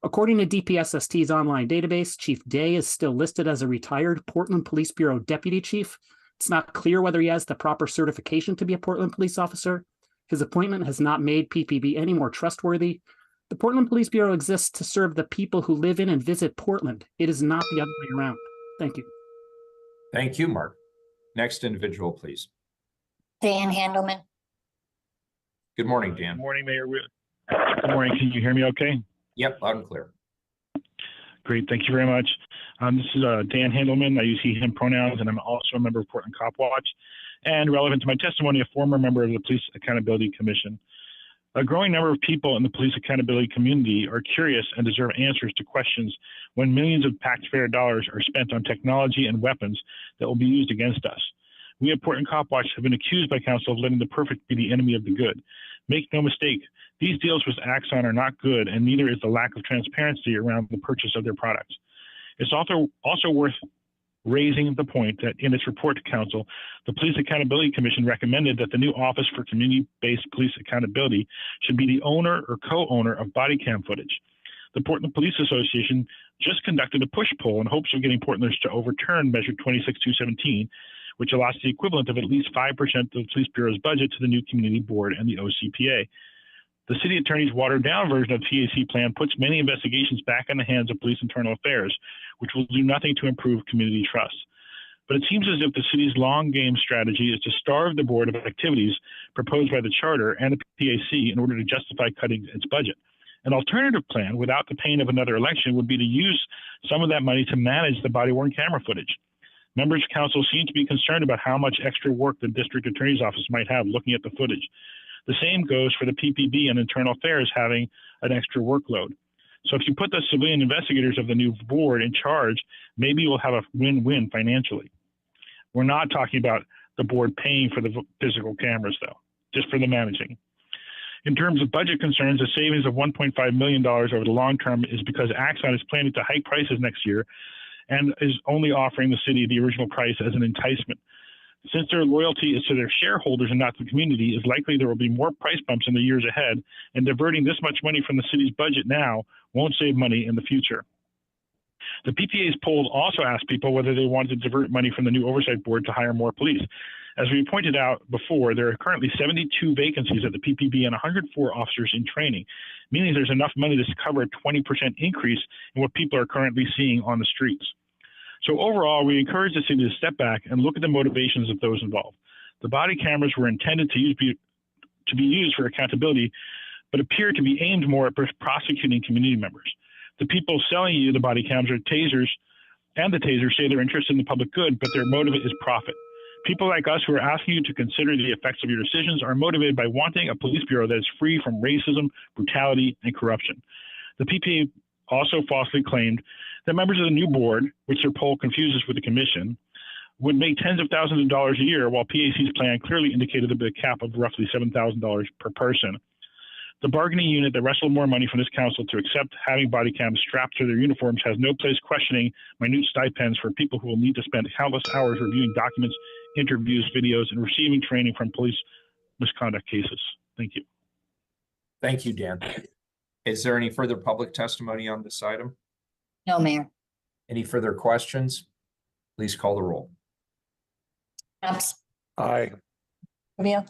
According to DPSST's online database, Chief Day is still listed as a retired Portland Police Bureau deputy chief. It's not clear whether he has the proper certification to be a Portland police officer. His appointment has not made PPB any more trustworthy. The Portland Police Bureau exists to serve the people who live in and visit Portland. It is not the other way around. Thank you. Thank you, Mark. Next individual, please. Dan Handelman. Good morning, Dan. Good morning, Mayor. Good morning. Can you hear me okay? Yep, loud and clear. Great. Thank you very much. This is Dan Handelman. I use he, him pronouns, and I'm also a member of Portland Cop Watch. And relevant to my testimony, a former member of the Police Accountability Commission. A growing number of people in the police accountability community are curious and deserve answers to questions when millions of taxpayer dollars are spent on technology and weapons that will be used against us. We at Portland Cop Watch have been accused by counsel of letting the perfect be the enemy of the good. Make no mistake, these deals with Axon are not good, and neither is the lack of transparency around the purchase of their products. It's also worth raising the point that in its report to council, the Police Accountability Commission recommended that the new Office for Community-Based Police Accountability should be the owner or co-owner of body cam footage. The Portland Police Association just conducted a push poll in hopes of getting Portlanders to overturn Measure 26217, which allots the equivalent of at least 5% of the Police Bureau's budget to the new Community Board and the OCPA. The city attorney's watered-down version of the TAC plan puts many investigations back in the hands of police internal affairs, which will do nothing to improve community trust. But it seems as if the city's long-game strategy is to starve the board of activities proposed by the charter and the PAC in order to justify cutting its budget. An alternative plan, without the pain of another election, would be to use some of that money to manage the body-worn camera footage. Members of council seem to be concerned about how much extra work the district attorney's office might have looking at the footage. The same goes for the PPB and internal affairs having an extra workload. So if you put the civilian investigators of the new board in charge, maybe you'll have a win-win financially. We're not talking about the board paying for the physical cameras, though, just for the managing. In terms of budget concerns, a savings of $1.5 million over the long term is because Axon is planning to hike prices next year and is only offering the city the original price as an enticement. Since their loyalty is to their shareholders and not the community, it's likely there will be more price bumps in the years ahead, and diverting this much money from the city's budget now won't save money in the future. The PPA's poll also asked people whether they wanted to divert money from the new oversight board to hire more police. As we pointed out before, there are currently 72 vacancies at the PPB and 104 officers in training, meaning there's enough money to cover a 20% increase in what people are currently seeing on the streets. So overall, we encourage the city to step back and look at the motivations of those involved. The body cameras were intended to be used for accountability, but appear to be aimed more at prosecuting community members. The people selling you the body cams or tasers and the tasers say they're interested in the public good, but their motive is profit. People like us who are asking you to consider the effects of your decisions are motivated by wanting a police bureau that is free from racism, brutality, and corruption. The PPA also falsely claimed that members of the new board, which their poll confuses with the commission, would make tens of thousands of dollars a year, while PAC's plan clearly indicated a cap of roughly $7,000 per person. The bargaining unit that wrestled more money from this council to accept having body cams strapped to their uniforms has no place questioning minute stipends for people who will need to spend countless hours reviewing documents, interviews, videos, and receiving training from police misconduct cases. Thank you. Thank you, Dan. Is there any further public testimony on this item? No, Mayor. Any further questions? Please call the roll. Maps, Aye. Rubio,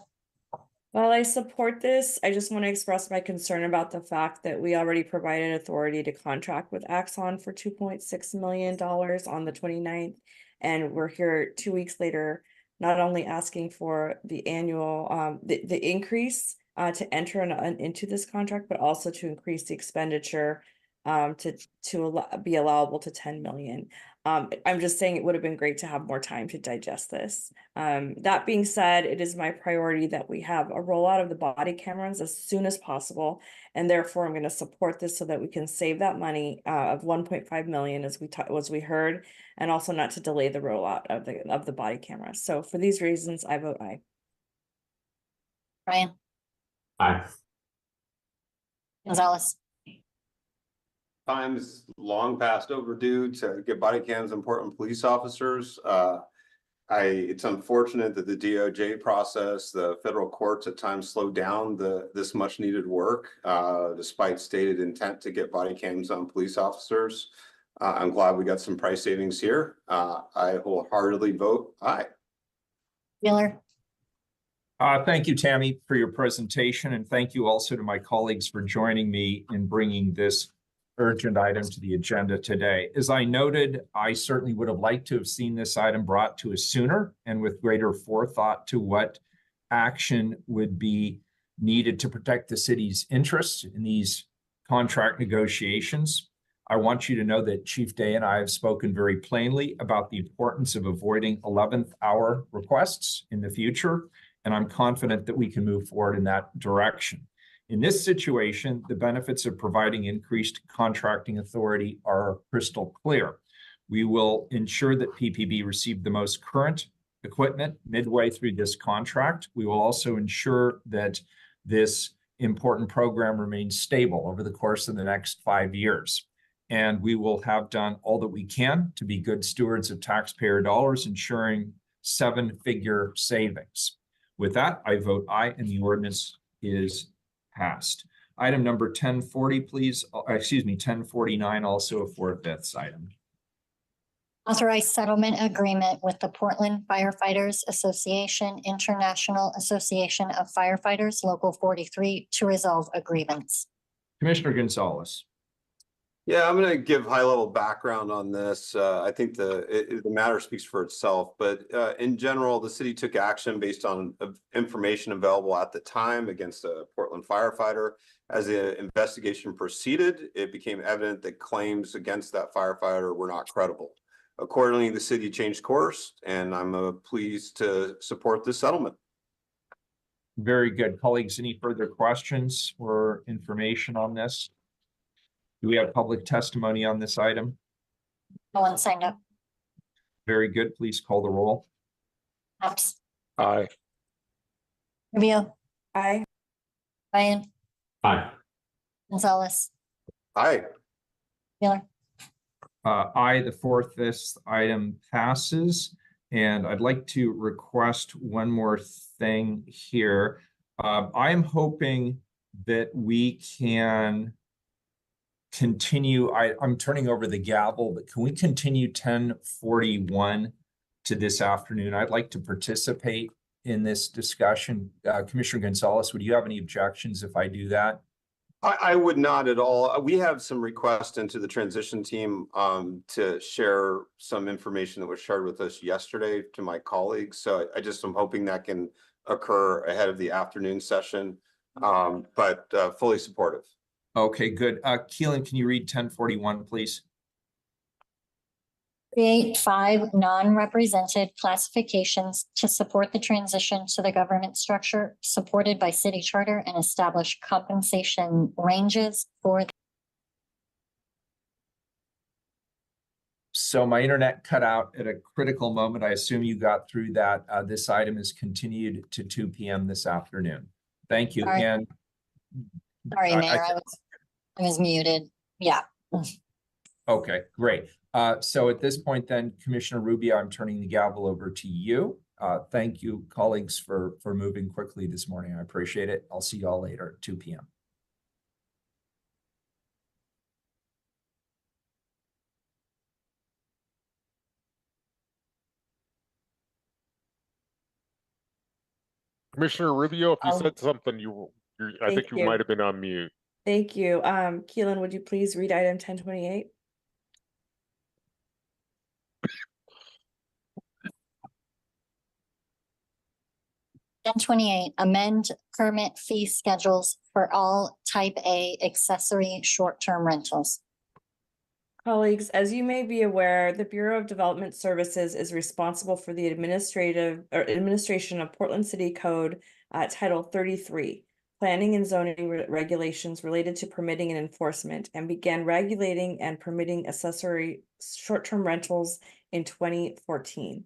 While I support this, I just want to express my concern about the fact that we already provided authority to contract with Axon for $2.6 million on the 29th. And we're here 2 weeks later, not only asking for the annual, the increase to enter into this contract, but also to increase the expenditure be allowable to 10 million. I'm just saying it would have been great to have more time to digest this. That being said, it is my priority that we have a rollout of the body cameras as soon as possible, and therefore I'm going to support this so that we can save that money of 1.5 million as we heard, and also not to delay the rollout of the body cameras. So for these reasons, I vote aye. Ryan, Aye. Gonzalez, Time is long past overdue to get body cams on Portland police officers. It's unfortunate that the DOJ process, the federal courts at times slow down this much needed work, despite stated intent to get body cams on police officers. I'm glad we got some price savings here. I wholeheartedly vote aye. Wheeler, Thank you, Tammy, for your presentation, and thank you also to my colleagues for joining me in bringing this urgent item to the agenda today. As I noted, I certainly would have liked to have seen this item brought to us sooner and with greater forethought to what action would be needed to protect the city's interests in these contract negotiations. I want you to know that Chief Day and I have spoken very plainly about the importance of avoiding 11th hour requests in the future, and I'm confident that we can move forward in that direction. In this situation, the benefits of providing increased contracting authority are crystal clear. We will ensure that PPB receive the most current equipment midway through this contract. We will also ensure that this important program remains stable over the course of the next 5 years. And we will have done all that we can to be good stewards of taxpayer dollars, ensuring 7-figure savings. With that, I vote aye, and the ordinance is passed. Item number 1040, please. 1049, also a 4/5 item. authorize settlement agreement with the Portland Firefighters Association, International Association of Firefighters, Local 43, to resolve agreements. Commissioner Gonzalez. Yeah, I'm going to give high-level background on this. I think the matter speaks for itself, but in general, the city took action based on information available at the time against a Portland firefighter. As the investigation proceeded, it became evident that claims against that firefighter were not credible. Accordingly, the city changed course, and I'm pleased to support this settlement. Very good. Colleagues, any further questions or information on this? Do we have public testimony on this item? No one signed up. Very good. Please call the roll. Maps, Aye. Rubio, Aye. Ryan, Aye. Gonzalez, Aye. Wheeler. Aye, the 4/5 item passes. And I'd like to request one more thing here. I'm hoping that we can continue. I'm turning over the gavel, but can we continue 1041 to this afternoon? I'd like to participate in this discussion. Commissioner Gonzalez, would you have any objections if I do that? I would not at all. We have some requests into the transition team to share some information that was shared with us yesterday to my colleagues. So I just am hoping that can occur ahead of the afternoon session, but fully supportive. Okay, good. Keelan, can you read 1041, please? Create 5 non-represented classifications to support the transition to the government structure supported by city charter and establish compensation ranges for So my internet cut out at a critical moment. I assume you got through that. This item is continued to 2 p.m. this afternoon. Thank you. Sorry. And Sorry, Mayor, I was muted. Yeah. okay, great. So at this point then, Commissioner Rubio, I'm turning the gavel over to you. Thank you, colleagues, for moving quickly this morning. I appreciate it. I'll see you all later at 2 p.m. Commissioner Rubio, if you said something, I think you might have been on mute. Thank you. Keelan, would you please read item 1028? And 28, amend permit fee schedules for all type A accessory short-term rentals. Colleagues, as you may be aware, the Bureau of Development Services is responsible for the administration of Portland City Code Title 33, Planning and Zoning Regulations related to permitting and enforcement, and began regulating and permitting accessory short-term rentals in 2014.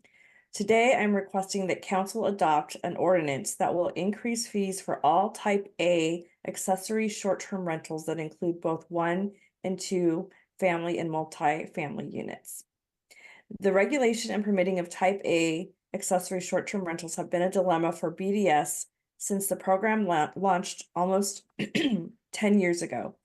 Today, I'm requesting that Council adopt an ordinance that will increase fees for all Type A accessory short-term rentals that include both 1 and 2 family and multi-family units. The regulation and permitting of Type A accessory short-term rentals have been a dilemma for BDS since the program launched almost 10 years ago.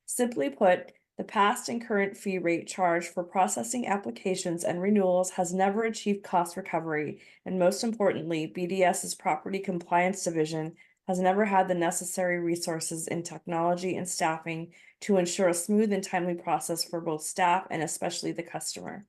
Simply put, the past and current fee rate charged for processing applications and renewals has never achieved cost recovery, and most importantly, BDS's Property Compliance Division has never had the necessary resources in technology and staffing to ensure a smooth and timely process for both staff and especially the customer.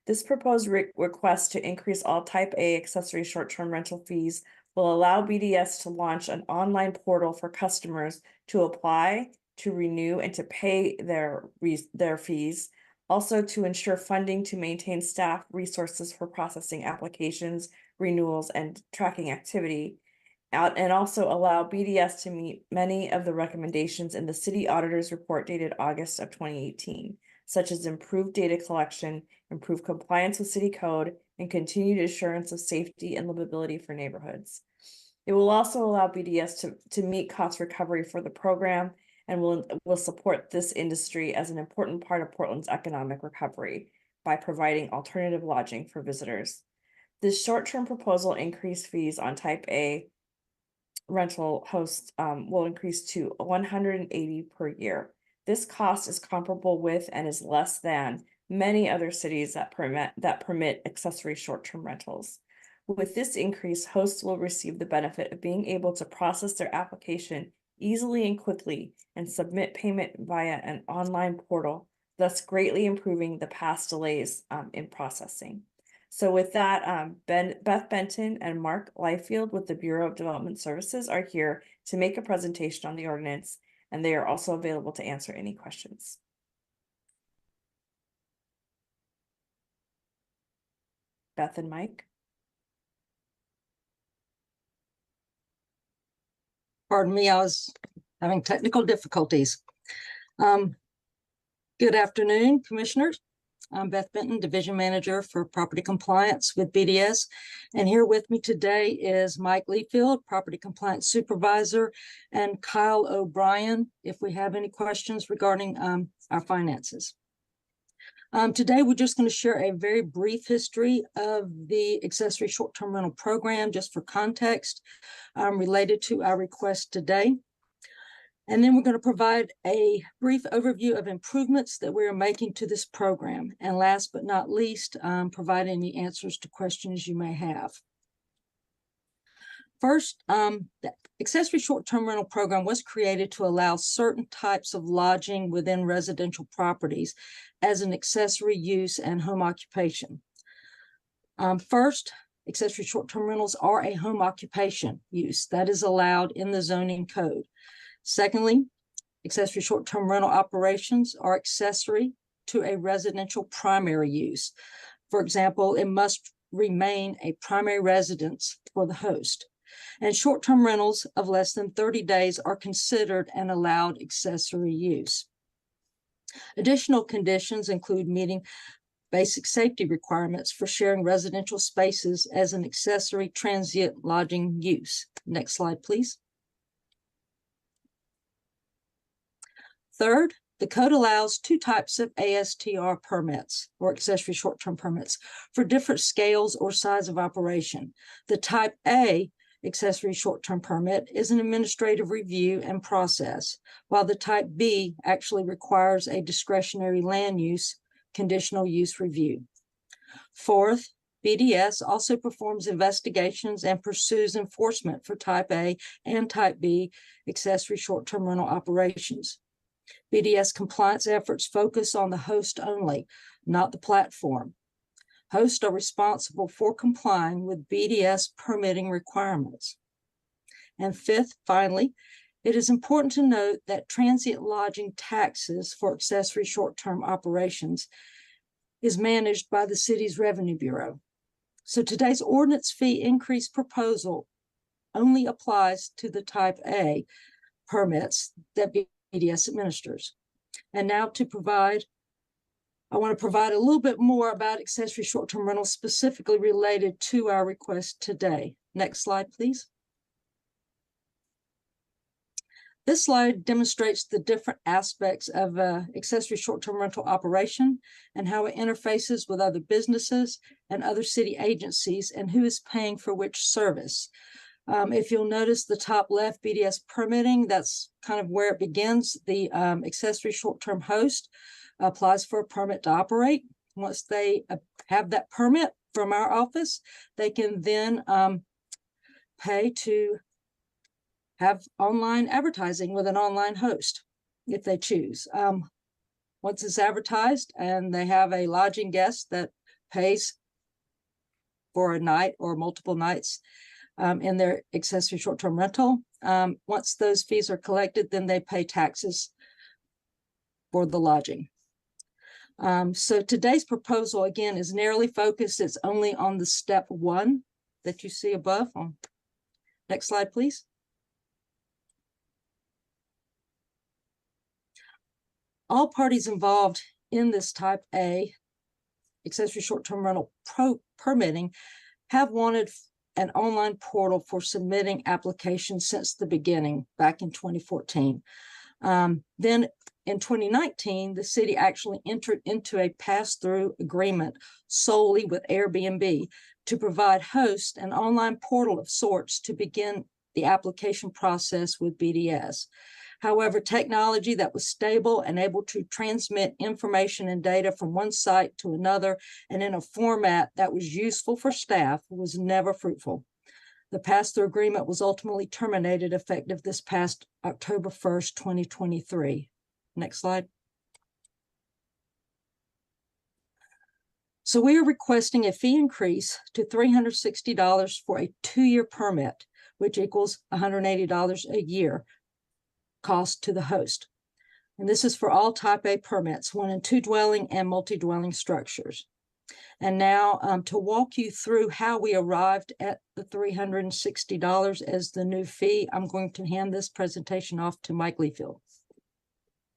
This proposed request to increase all Type A accessory short-term rental fees will allow BDS to launch an online portal for customers to apply, to renew, and to pay their fees. Also to ensure funding to maintain staff resources for processing applications, renewals, and tracking activity. And also allow BDS to meet many of the recommendations in the city auditor's report dated August of 2018, such as improved data collection, improved compliance with city code, and continued assurance of safety and livability for neighborhoods. It will also allow BDS to meet cost recovery for the program and will support this industry as an important part of Portland's economic recovery by providing alternative lodging for visitors. This short-term proposal increased fees on Type A rental hosts will increase to $180 per year. This cost is comparable with and is less than many other cities that permit accessory short-term rentals. With this increase, hosts will receive the benefit of being able to process their application easily and quickly and submit payment via an online portal, thus greatly improving the past delays in processing. So with that, Beth Benton and Mark Liefeld with the Bureau of Development Services are here to make a presentation on the ordinance, and they are also available to answer any questions. Beth and Mike. Pardon me, I was having technical difficulties. Good afternoon, Commissioners. I'm Beth Benton, Division Manager for Property Compliance with BDS. And here with me today is Mike Liefeld, Property Compliance Supervisor, and Kyle O'Brien, if we have any questions regarding our finances. Today, we're just going to share a very brief history of the accessory short-term rental program, just for context, related to our request today. And then we're going to provide a brief overview of improvements that we are making to this program. And last but not least, provide any answers to questions you may have. First, the accessory short-term rental program was created to allow certain types of lodging within residential properties as an accessory use and home occupation. First, accessory short-term rentals are a home occupation use that is allowed in the zoning code. Secondly, accessory short-term rental operations are accessory to a residential primary use. For example, it must remain a primary residence for the host. And short-term rentals of less than 30 days are considered an allowed accessory use. Additional conditions include meeting basic safety requirements for sharing residential spaces as an accessory transient lodging use. Next slide, please. Third, the code allows two types of ASTR permits, or accessory short-term permits, for different scales or size of operation. The type A accessory short-term permit is an administrative review and process, while the type B actually requires a discretionary land use conditional use review. Fourth, BDS also performs investigations and pursues enforcement for type A and type B accessory short-term rental operations. BDS compliance efforts focus on the host only, not the platform. Hosts are responsible for complying with BDS permitting requirements. And fifth, finally, it is important to note that transient lodging taxes for accessory short-term operations is managed by the city's Revenue Bureau. So today's ordinance fee increase proposal only applies to the type A permits that BDS administers. And now I want to provide a little bit more about accessory short-term rentals specifically related to our request today. Next slide, please. This slide demonstrates the different aspects of accessory short-term rental operation and how it interfaces with other businesses and other city agencies and who is paying for which service. If you'll notice the top left, BDS permitting, that's kind of where it begins. The accessory short-term host applies for a permit to operate. Once they have that permit from our office, they can then pay to have online advertising with an online host if they choose. Once it's advertised and they have a lodging guest that pays for a night or multiple nights in their accessory short-term rental, once those fees are collected, then they pay taxes for the lodging. So today's proposal, again, is narrowly focused. It's only on the step one that you see above. Next slide, please. All parties involved in this type A accessory short-term rental permitting have wanted an online portal for submitting applications since the beginning back in 2014. Then in 2019, the city actually entered into a pass-through agreement solely with Airbnb to provide hosts an online portal of sorts to begin the application process with BDS. However, technology that was stable and able to transmit information and data from one site to another and in a format that was useful for staff was never fruitful. The pass-through agreement was ultimately terminated effective this past October 1st, 2023. Next slide. So we are requesting a fee increase to $360 for a 2-year permit, which equals $180 a year cost to the host. And this is for all type A permits, 1 and 2 dwelling and multi-dwelling structures. And now to walk you through how we arrived at the $360 as the new fee, I'm going to hand this presentation off to Mike Leafield.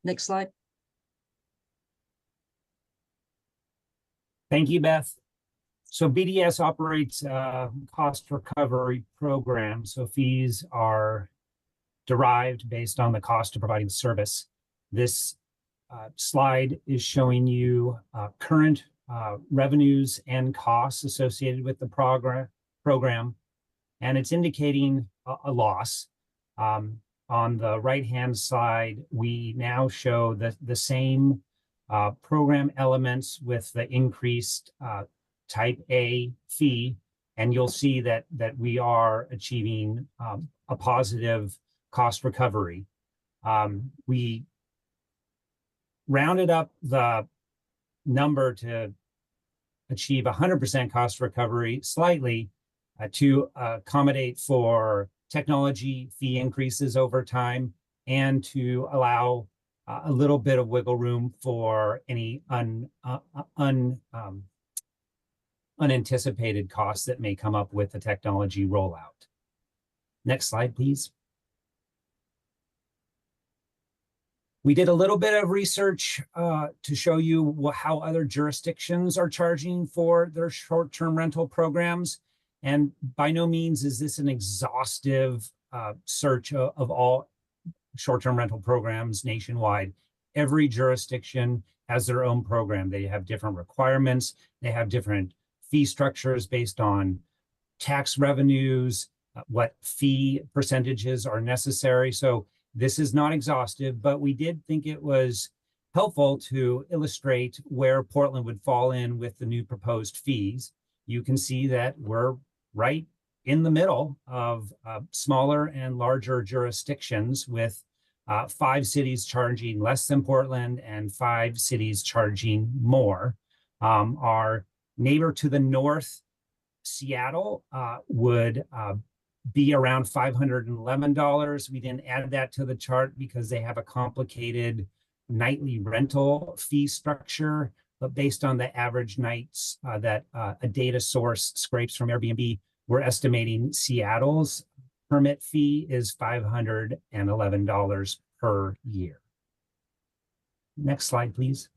Next slide. Thank you, Beth. So BDS operates a cost recovery program. So fees are derived based on the cost of providing service. This slide is showing you current revenues and costs associated with the program, and it's indicating a loss. On the right-hand side, we now show the same program elements with the increased type A fee, and you'll see that we are achieving a positive cost recovery. We rounded up the number to achieve 100% cost recovery slightly to accommodate for technology fee increases over time and to allow a little bit of wiggle room for any unanticipated costs that may come up with the technology rollout. Next slide, please. We did a little bit of research to show you how other jurisdictions are charging for their short-term rental programs. And by no means is this an exhaustive search of all short-term rental programs nationwide. Every jurisdiction has their own program. They have different requirements. They have different fee structures based on tax revenues, what fee percentages are necessary. So this is not exhaustive, but we did think it was helpful to illustrate where Portland would fall in with the new proposed fees. You can see that we're right in the middle of smaller and larger jurisdictions, with 5 cities charging less than Portland and 5 cities charging more. Our neighbor to the north, Seattle, would be around $511. We didn't add that to the chart because they have a complicated nightly rental fee structure, but based on the average nights that a data source scrapes from Airbnb, we're estimating Seattle's permit fee is $511 per year. Next slide, please.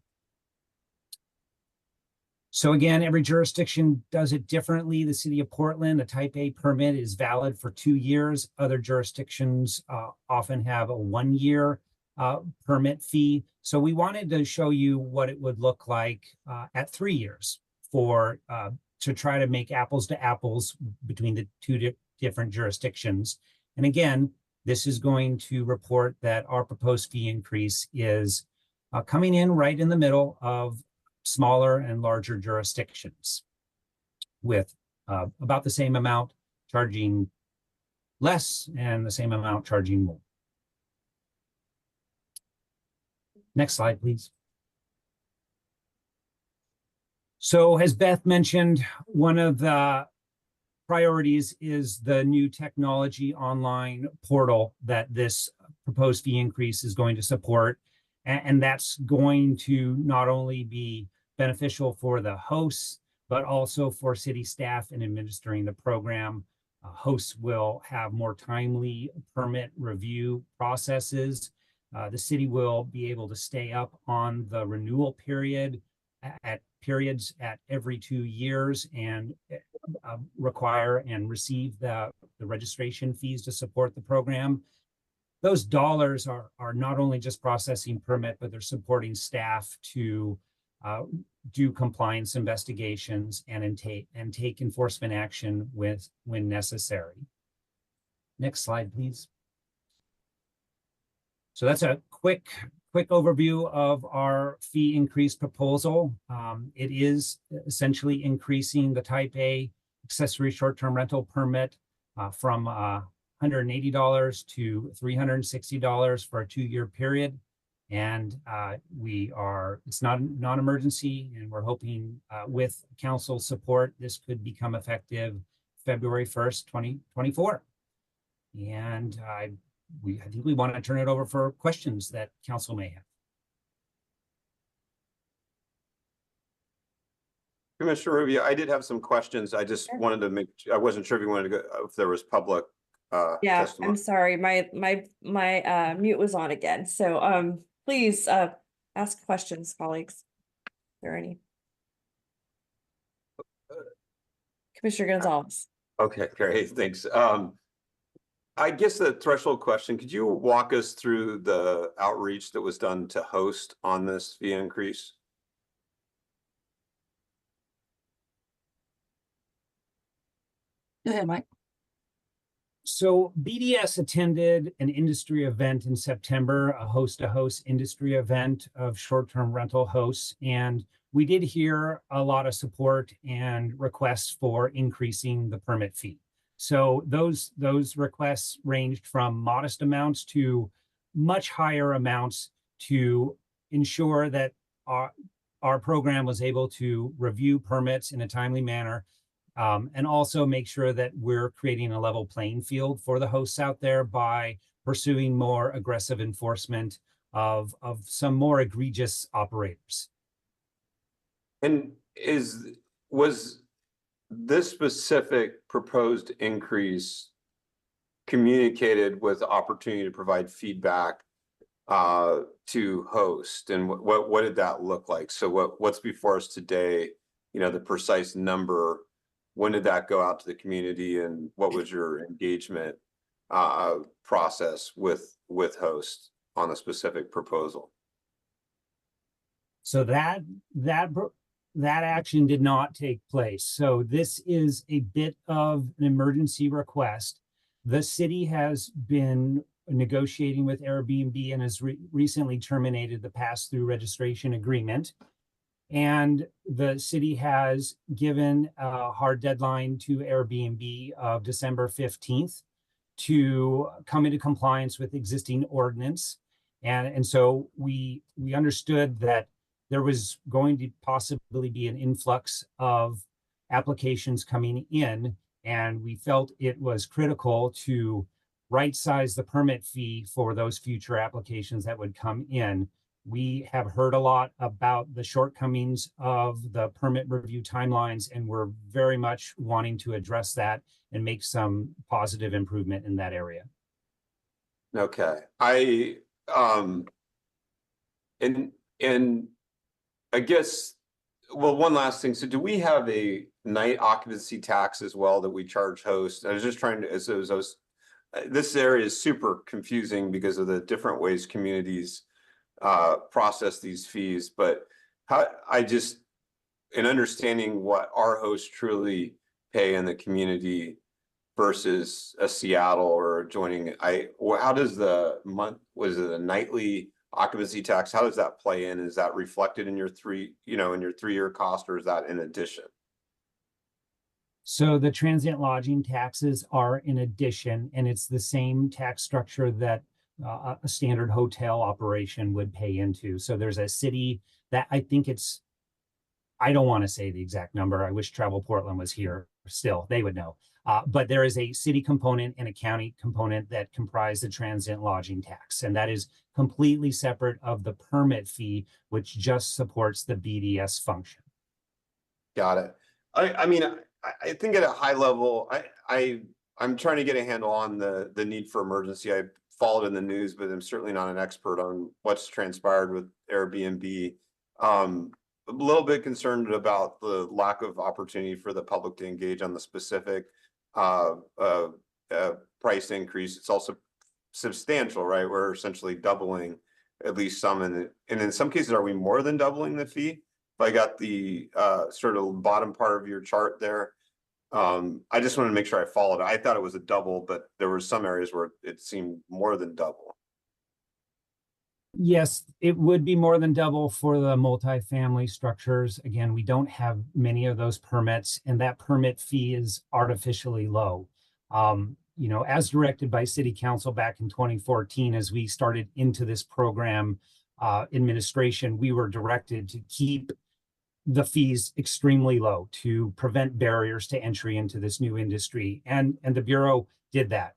So again, every jurisdiction does it differently. The city of Portland, a type A permit is valid for 2 years. Other jurisdictions often have a 1-year permit fee. So we wanted to show you what it would look like at 3 years for to try to make apples to apples between the 2 different jurisdictions. And again, this is going to report that our proposed fee increase is coming in right in the middle of smaller and larger jurisdictions, with about the same amount charging less and the same amount charging more. Next slide, please. So as Beth mentioned, one of the priorities is the new technology online portal that this proposed fee increase is going to support. And that's going to not only be beneficial for the hosts, but also for city staff in administering the program. Hosts will have more timely permit review processes. The city will be able to stay up on the renewal period at periods at every 2 years and require and receive the registration fees to support the program. Those dollars are not only just processing permit, but they're supporting staff to do compliance investigations and take enforcement action when necessary. Next slide, please. So that's a quick overview of our fee increase proposal. It is essentially increasing the type A accessory short-term rental permit from $180 to $360 for a 2-year period. And it's not non-emergency, and we're hoping with council support, this could become effective February 1st, 2024. And I think we want to turn it over for questions that council may have. Commissioner Rubio, I did have some questions. I just wanted to I wasn't sure if you wanted to go, if there was public yeah, testimony. I'm sorry, my mute was on again. So please ask questions, colleagues. If there are any. Commissioner Gonzalez. Okay, great, thanks. I guess the threshold question, could you walk us through the outreach that was done to host on this fee increase? Go ahead, Mike. So BDS attended an industry event in September, a host-to-host industry event of short-term rental hosts. And we did hear a lot of support and requests for increasing the permit fee. So those requests ranged from modest amounts to much higher amounts to ensure that our program was able to review permits in a timely manner, and also make sure that we're creating a level playing field for the hosts out there by pursuing more aggressive enforcement of some more egregious operators. And was this specific proposed increase communicated with the opportunity to provide feedback to host, and what did that look like? So what's before us today? You know, the precise number. When did that go out to the community, and what was your engagement process with host on a specific proposal? So that action did not take place. So this is a bit of an emergency request. The city has been negotiating with Airbnb and has recently terminated the pass-through registration agreement. And the city has given a hard deadline to Airbnb of December 15th to come into compliance with existing ordinance. And so we understood that there was going to possibly be an influx of applications coming in, and we felt it was critical to right-size the permit fee for those future applications that would come in. We have heard a lot about the shortcomings of the permit review timelines, and we're very much wanting to address that and make some positive improvement in that area. Okay. And I guess, well, one last thing. So do we have a night occupancy tax as well that we charge hosts? I was just trying to, this area is super confusing because of the different ways communities process these fees, but in understanding what our hosts truly pay in the community versus a Seattle or adjoining, how does was it a nightly occupancy tax? How does that play in? Is that reflected in your three-year cost, or is that in addition? So the transient lodging taxes are in addition, and it's the same tax structure that a standard hotel operation would pay into. So there's a city that I don't want to say the exact number. I wish Travel Portland was here still, they would know. But there is a city component and a county component that comprise the transient lodging tax. And that is completely separate of the permit fee, which just supports the BDS function. Got it. I mean, I think at a high level, I'm trying to get a handle on the need for emergency. I followed in the news, but I'm certainly not an expert on what's transpired with Airbnb. A little bit concerned about the lack of opportunity for the public to engage on the specific price increase. It's also substantial, right? We're essentially doubling at least some, and in some cases, are we more than doubling the fee? If I got the sort of bottom part of your chart there, I just wanted to make sure I followed it. I thought it was a double, but there were some areas where it seemed more than double. Yes, it would be more than double for the multifamily structures. Again, we don't have many of those permits, and that permit fee is artificially low. As directed by City Council back in 2014, as we started into this program administration, we were directed to keep the fees extremely low to prevent barriers to entry into this new industry. And the Bureau did that.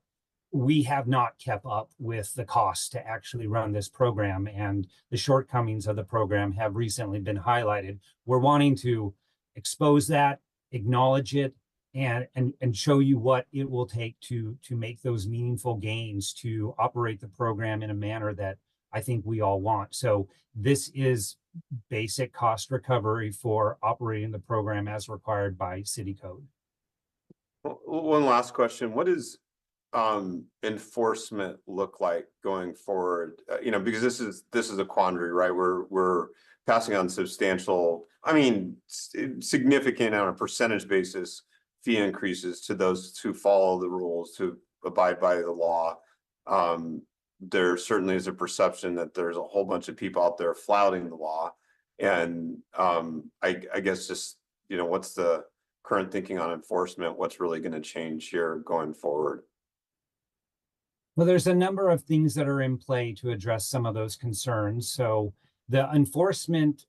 We have not kept up with the costs to actually run this program, and the shortcomings of the program have recently been highlighted. We're wanting to expose that, acknowledge it, and show you what it will take to make those meaningful gains to operate the program in a manner that I think we all want. So this is basic cost recovery for operating the program as required by city code. One last question. What does enforcement look like going forward? Because this is a quandary, right? We're passing on substantial, significant on a percentage basis fee increases to those who follow the rules, to abide by the law. There certainly is a perception that there's a whole bunch of people out there flouting the law. And I guess just, what's the current thinking on enforcement? What's really going to change here going forward? Well, there's a number of things that are in play to address some of those concerns. So the enforcement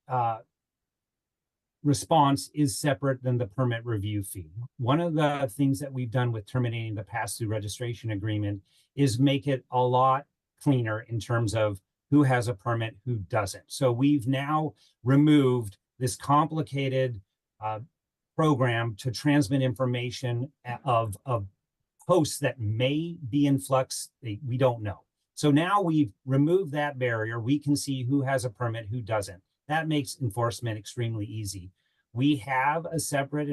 response is separate than the permit review fee. One of the things that we've done with terminating the pass-through registration agreement is make it a lot cleaner in terms of who has a permit, who doesn't. So we've now removed this complicated program to transmit information of hosts that may be in flux. We don't know. So now we've removed that barrier. We can see who has a permit, who doesn't. That makes enforcement extremely easy. We have a separate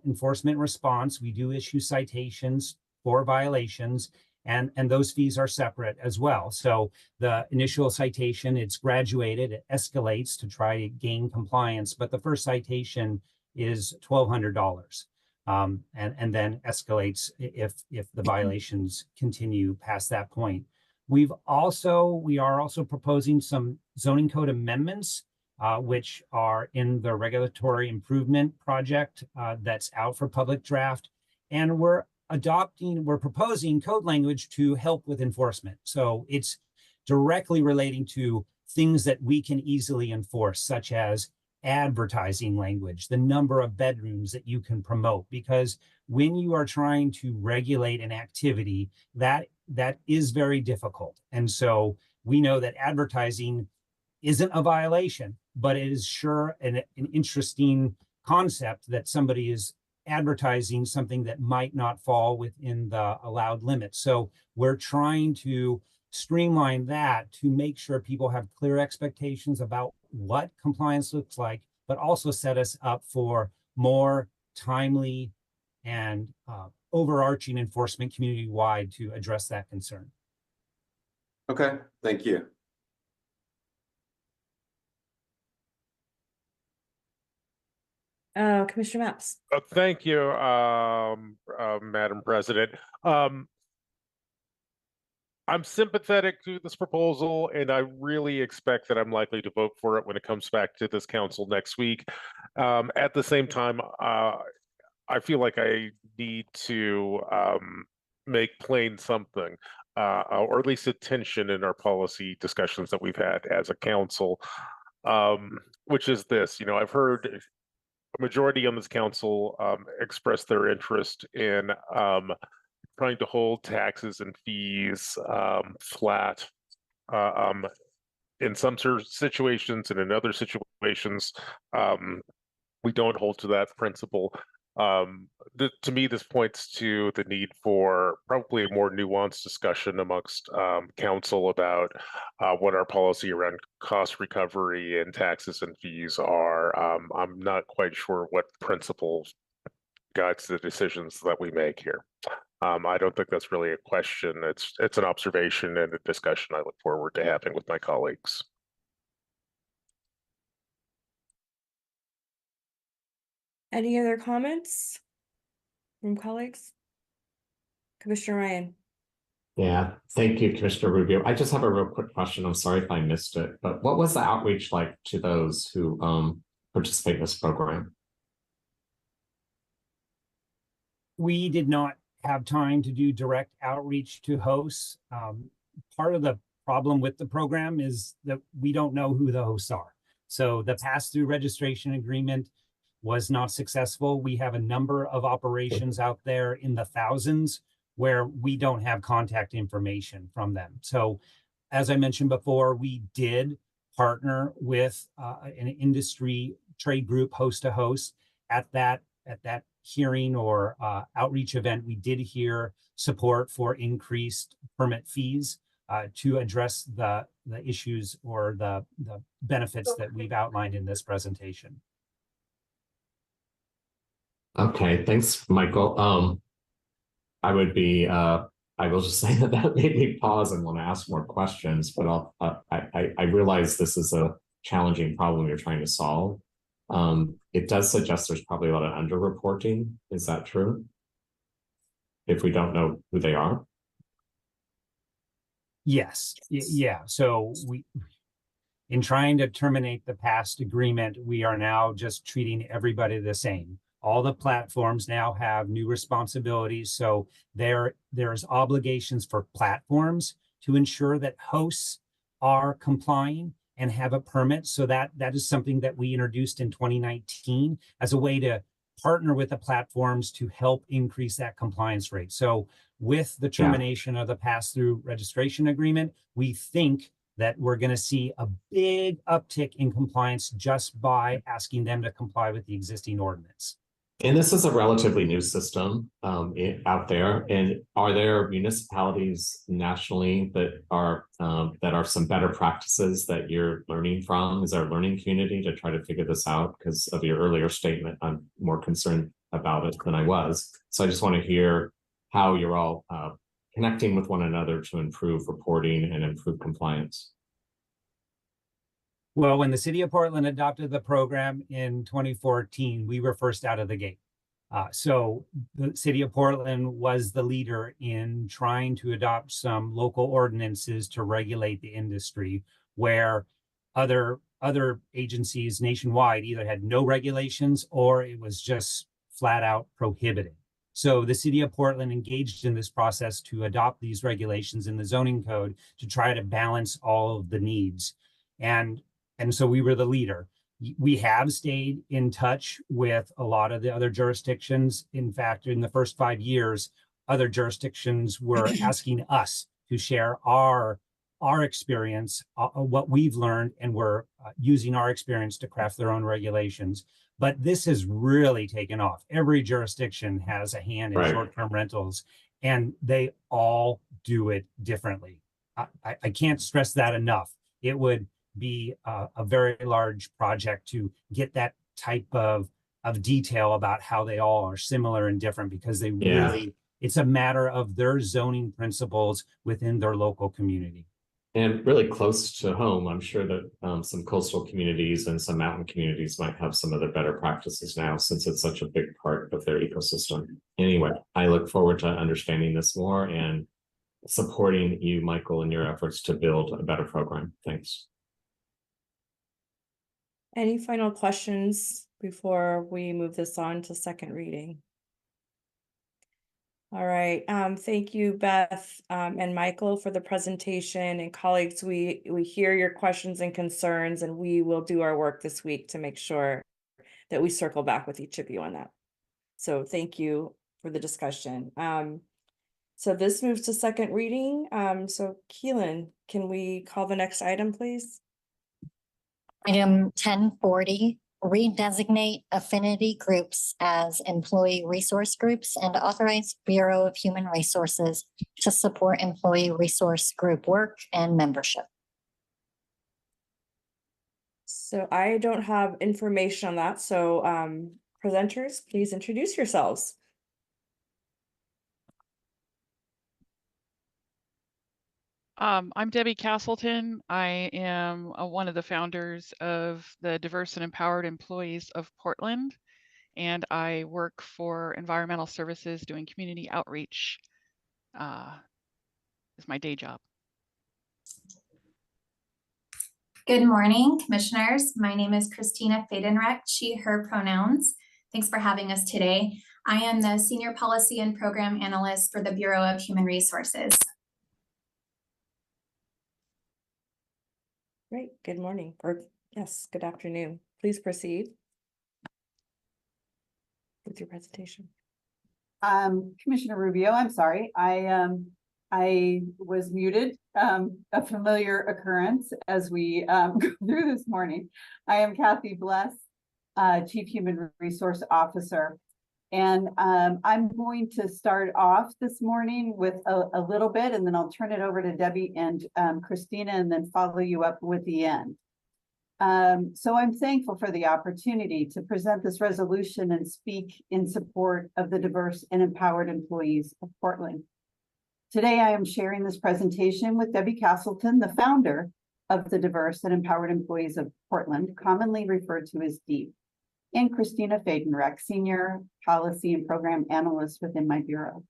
enforcement response. We do issue citations for violations, and those fees are separate as well. So the initial citation, it's graduated, it escalates to try to gain compliance, but the first citation is $1,200. And then escalates if the violations continue past that point. We are also proposing some zoning code amendments, which are in the regulatory improvement project that's out for public draft. And we're proposing code language to help with enforcement. So it's directly relating to things that we can easily enforce, such as advertising language, the number of bedrooms that you can promote, because when you are trying to regulate an activity, that is very difficult. And so we know that advertising isn't a violation, but it is sure an interesting concept that somebody is advertising something that might not fall within the allowed limits. So we're trying to streamline that to make sure people have clear expectations about what compliance looks like, but also set us up for more timely and overarching enforcement community-wide to address that concern. Okay, thank you. Commissioner Maps. Thank you, Madam President. I'm sympathetic to this proposal, and I really expect that I'm likely to vote for it when it comes back to this council next week. At the same time, I feel like I need to make plain something, or at least a tension in our policy discussions that we've had as a council, which is this. I've heard a majority on this council express their interest in trying to hold taxes and fees flat in some situations, and in other situations, we don't hold to that principle. To me, this points to the need for probably a more nuanced discussion amongst council about what our policy around cost recovery and taxes and fees are. I'm not quite sure what principles guides the decisions that we make here. I don't think that's really a question. It's an observation and a discussion I look forward to having with my colleagues. Any other comments from colleagues? Commissioner Ryan. Yeah, thank you, Commissioner Rubio. I just have a real quick question. I'm sorry if I missed it, but what was the outreach like to those who participate in this program? We did not have time to do direct outreach to hosts. Part of the problem with the program is that we don't know who the hosts are. So the pass-through registration agreement was not successful. We have a number of operations out there in the thousands where we don't have contact information from them. So as I mentioned before, we did partner with an industry trade group host to host. At that hearing or outreach event, we did hear support for increased permit fees to address the issues or the benefits that we've outlined in this presentation. Okay, thanks, Michael. I will just say that made me pause and want to ask more questions, but I realize this is a challenging problem you're trying to solve. It does suggest there's probably a lot of underreporting. Is that true? If we don't know who they are? Yes. Yeah. So in trying to terminate the past agreement, we are now just treating everybody the same. All the platforms now have new responsibilities. So there's obligations for platforms to ensure that hosts are complying and have a permit. So that is something that we introduced in 2019 as a way to partner with the platforms to help increase that compliance rate. So with the termination of the pass-through registration agreement, we think that we're going to see a big uptick in compliance just by asking them to comply with the existing ordinance. And this is a relatively new system out there. And are there municipalities nationally that are some better practices that you're learning from? Is there a learning community to try to figure this out? Because of your earlier statement, I'm more concerned about it than I was. So I just want to hear how you're all connecting with one another to improve reporting and improve compliance. Well, when the city of Portland adopted the program in 2014, we were first out of the gate. So the city of Portland was the leader in trying to adopt some local ordinances to regulate the industry, where other agencies nationwide either had no regulations or it was just flat out prohibited. So the city of Portland engaged in this process to adopt these regulations in the zoning code to try to balance all of the needs. And so we were the leader. We have stayed in touch with a lot of the other jurisdictions. In fact, in the first 5 years, other jurisdictions were asking us to share our experience, what we've learned, and we're using our experience to craft their own regulations. But this has really taken off. Every jurisdiction has a hand in short-term rentals, and they all do it differently. I can't stress that enough. It would be a very large project to get that type of detail about how they all are similar and different, because they really, it's a matter of their zoning principles within their local community. And really close to home, I'm sure that some coastal communities and some mountain communities might have some of the better practices now, since it's such a big part of their ecosystem. Anyway, I look forward to understanding this more and supporting you, Michael, in your efforts to build a better program. Thanks. Any final questions before we move this on to second reading? All right, thank you, Beth, and Michael, for the presentation, and colleagues, we hear your questions and concerns, and we will do our work this week to make sure that we circle back with each of you on that. So thank you for the discussion. So this moves to second reading. So Keelan, can we call the next item, please? Item 1040, redesignate affinity groups as employee resource groups and authorize Bureau of Human Resources to support employee resource group work and membership. So I don't have information on that. So presenters, please introduce yourselves. I'm Debbie Castleton. I am one of the founders of the Diverse and Empowered Employees of Portland, and I work for environmental services doing community outreach. Is my day job. Good morning, commissioners. My name is Christina Fadenreck, she, her pronouns. Thanks for having us today. I am the Senior Policy and Program Analyst for the Bureau of Human Resources. Great, good morning, or yes, good afternoon. Please proceed with your presentation. Commissioner Rubio, I'm sorry, I was muted, a familiar occurrence as we go through this morning. I am Kathy Bless, Chief Human Resource Officer. And I'm going to start off this morning with a little bit, and then I'll turn it over to Debbie and Christina, and then follow you up with the end. So I'm thankful for the opportunity to present this resolution and speak in support of the diverse and empowered employees of Portland. Today, I am sharing this presentation with Debbie Castleton, the founder of the Diverse and Empowered Employees of Portland, commonly referred to as DEEP, and Christina Fadenreck, Senior Policy and Program Analyst within my bureau.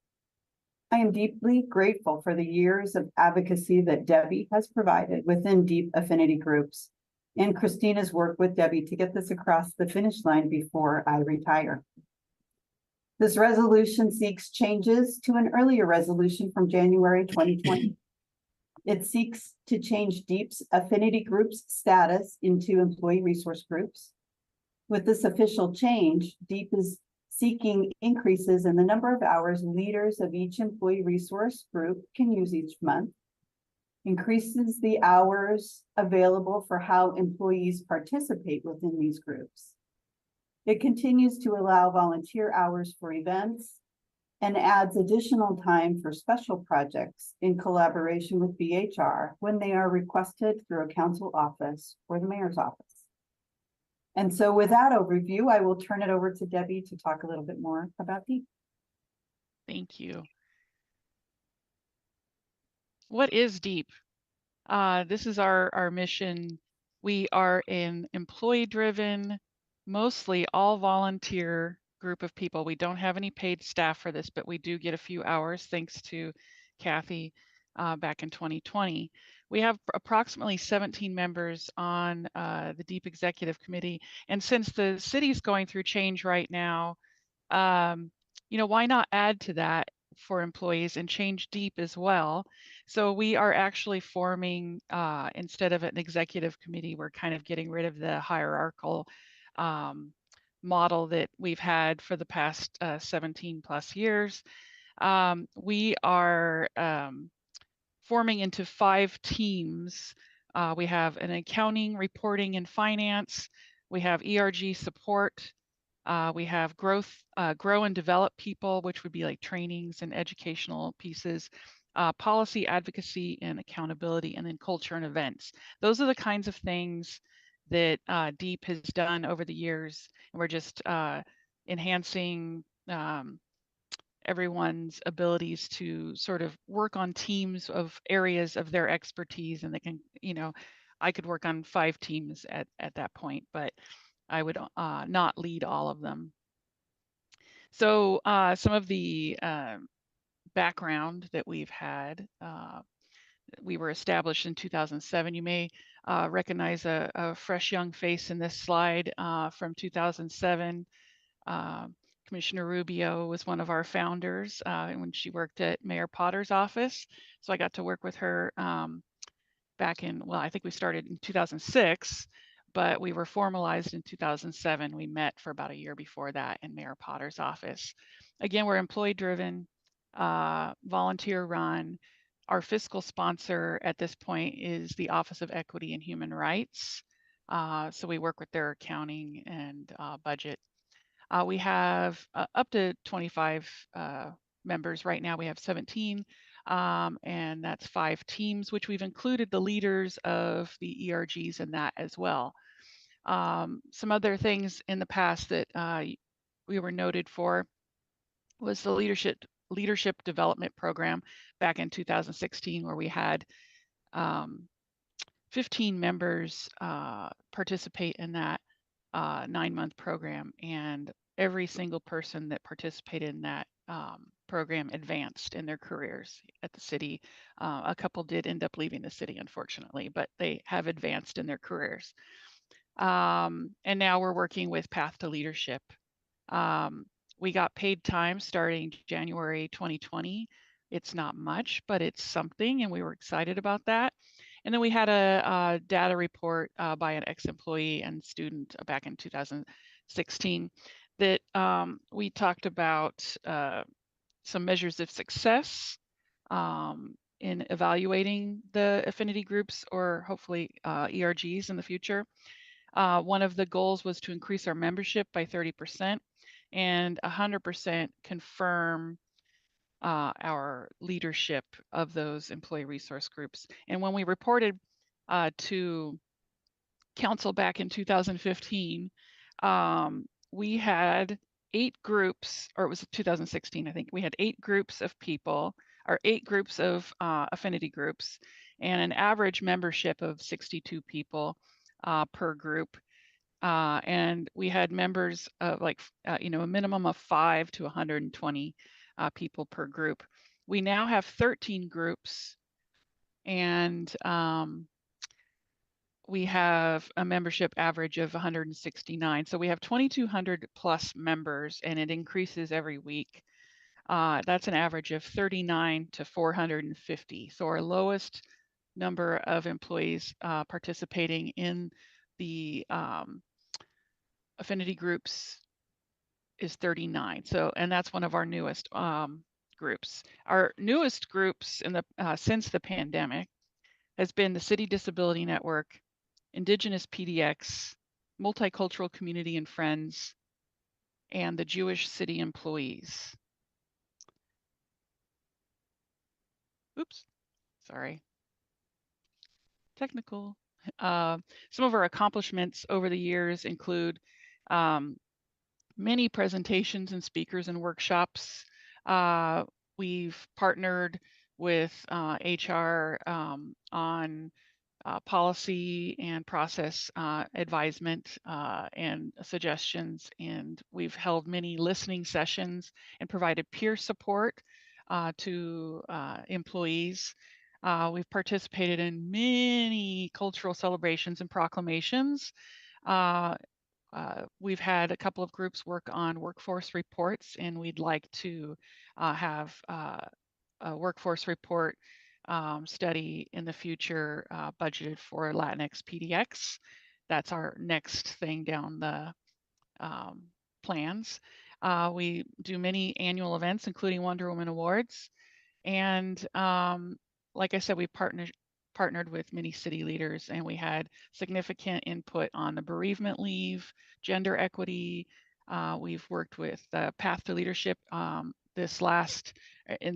I am deeply grateful for the years of advocacy that Debbie has provided within DEEP affinity groups, and Christina's work with Debbie to get this across the finish line before I retire. This resolution seeks changes to an earlier resolution from January 2020. It seeks to change DEEP's affinity groups status into employee resource groups. With this official change, DEEP is seeking increases in the number of hours leaders of each employee resource group can use each month, increases the hours available for how employees participate within these groups. It continues to allow volunteer hours for events and adds additional time for special projects in collaboration with BHR when they are requested through a council office or the mayor's office. And so with that overview, I will turn it over to Debbie to talk a little bit more about DEEP. Thank you. What is DEEP? This is our mission. We are an employee-driven, mostly all volunteer group of people. We don't have any paid staff for this, but we do get a few hours thanks to Kathy back in 2020. We have approximately 17 members on the DEEP Executive Committee. And since the city's going through change right now, why not add to that for employees and change DEEP as well? So we are actually forming, instead of an executive committee, we're kind of getting rid of the hierarchical model that we've had for the past 17 plus years. We are forming into 5 teams. We have an accounting, reporting, and finance. We have ERG support. We have grow and develop people, which would be like trainings and educational pieces, policy, advocacy, and accountability, and then culture and events. Those are the kinds of things that DEEP has done over the years. And we're just enhancing everyone's abilities to sort of work on teams of areas of their expertise. And they can, I could work on 5 teams at that point, but I would not lead all of them. So some of the background that we've had, we were established in 2007. You may recognize a fresh young face in this slide from 2007. Commissioner Rubio was one of our founders when she worked at Mayor Potter's office. So I got to work with her back in, well, I think we started in 2006, but we were formalized in 2007. We met for about a year before that in Mayor Potter's office. Again, we're employee driven, volunteer run. Our fiscal sponsor at this point is the Office of Equity and Human Rights. So we work with their accounting and budget. We have up to 25 members. Right now we have 17, and that's 5 teams, which we've included the leaders of the ERGs in that as well. Some other things in the past that we were noted for was the leadership development program back in 2016, where we had 15 members participate in that 9-month program, and every single person that participated in that program advanced in their careers at the city. A couple did end up leaving the city, unfortunately, but they have advanced in their careers. And now we're working with Path to Leadership. We got paid time starting January 2020. It's not much, but it's something, and we were excited about that. And then we had a data report by an ex-employee and student back in 2016 that we talked about some measures of success in evaluating the affinity groups, or hopefully ERGs in the future. One of the goals was to increase our membership by 30% and 100% confirm our leadership of those employee resource groups. And when we reported to council back in 2015, we had 8 groups, or it was 2016, I think. We had 8 groups of people, or 8 groups of affinity groups, and an average membership of 62 people per group. And we had members of a minimum of 5 to 120 people per group. We now have 13 groups, and we have a membership average of 169. So we have 2,200 plus members, and it increases every week. That's an average of 39 to 450. So our lowest number of employees participating in the affinity groups is 39. So, and that's one of our newest groups. Our newest groups in the since the pandemic has been the City Disability Network, Indigenous PDX, Multicultural Community and Friends, and the Jewish city employees. Oops, sorry. Technical. Some of our accomplishments over the years include many presentations and speakers and workshops. We've partnered with HR on policy and process advisement and suggestions, and we've held many listening sessions and provided peer support to employees. We've participated in many cultural celebrations and proclamations. We've had a couple of groups work on workforce reports, and we'd like to have a workforce report study in the future budgeted for Latinx PDX. That's our next thing down the plans. We do many annual events, including Wonder Woman Awards. And like I said, we partnered with many city leaders, and we had significant input on the bereavement leave, gender equity. We've worked with Path to Leadership in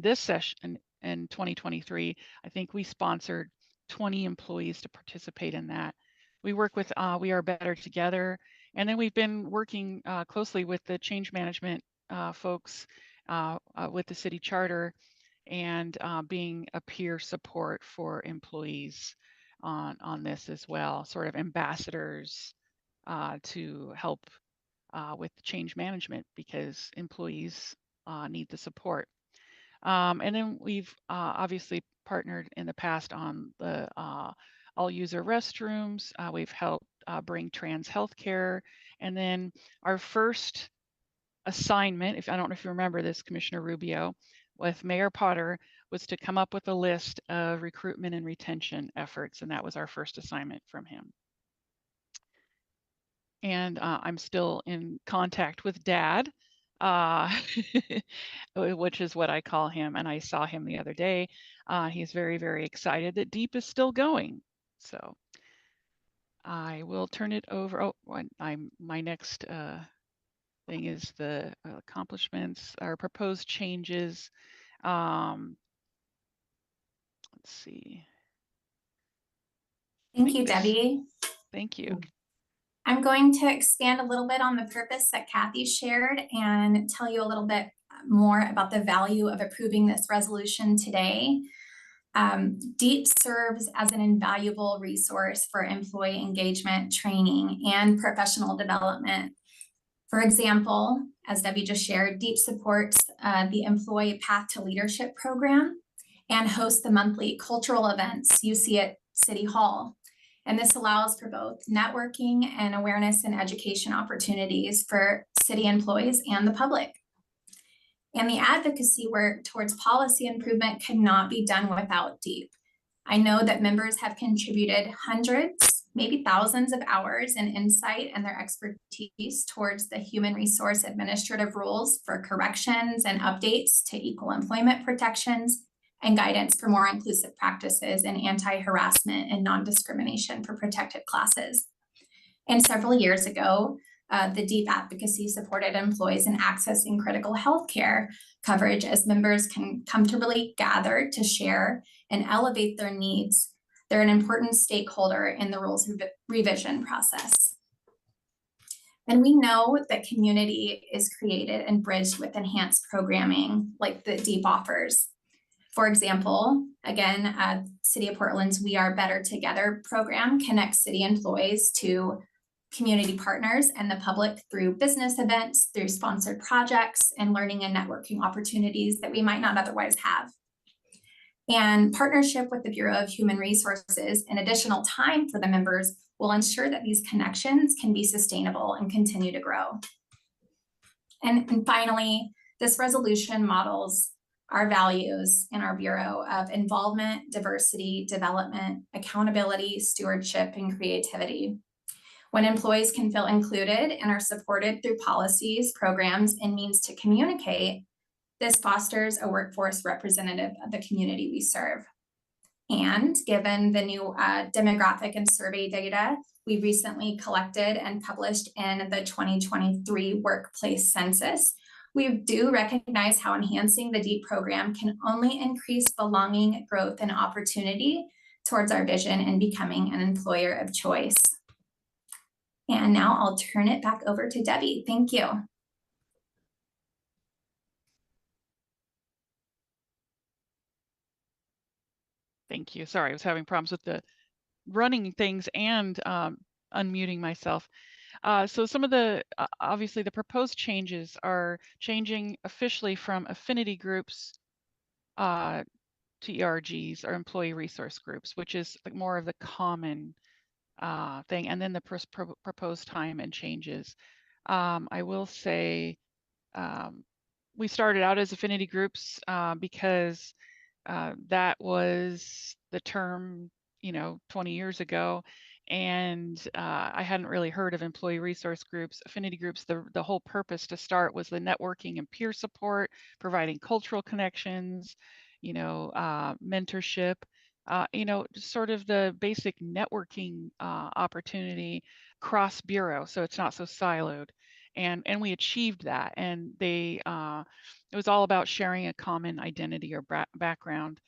this session in 2023. I think we sponsored 20 employees to participate in that. We work with We Are Better Together, and then we've been working closely with the change management folks with the city charter, and being a peer support for employees on this as well, sort of ambassadors to help with change management, because employees need the support. And then we've obviously partnered in the past on the all user restrooms. We've helped bring trans healthcare. And then our first assignment, I don't know if you remember this, Commissioner Rubio, with Mayor Potter, was to come up with a list of recruitment and retention efforts. And that was our first assignment from him. And I'm still in contact with Dad, which is what I call him. And I saw him the other day. He's very, very excited that DEEP is still going. So I will turn it over. Oh, my next thing is the accomplishments, our proposed changes. Let's see. Thank you, Debbie. Thank you. I'm going to expand a little bit on the purpose that Kathy shared and tell you a little bit more about the value of approving this resolution today. DEEP serves as an invaluable resource for employee engagement, training, and professional development. For example, as Debbie just shared, DEEP supports the Employee Path to Leadership program and hosts the monthly cultural events you see at City Hall. And this allows for both networking and awareness and education opportunities for city employees and the public. And the advocacy work towards policy improvement cannot be done without DEEP. I know that members have contributed hundreds, maybe thousands of hours in insight and their expertise towards the human resource administrative rules for corrections and updates to equal employment protections and guidance for more inclusive practices and anti-harassment and non-discrimination for protected classes. And several years ago, the DEEP advocacy supported employees in accessing critical healthcare coverage as members can come to really gather to share and elevate their needs. They're an important stakeholder in the rules revision process. And we know that community is created and bridged with enhanced programming like the DEEP offers. For example, again, City of Portland's We Are Better Together program connects city employees to community partners and the public through business events, through sponsored projects, and learning and networking opportunities that we might not otherwise have. And partnership with the Bureau of Human Resources and additional time for the members will ensure that these connections can be sustainable and continue to grow. And finally, this resolution models our values in our Bureau of involvement, diversity, development, accountability, stewardship, and creativity. When employees can feel included and are supported through policies, programs, and means to communicate, this fosters a workforce representative of the community we serve. And given the new demographic and survey data we recently collected and published in the 2023 workplace census. We do recognize how enhancing the DEEP program can only increase belonging, growth, and opportunity towards our vision and becoming an employer of choice. And now I'll turn it back over to Debbie. Thank you. Thank you. Sorry, I was having problems with the running things and unmuting myself. So some of the, obviously the proposed changes are changing officially from affinity groups to ERGs, or employee resource groups, which is like more of the common thing, and then the proposed time and changes. I will say we started out as affinity groups because that was the term, 20 years ago. And I hadn't really heard of employee resource groups, affinity groups. The whole purpose to start was the networking and peer support, providing cultural connections, mentorship, just sort of the basic networking opportunity cross bureau, so it's not so siloed. And we achieved that. And it was all about sharing a common identity or background.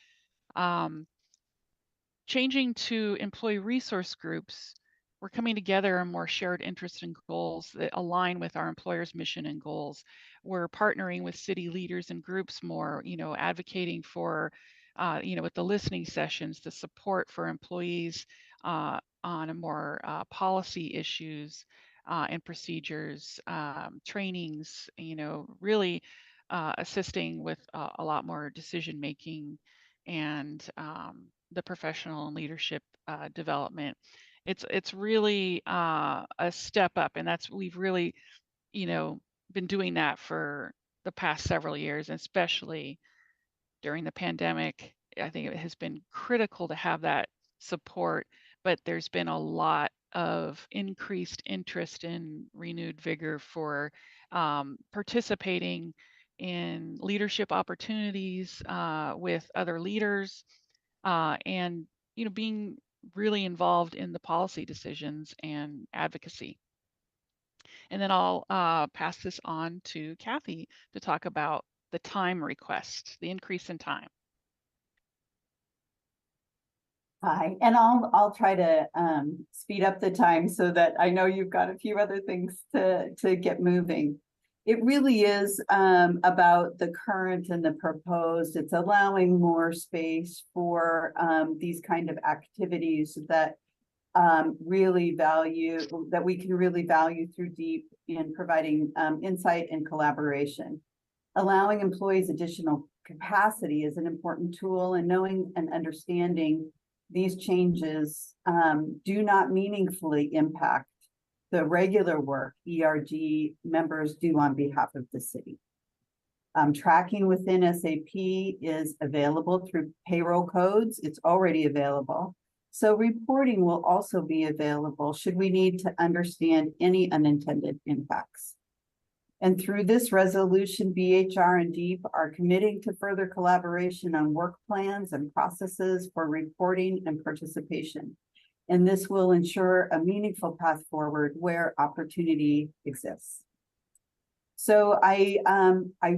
Changing to employee resource groups, we're coming together on more shared interests and goals that align with our employer's mission and goals. We're partnering with city leaders and groups more, advocating for, with the listening sessions, the support for employees on a more policy issues and procedures, trainings, really assisting with a lot more decision making and the professional and leadership development. It's really a step up, and we've really, been doing that for the past several years, especially during the pandemic. I think it has been critical to have that support, but there's been a lot of increased interest and renewed vigor for participating in leadership opportunities with other leaders, and being really involved in the policy decisions and advocacy. And then I'll pass this on to Kathy to talk about the time request, the increase in time. Hi, and I'll try to speed up the time so that I know you've got a few other things to get moving. It really is about the current and the proposed. It's allowing more space for these kind of activities that we can really value through DEEP in providing insight and collaboration. Allowing employees additional capacity is an important tool, and knowing and understanding these changes do not meaningfully impact the regular work ERG members do on behalf of the city. Tracking within SAP is available through payroll codes. It's already available. So reporting will also be available should we need to understand any unintended impacts. And through this resolution, BHR and DEEP are committing to further collaboration on work plans and processes for reporting and participation. And this will ensure a meaningful path forward where opportunity exists. So I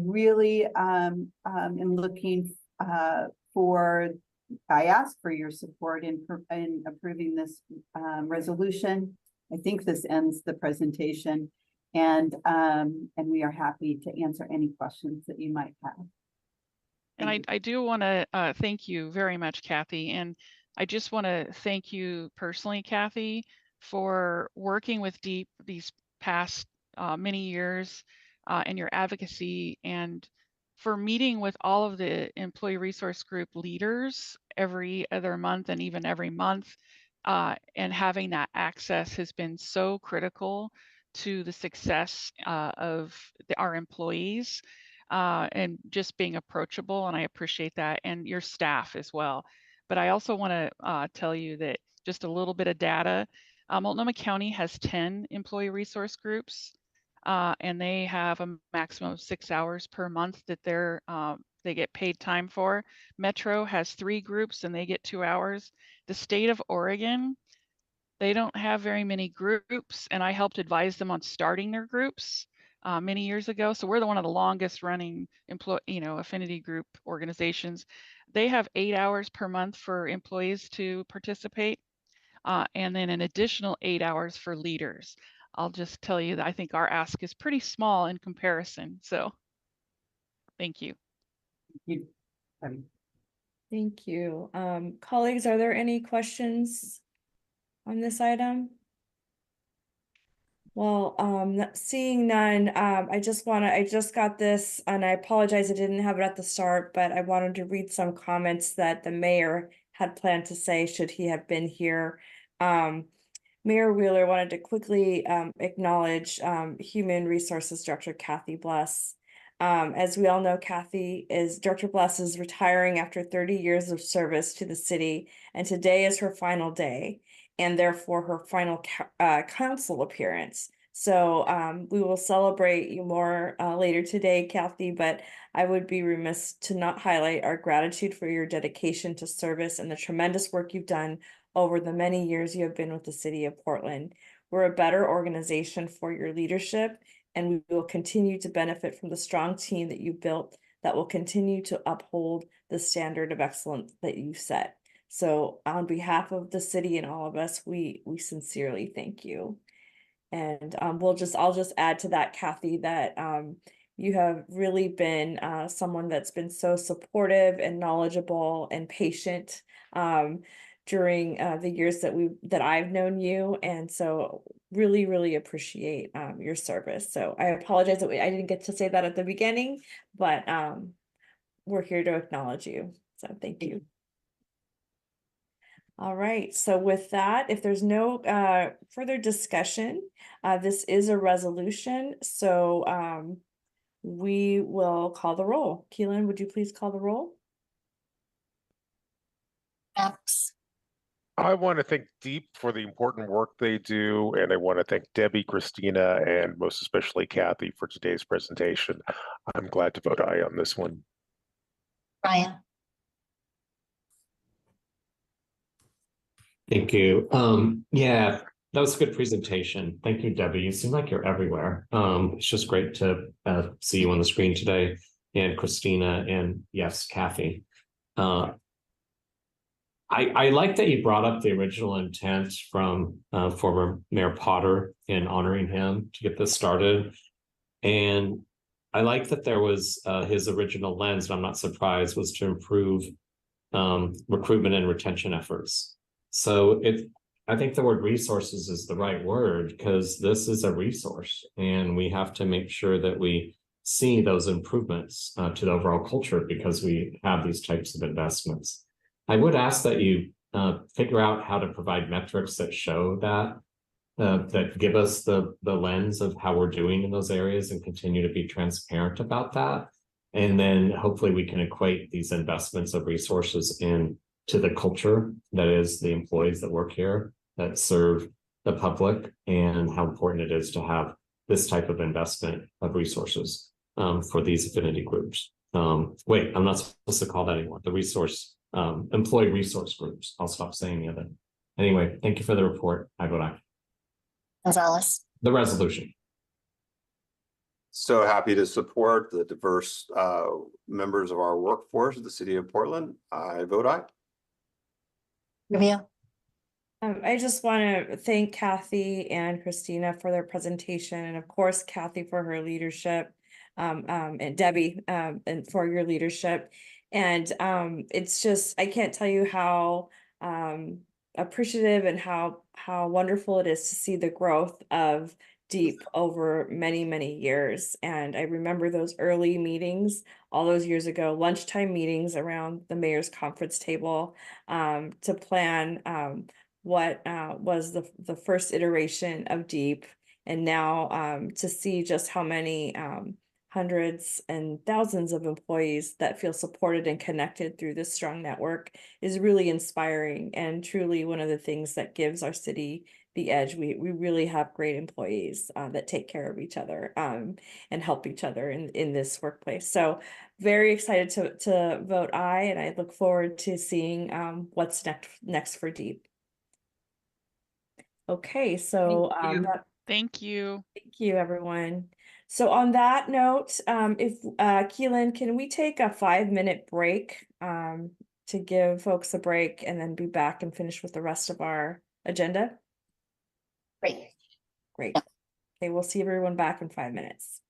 really am looking I ask for your support in approving this resolution. I think this ends the presentation, and we are happy to answer any questions that you might have. And I do want to thank you very much, Kathy. And I just want to thank you personally, Kathy, for working with DEEP these past many years and your advocacy, and for meeting with all of the employee resource group leaders every other month and even every month. And having that access has been so critical to the success of our employees. And just being approachable, and I appreciate that, and your staff as well. But I also want to tell you that just a little bit of data. Multnomah County has 10 employee resource groups, and they have a maximum of 6 hours per month that they get paid time for. Metro has 3 groups and they get 2 hours. The state of Oregon They don't have very many groups, and I helped advise them on starting their groups many years ago. So we're one of the longest running affinity group organizations. They have 8 hours per month for employees to participate, and then an additional 8 hours for leaders. I'll just tell you that I think our ask is pretty small in comparison. So thank you. Thank you. Colleagues, are there any questions on this item? Well, seeing none, I just got this, and I apologize I didn't have it at the start, but I wanted to read some comments that the mayor had planned to say should he have been here. Mayor Wheeler wanted to quickly acknowledge Human Resources Director Kathy Bless. As we all know, Director Bless is retiring after 30 years of service to the city, and today is her final day, and therefore her final council appearance. So we will celebrate you more later today, Kathy, but I would be remiss to not highlight our gratitude for your dedication to service and the tremendous work you've done over the many years you have been with the city of Portland. We're a better organization for your leadership, and we will continue to benefit from the strong team that you built that will continue to uphold the standard of excellence that you set. So on behalf of the city and all of us, we sincerely thank you. And I'll just add to that, Kathy, that you have really been someone that's been so supportive and knowledgeable and patient during the years that I've known you, and so really appreciate your service. So I apologize that I didn't get to say that at the beginning, but we're here to acknowledge you. So thank you. All right, so with that, if there's no further discussion, this is a resolution, so we will call the roll. Keelan, would you please call the roll? Maps. I want to thank Deep for the important work they do, and I want to thank Debbie, Christina, and most especially Kathy for today's presentation. I'm glad to vote aye on this one. Ryan. Thank you. Yeah, that was a good presentation. Thank you, Debbie. You seem like you're everywhere. It's just great to see you on the screen today, and Christina, and yes, Kathy. I like that you brought up the original intent from former Mayor Potter in honoring him to get this started. And I like that there was his original lens, and I'm not surprised, was to improve recruitment and retention efforts. So I think the word resources is the right word, because this is a resource, and we have to make sure that we see those improvements to the overall culture, because we have these types of investments. I would ask that you figure out how to provide metrics that show that, that give us the lens of how we're doing in those areas, and continue to be transparent about that. And then hopefully we can equate these investments of resources into the culture that is the employees that work here, that serve the public, and how important it is to have this type of investment of resources for these affinity groups. Wait, I'm not supposed to call that anymore. The employee resource groups. I'll stop saying the other. Anyway, thank you for the report. I vote aye. Gonzalez. The resolution. So happy to support the diverse members of our workforce of the city of Portland. I vote aye. Rubio. I just want to thank Kathy and Christina for their presentation, and of course Kathy for her leadership, and Debbie and for your leadership. And it's just, I can't tell you how appreciative and how wonderful it is to see the growth of Deep over many years. And I remember those early meetings all those years ago, lunchtime meetings around the mayor's conference table to plan what was the first iteration of Deep, and now to see just how many hundreds and thousands of employees that feel supported and connected through this strong network is really inspiring, and truly one of the things that gives our city the edge. We really have great employees that take care of each other and help each other in this workplace. So very excited to vote aye, and I look forward to seeing what's next for Deep. Okay, so Thank you. Thank you. thank you, everyone. So on that note, if Keelan, can we take a 5-minute break to give folks a break and then be back and finish with the rest of our agenda? Great. Great. Okay, we'll see everyone back in 5 minutes.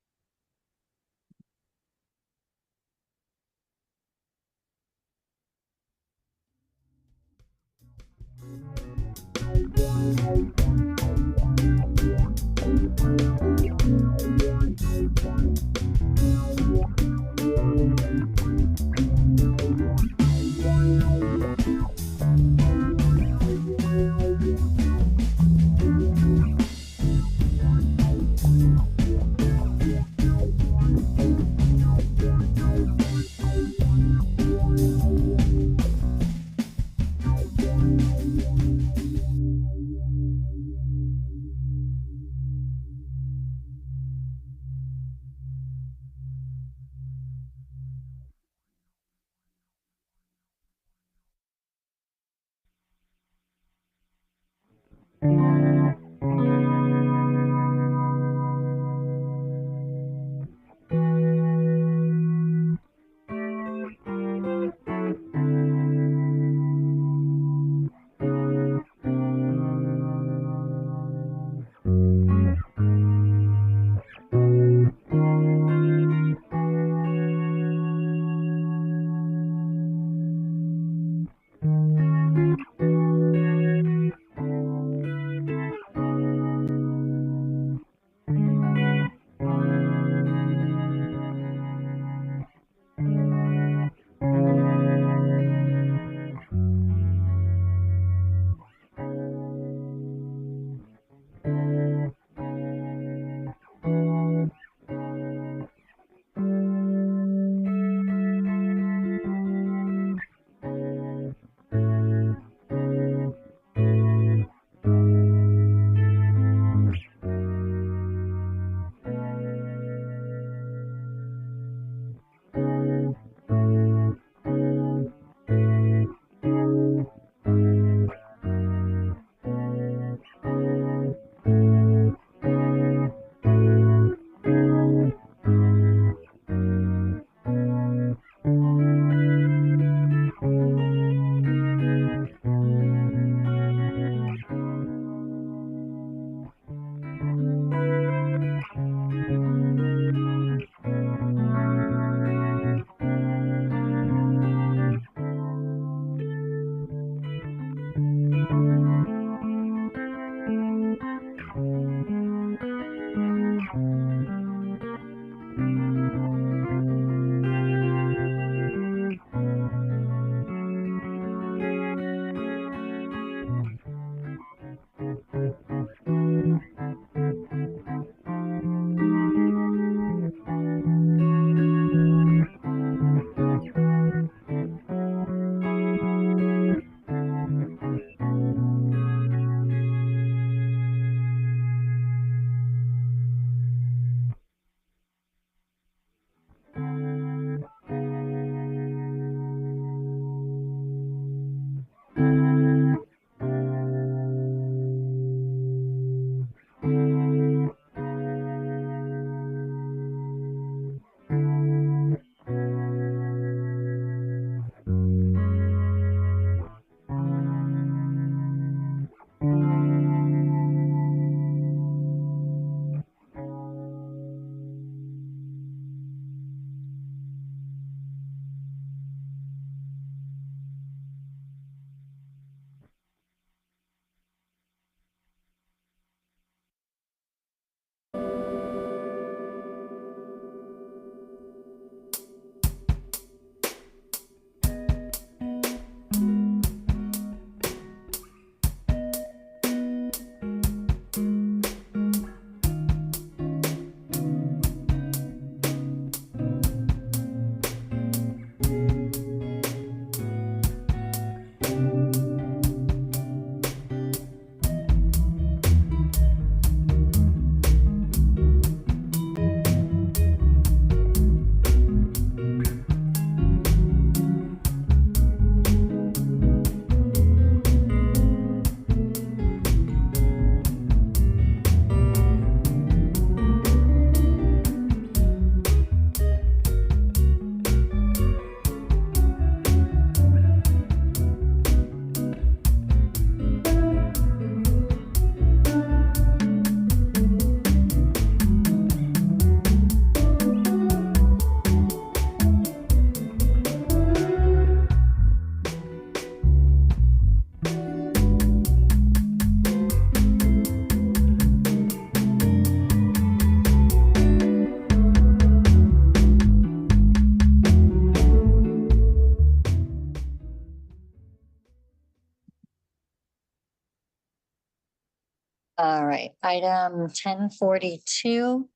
right, item 1042.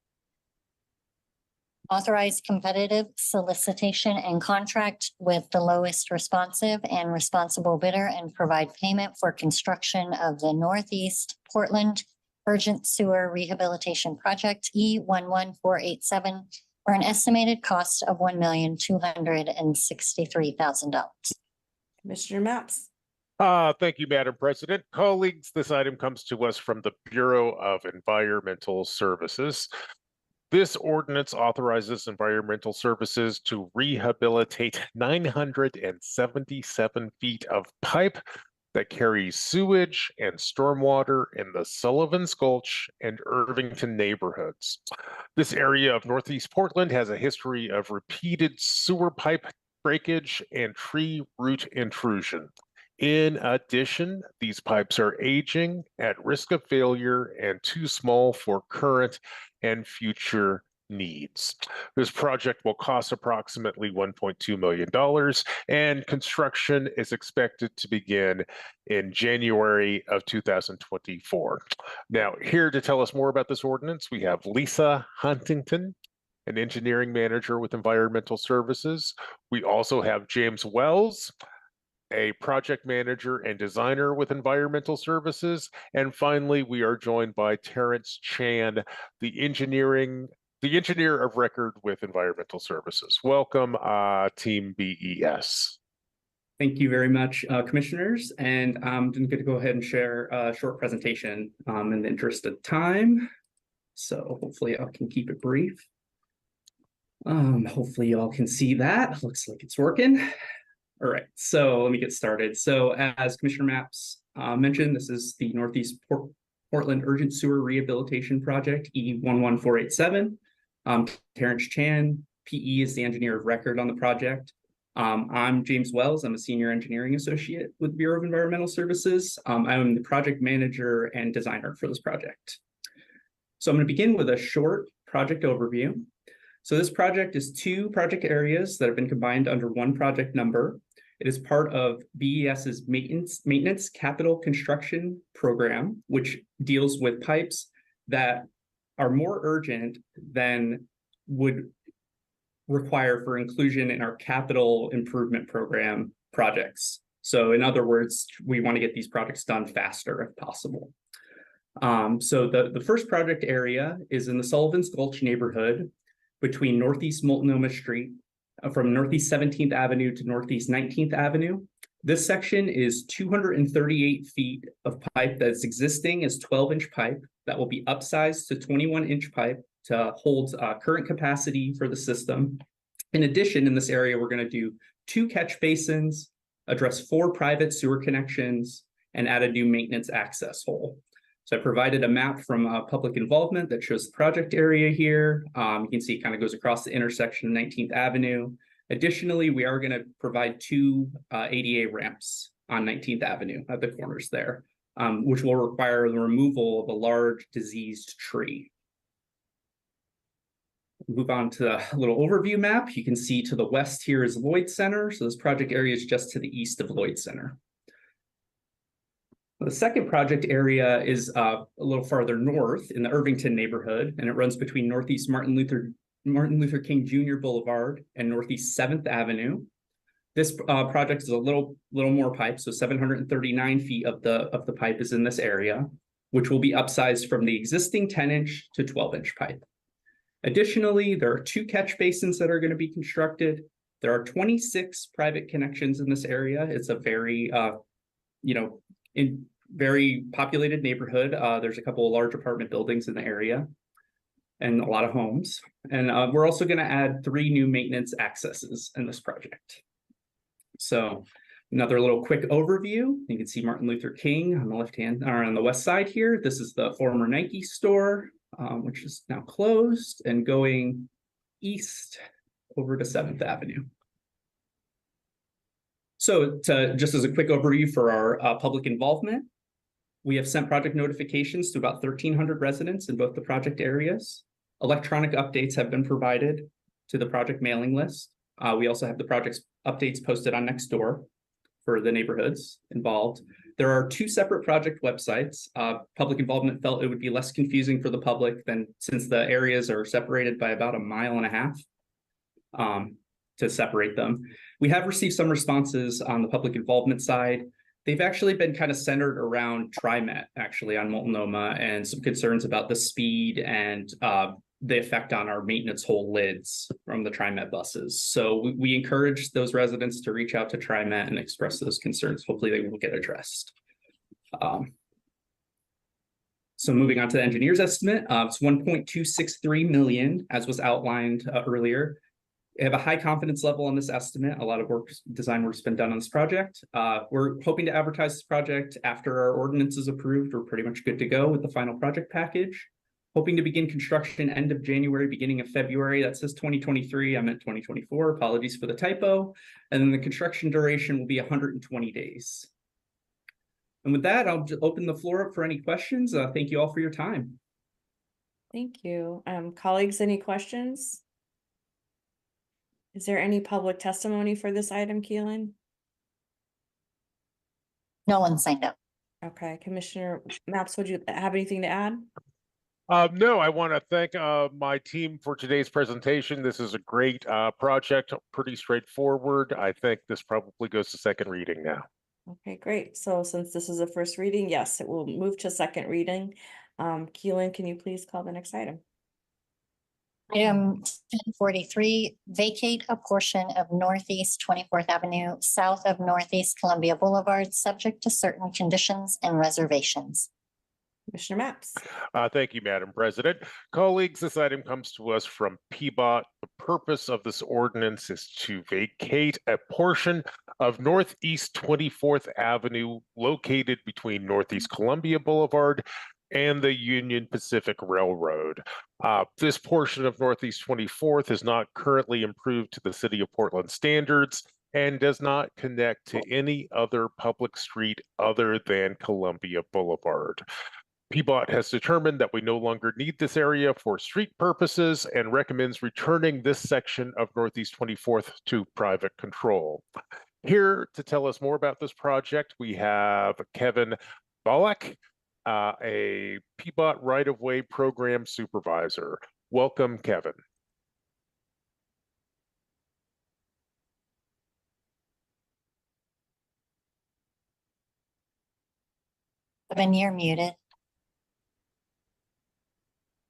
Authorize competitive solicitation and contract with the lowest responsive and responsible bidder and provide payment for construction of the Northeast Portland Urgent Sewer Rehabilitation Project E11487 for an estimated cost of $1,263,000. Commissioner Maps. Thank you, Madam President. Colleagues, this item comes to us from the Bureau of Environmental Services. This ordinance authorizes environmental services to rehabilitate 977 feet of pipe that carries sewage and stormwater in the Sullivan's Gulch and Irvington neighborhoods. This area of Northeast Portland has a history of repeated sewer pipe breakage and tree root intrusion. In addition, these pipes are aging, at risk of failure, and too small for current and future needs. This project will cost approximately $1.2 million, and construction is expected to begin in January of 2024. Now, here to tell us more about this ordinance, we have Lisa Huntington, an engineering manager with Environmental Services. We also have James Wells, a project manager and designer with Environmental Services. And finally, we are joined by Terrence Chan, the engineer of record with Environmental Services. Welcome, Team BES. Thank you very much, commissioners. And I'm going to go ahead and share a short presentation in the interest of time. So hopefully I can keep it brief. Hopefully you all can see that. Looks like it's working. All right, so let me get started. So as Commissioner Maps mentioned, this is the Northeast Portland Urgent Sewer Rehabilitation Project, E11487. Terrence Chan, PE, is the engineer of record on the project. I'm James Wells. I'm a senior engineering associate with Bureau of Environmental Services. I'm the project manager and designer for this project. So I'm going to begin with a short project overview. So this project is two project areas that have been combined under one project number. It is part of BES's maintenance capital construction program, which deals with pipes that are more urgent than would require for inclusion in our capital improvement program projects. So in other words, we want to get these projects done faster if possible. So the first project area is in the Sullivan's Gulch neighborhood between Northeast Multnomah Street, from Northeast 17th Avenue to Northeast 19th Avenue. This section is 238 feet of pipe that's existing as 12-inch pipe that will be upsized to 21-inch pipe to hold current capacity for the system. In addition, in this area, we're going to do 2 catch basins, address 4 private sewer connections, and add a new maintenance access hole. So I provided a map from public involvement that shows the project area here. You can see it kind of goes across the intersection of 19th Avenue. Additionally, we are going to provide 2 ADA ramps on 19th Avenue at the corners there, which will require the removal of a large diseased tree. Move on to a little overview map. You can see to the west here is Lloyd Center. So this project area is just to the east of Lloyd Center. The second project area is a little farther north in the Irvington neighborhood, and it runs between Northeast Martin Luther King Jr. Boulevard and Northeast 7th Avenue. This project is a little more pipe, so 739 feet of the pipe is in this area, which will be upsized from the existing 10-inch to 12-inch pipe. Additionally, there are 2 catch basins that are going to be constructed. There are 26 private connections in this area. It's a very very populated neighborhood. There's a couple of large apartment buildings in the area and a lot of homes. And we're also going to add 3 new maintenance accesses in this project. So another little quick overview. You can see Martin Luther King on the left hand, or on the west side here. This is the former Nike store, which is now closed, and going east over to 7th Avenue. So just as a quick overview for our public involvement, we have sent project notifications to about 1,300 residents in both the project areas. Electronic updates have been provided to the project mailing list. We also have the project's updates posted on Nextdoor for the neighborhoods involved. There are two separate project websites. Public involvement felt it would be less confusing for the public than since the areas are separated by about 1.5 miles to separate them. We have received some responses on the public involvement side. They've actually been kind of centered around TriMet, actually, on Multnomah, and some concerns about the speed and the effect on our maintenance hole lids from the TriMet buses. So we encourage those residents to reach out to TriMet and express those concerns. Hopefully they will get addressed. So moving on to the engineer's estimate, it's 1.263 million, as was outlined earlier. We have a high confidence level on this estimate. A lot of design work's been done on this project. We're hoping to advertise this project after our ordinance is approved. We're pretty much good to go with the final project package. Hoping to begin construction end of January, beginning of February. That says 2023, I meant 2024. Apologies for the typo. And then the construction duration will be 120 days. And with that, I'll open the floor up for any questions. Thank you all for your time. Thank you. Colleagues, any questions? Is there any public testimony for this item, Keelan? No one signed up. Okay, Commissioner Mapps, would you have anything to add? No, I want to thank my team for today's presentation. This is a great project, pretty straightforward. I think this probably goes to second reading now. Okay, great. So since this is a first reading, yes, it will move to second reading. Keelan, can you please call the next item? Item 1043, vacate a portion of Northeast 24th Avenue south of Northeast Columbia Boulevard, subject to certain conditions and reservations. Commissioner Mapps. Thank you, Madam President. Colleagues, this item comes to us from PBOT. The purpose of this ordinance is to vacate a portion of Northeast 24th Avenue located between Northeast Columbia Boulevard and the Union Pacific Railroad. This portion of Northeast 24th is not currently improved to the City of Portland standards and does not connect to any other public street other than Columbia Boulevard. PBOT has determined that we no longer need this area for street purposes and recommends returning this section of Northeast 24th to private control. Here to tell us more about this project, we have Kevin Bollock, a PBOT right-of-way program supervisor. Welcome, Kevin. Kevin, you're muted.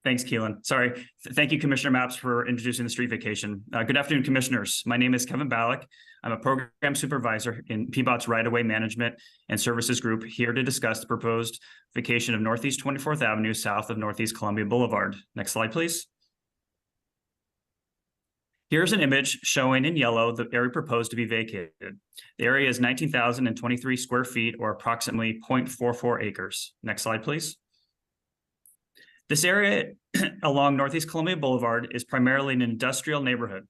Thanks, Keelan. Sorry. Thank you, Commissioner Mapps, for introducing the street vacation. Good afternoon, Commissioners. My name is Kevin Ballack. I'm a program supervisor in PBOT's right-of-way management and services group, here to discuss the proposed vacation of Northeast 24th Avenue south of Northeast Columbia Boulevard. Next slide, please. Here's an image showing in yellow the area proposed to be vacated. The area is 19,023 square feet, or approximately 0.44 acres. Next slide, please. This area along Northeast Columbia Boulevard is primarily an industrial neighborhood.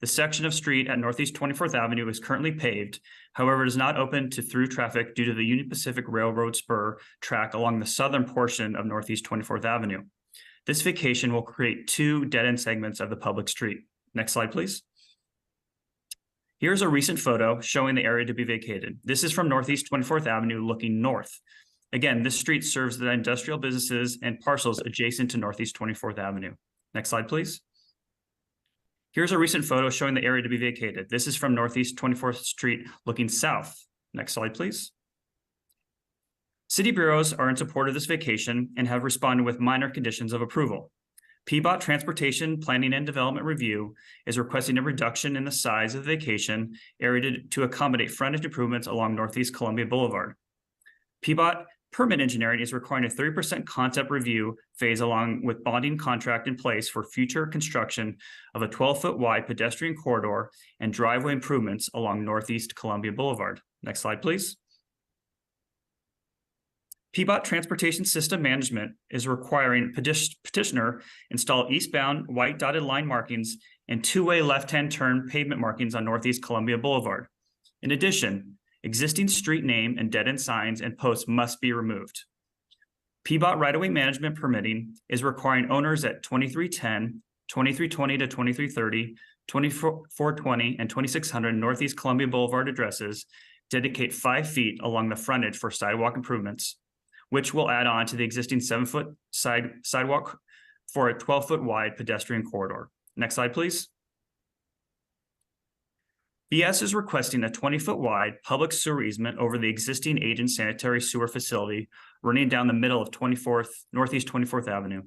The section of street at Northeast 24th Avenue is currently paved. However, it is not open to through traffic due to the Union Pacific Railroad spur track along the southern portion of Northeast 24th Avenue. This vacation will create two dead-end segments of the public street. Next slide, please. Here's a recent photo showing the area to be vacated. This is from Northeast 24th Avenue looking north. Again, this street serves the industrial businesses and parcels adjacent to Northeast 24th Avenue. Next slide, please. Here's a recent photo showing the area to be vacated. This is from Northeast 24th Street looking south. Next slide, please. City bureaus are in support of this vacation and have responded with minor conditions of approval. PBOT Transportation Planning and Development Review is requesting a reduction in the size of the vacation area to accommodate frontage improvements along Northeast Columbia Boulevard. PBOT Permit Engineering is requiring a 30% concept review phase along with bonding contract in place for future construction of a 12-foot wide pedestrian corridor and driveway improvements along Northeast Columbia Boulevard. Next slide, please. PBOT Transportation System Management is requiring petitioner install eastbound white dotted line markings and two-way left-hand turn pavement markings on Northeast Columbia Boulevard. In addition, existing street name and dead-end signs and posts must be removed. PBOT right-of-way management permitting is requiring owners at 2310, 2320 to 2330, 2420, and 2600 Northeast Columbia Boulevard addresses dedicate 5 feet along the frontage for sidewalk improvements, which will add on to the existing 7-foot sidewalk for a 12-foot wide pedestrian corridor. Next slide, please. BS is requesting a 20-foot wide public sewer easement over the existing agent sanitary sewer facility running down the middle of Northeast 24th Avenue.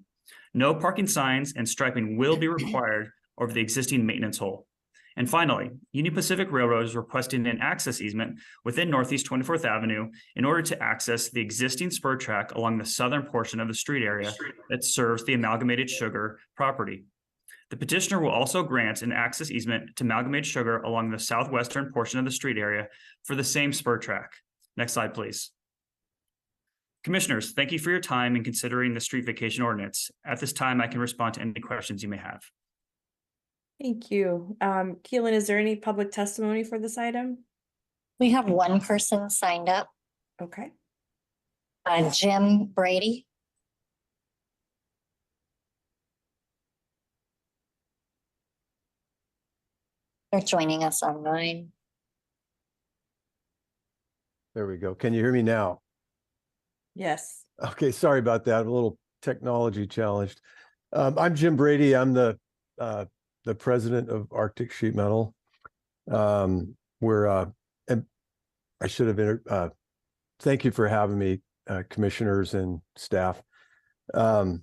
No parking signs and striping will be required over the existing maintenance hole. And finally, Union Pacific Railroad is requesting an access easement within Northeast 24th Avenue in order to access the existing spur track along the southern portion of the street area that serves the Amalgamated Sugar property. The petitioner will also grant an access easement to Amalgamated Sugar along the southwestern portion of the street area for the same spur track. Next slide, please. Commissioners, thank you for your time in considering the street vacation ordinance. At this time, I can respond to any questions you may have. Thank you. Keelan, is there any public testimony for this item? We have one person signed up, Okay. Jim Brady. They're joining us online. There we go. Can you hear me now? Yes. Okay, sorry about that. I'm a little technology challenged. I'm Jim Brady. I'm the president of Arctic Sheet Metal. And I should have thank you for having me, commissioners and staff. I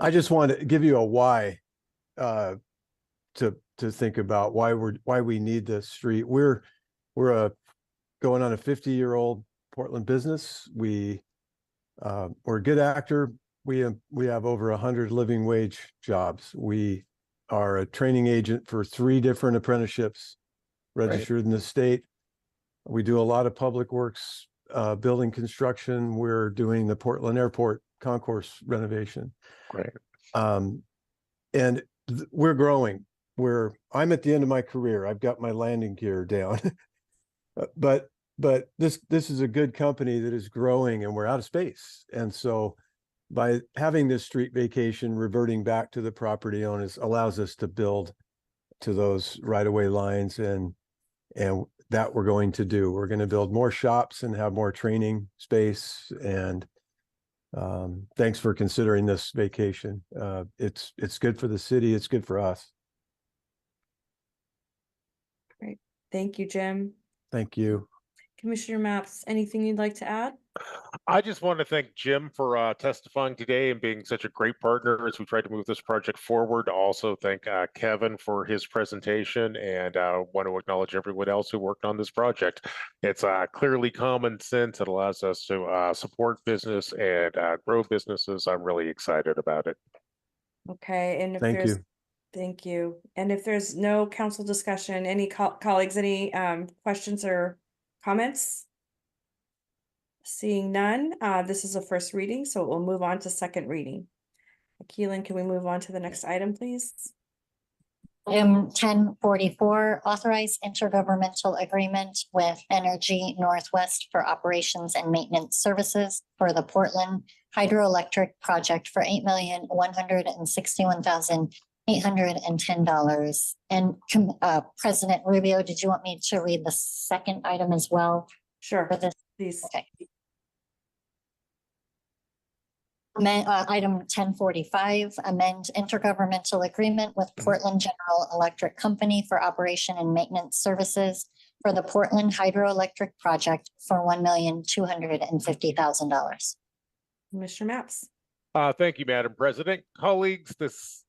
just want to give you a why to think about why we need this street. We're going on a 50-year-old Portland business. We're a good actor. We have over 100 living wage jobs. We are a training agent for 3 different apprenticeships registered in the state. We do a lot of public works, building construction. We're doing the Portland Airport concourse renovation. Right. And we're growing. I'm at the end of my career. I've got my landing gear down. but this is a good company that is growing, and we're out of space. And so by having this street vacation, reverting back to the property owners allows us to build to those right-of-way lines, and that we're going to do. We're going to build more shops and have more training space. And thanks for considering this vacation. It's good for the city. It's good for us. Great. Thank you, Jim. Thank you. Commissioner Maps, anything you'd like to add? I just want to thank Jim for testifying today and being such a great partner as we try to move this project forward. Also thank Kevin for his presentation, and want to acknowledge everyone else who worked on this project. It's clearly common sense. It allows us to support business and grow businesses. I'm really excited about it. Okay, and if Thank you. Thank you. And if there's no council discussion, any colleagues, any questions or comments? Seeing none, this is a first reading, so we'll move on to second reading. Keelan, can we move on to the next item, please? Item 1044, authorize intergovernmental agreement with Energy Northwest for operations and maintenance services for the Portland Hydroelectric project for $8,161,810. And President Rubio, did you want me to read the second item as well? Sure, For this? please. Okay. Item 1045, amend intergovernmental agreement with Portland General Electric Company for operation and maintenance services for the Portland Hydroelectric project for $1,250,000. Commissioner Maps. Thank you, Madam President. Colleagues,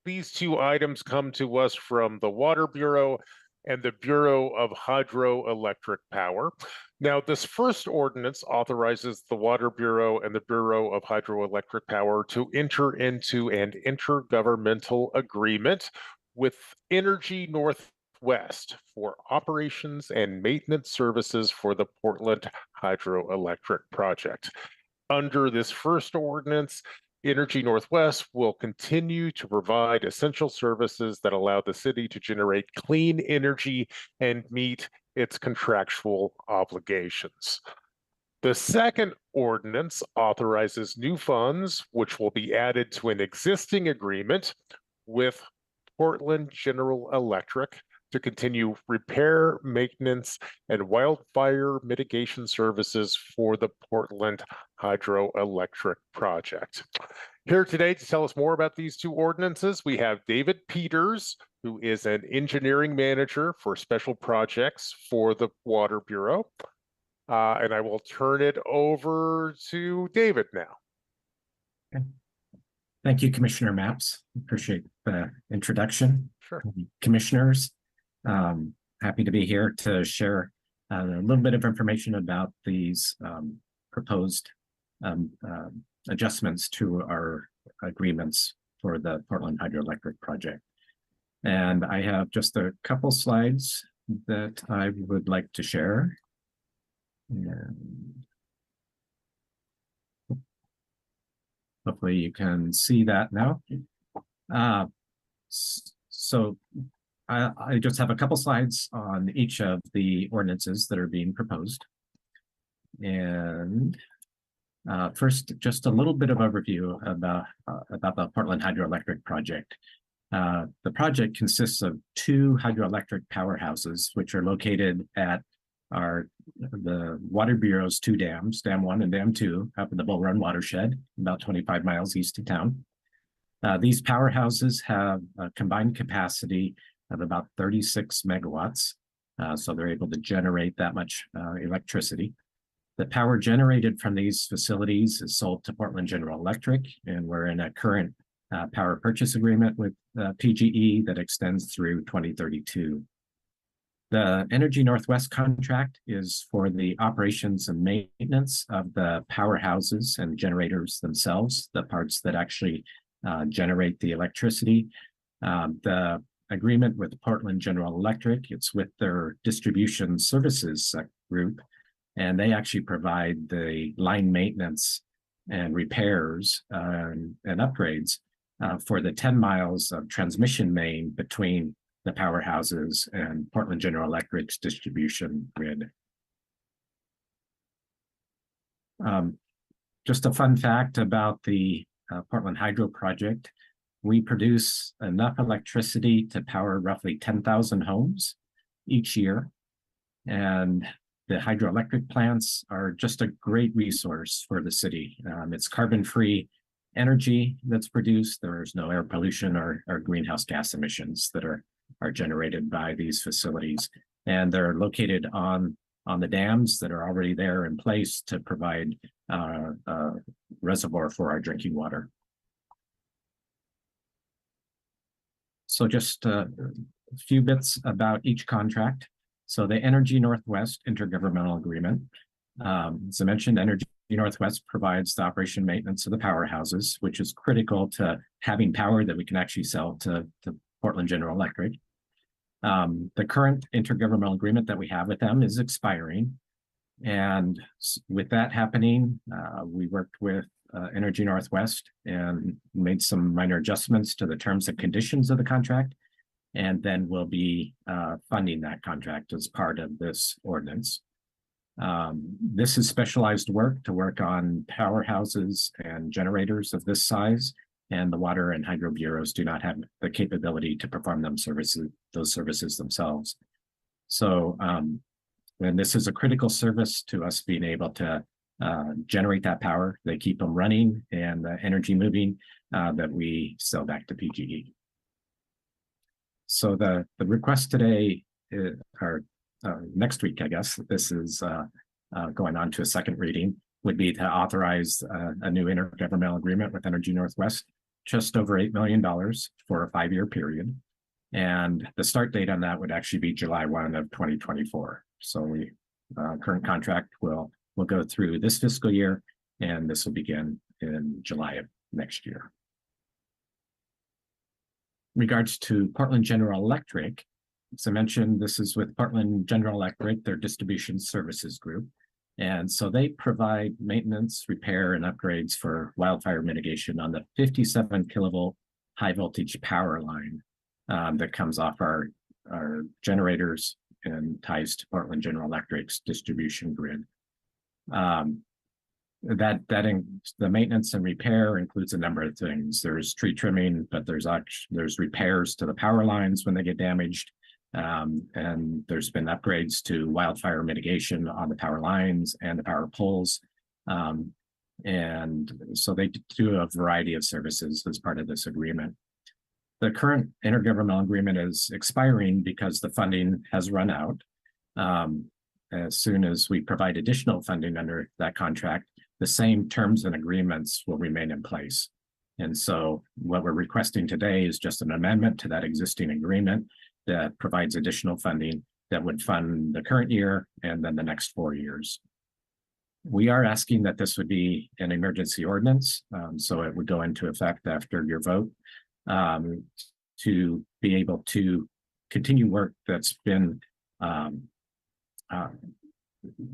these 2 items come to us from the Water Bureau and the Bureau of Hydroelectric Power. Now, this first ordinance authorizes the Water Bureau and the Bureau of Hydroelectric Power to enter into an intergovernmental agreement with Energy Northwest for operations and maintenance services for the Portland Hydroelectric project. Under this first ordinance, Energy Northwest will continue to provide essential services that allow the city to generate clean energy and meet its contractual obligations. The second ordinance authorizes new funds, which will be added to an existing agreement with Portland General Electric to continue repair, maintenance, and wildfire mitigation services for the Portland Hydroelectric project. Here today to tell us more about these two ordinances, we have David Peters, who is an engineering manager for special projects for the Water Bureau. And I will turn it over to David now. Okay. Thank you, Commissioner Mapps. Appreciate the introduction. Sure. Commissioners, happy to be here to share a little bit of information about these proposed adjustments to our agreements for the Portland Hydroelectric project. And I have just a couple slides that I would like to share. And hopefully you can see that now. So I just have a couple slides on each of the ordinances that are being proposed. And first, just a little bit of overview about the Portland Hydroelectric project. The project consists of two hydroelectric powerhouses, which are located at the Water Bureau's two dams, Dam 1 and Dam 2, up in the Bull Run watershed, about 25 miles east of town. These powerhouses have a combined capacity of about 36 megawatts, so they're able to generate that much electricity. The power generated from these facilities is sold to Portland General Electric, and we're in a current power purchase agreement with PGE that extends through 2032. The Energy Northwest contract is for the operations and maintenance of the powerhouses and generators themselves, the parts that actually generate the electricity. The agreement with Portland General Electric, it's with their distribution services group, and they actually provide the line maintenance and repairs and upgrades for the 10 miles of transmission main between the powerhouses and Portland General Electric's distribution grid. Just a fun fact about the Portland Hydro project, we produce enough electricity to power roughly 10,000 homes each year. And the hydroelectric plants are just a great resource for the city. It's carbon-free energy that's produced. There's no air pollution or greenhouse gas emissions that are generated by these facilities. And they're located on the dams that are already there in place to provide a reservoir for our drinking water. So just a few bits about each contract. So the Energy Northwest Intergovernmental Agreement, as I mentioned, Energy Northwest provides the operation maintenance of the powerhouses, which is critical to having power that we can actually sell to Portland General Electric. The current intergovernmental agreement that we have with them is expiring. And with that happening, we worked with Energy Northwest and made some minor adjustments to the terms and conditions of the contract. And then we'll be funding that contract as part of this ordinance. This is specialized work to work on powerhouses and generators of this size, and the Water and Hydro Bureaus do not have the capability to perform those services themselves. So, and this is a critical service to us being able to generate that power. They keep them running and the energy moving that we sell back to PGE. So the request today, or next week, I guess, this is going on to a second reading, would be to authorize a new intergovernmental agreement with Energy Northwest, just over $8 million for a 5-year period. And the start date on that would actually be July 1 of 2024. So current contract will go through this fiscal year, and this will begin in July of next year. In regards to Portland General Electric, as I mentioned, this is with Portland General Electric, their distribution services group. And so they provide maintenance, repair, and upgrades for wildfire mitigation on the 57 kilovolt high voltage power line that comes off our generators and ties to Portland General Electric's distribution grid. The maintenance and repair includes a number of things. There's tree trimming, but there's repairs to the power lines when they get damaged. And there's been upgrades to wildfire mitigation on the power lines and the power poles. And so they do a variety of services as part of this agreement. The current intergovernmental agreement is expiring because the funding has run out. As soon as we provide additional funding under that contract, the same terms and agreements will remain in place. And so what we're requesting today is just an amendment to that existing agreement that provides additional funding that would fund the current year and then the next 4 years. We are asking that this would be an emergency ordinance, so it would go into effect after your vote, to be able to continue work that's been,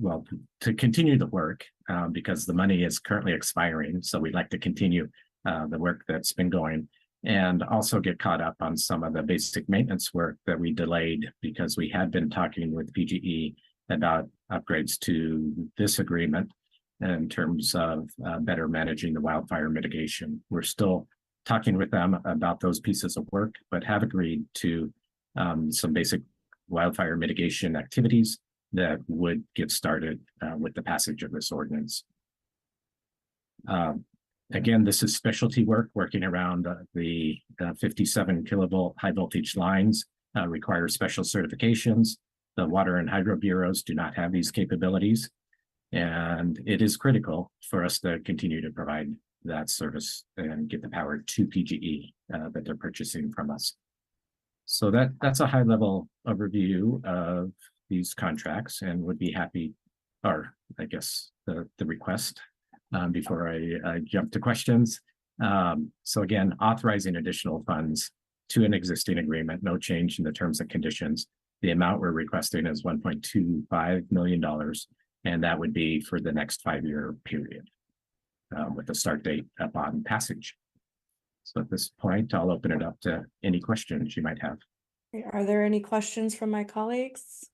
well, to continue the work, because the money is currently expiring. So we'd like to continue the work that's been going, and also get caught up on some of the basic maintenance work that we delayed because we had been talking with PGE about upgrades to this agreement in terms of better managing the wildfire mitigation. We're still talking with them about those pieces of work, but have agreed to some basic wildfire mitigation activities that would get started with the passage of this ordinance. Again, this is specialty work, working around the 57 kilovolt high voltage lines, requires special certifications. The Water and Hydro Bureaus do not have these capabilities, and it is critical for us to continue to provide that service and get the power to PGE that they're purchasing from us. So that's a high level overview of these contracts, and would be happy, or I guess the request before I jump to questions. So again, authorizing additional funds to an existing agreement, no change in the terms and conditions. The amount we're requesting is $1.25 million, and that would be for the next 5-year period with a start date upon passage. So at this point, I'll open it up to any questions you might have. Are there any questions from my colleagues?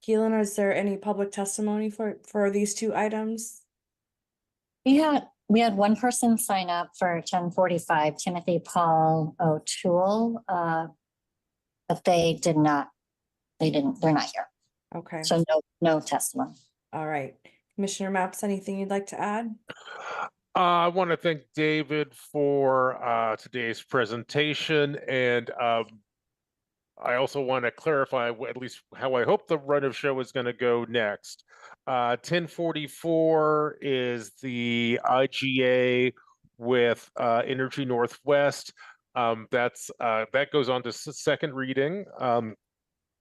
Keelan, is there any public testimony for these two items? We had one person sign up for 1045, Timothy Paul O'Toole, but they're not here. Okay. So no testimony. All right. Commissioner Mapps, anything you'd like to add? I want to thank David for today's presentation, and I also want to clarify at least how I hope the run of show is going to go next. 1044 is the IGA with Energy Northwest. That goes on to second reading. And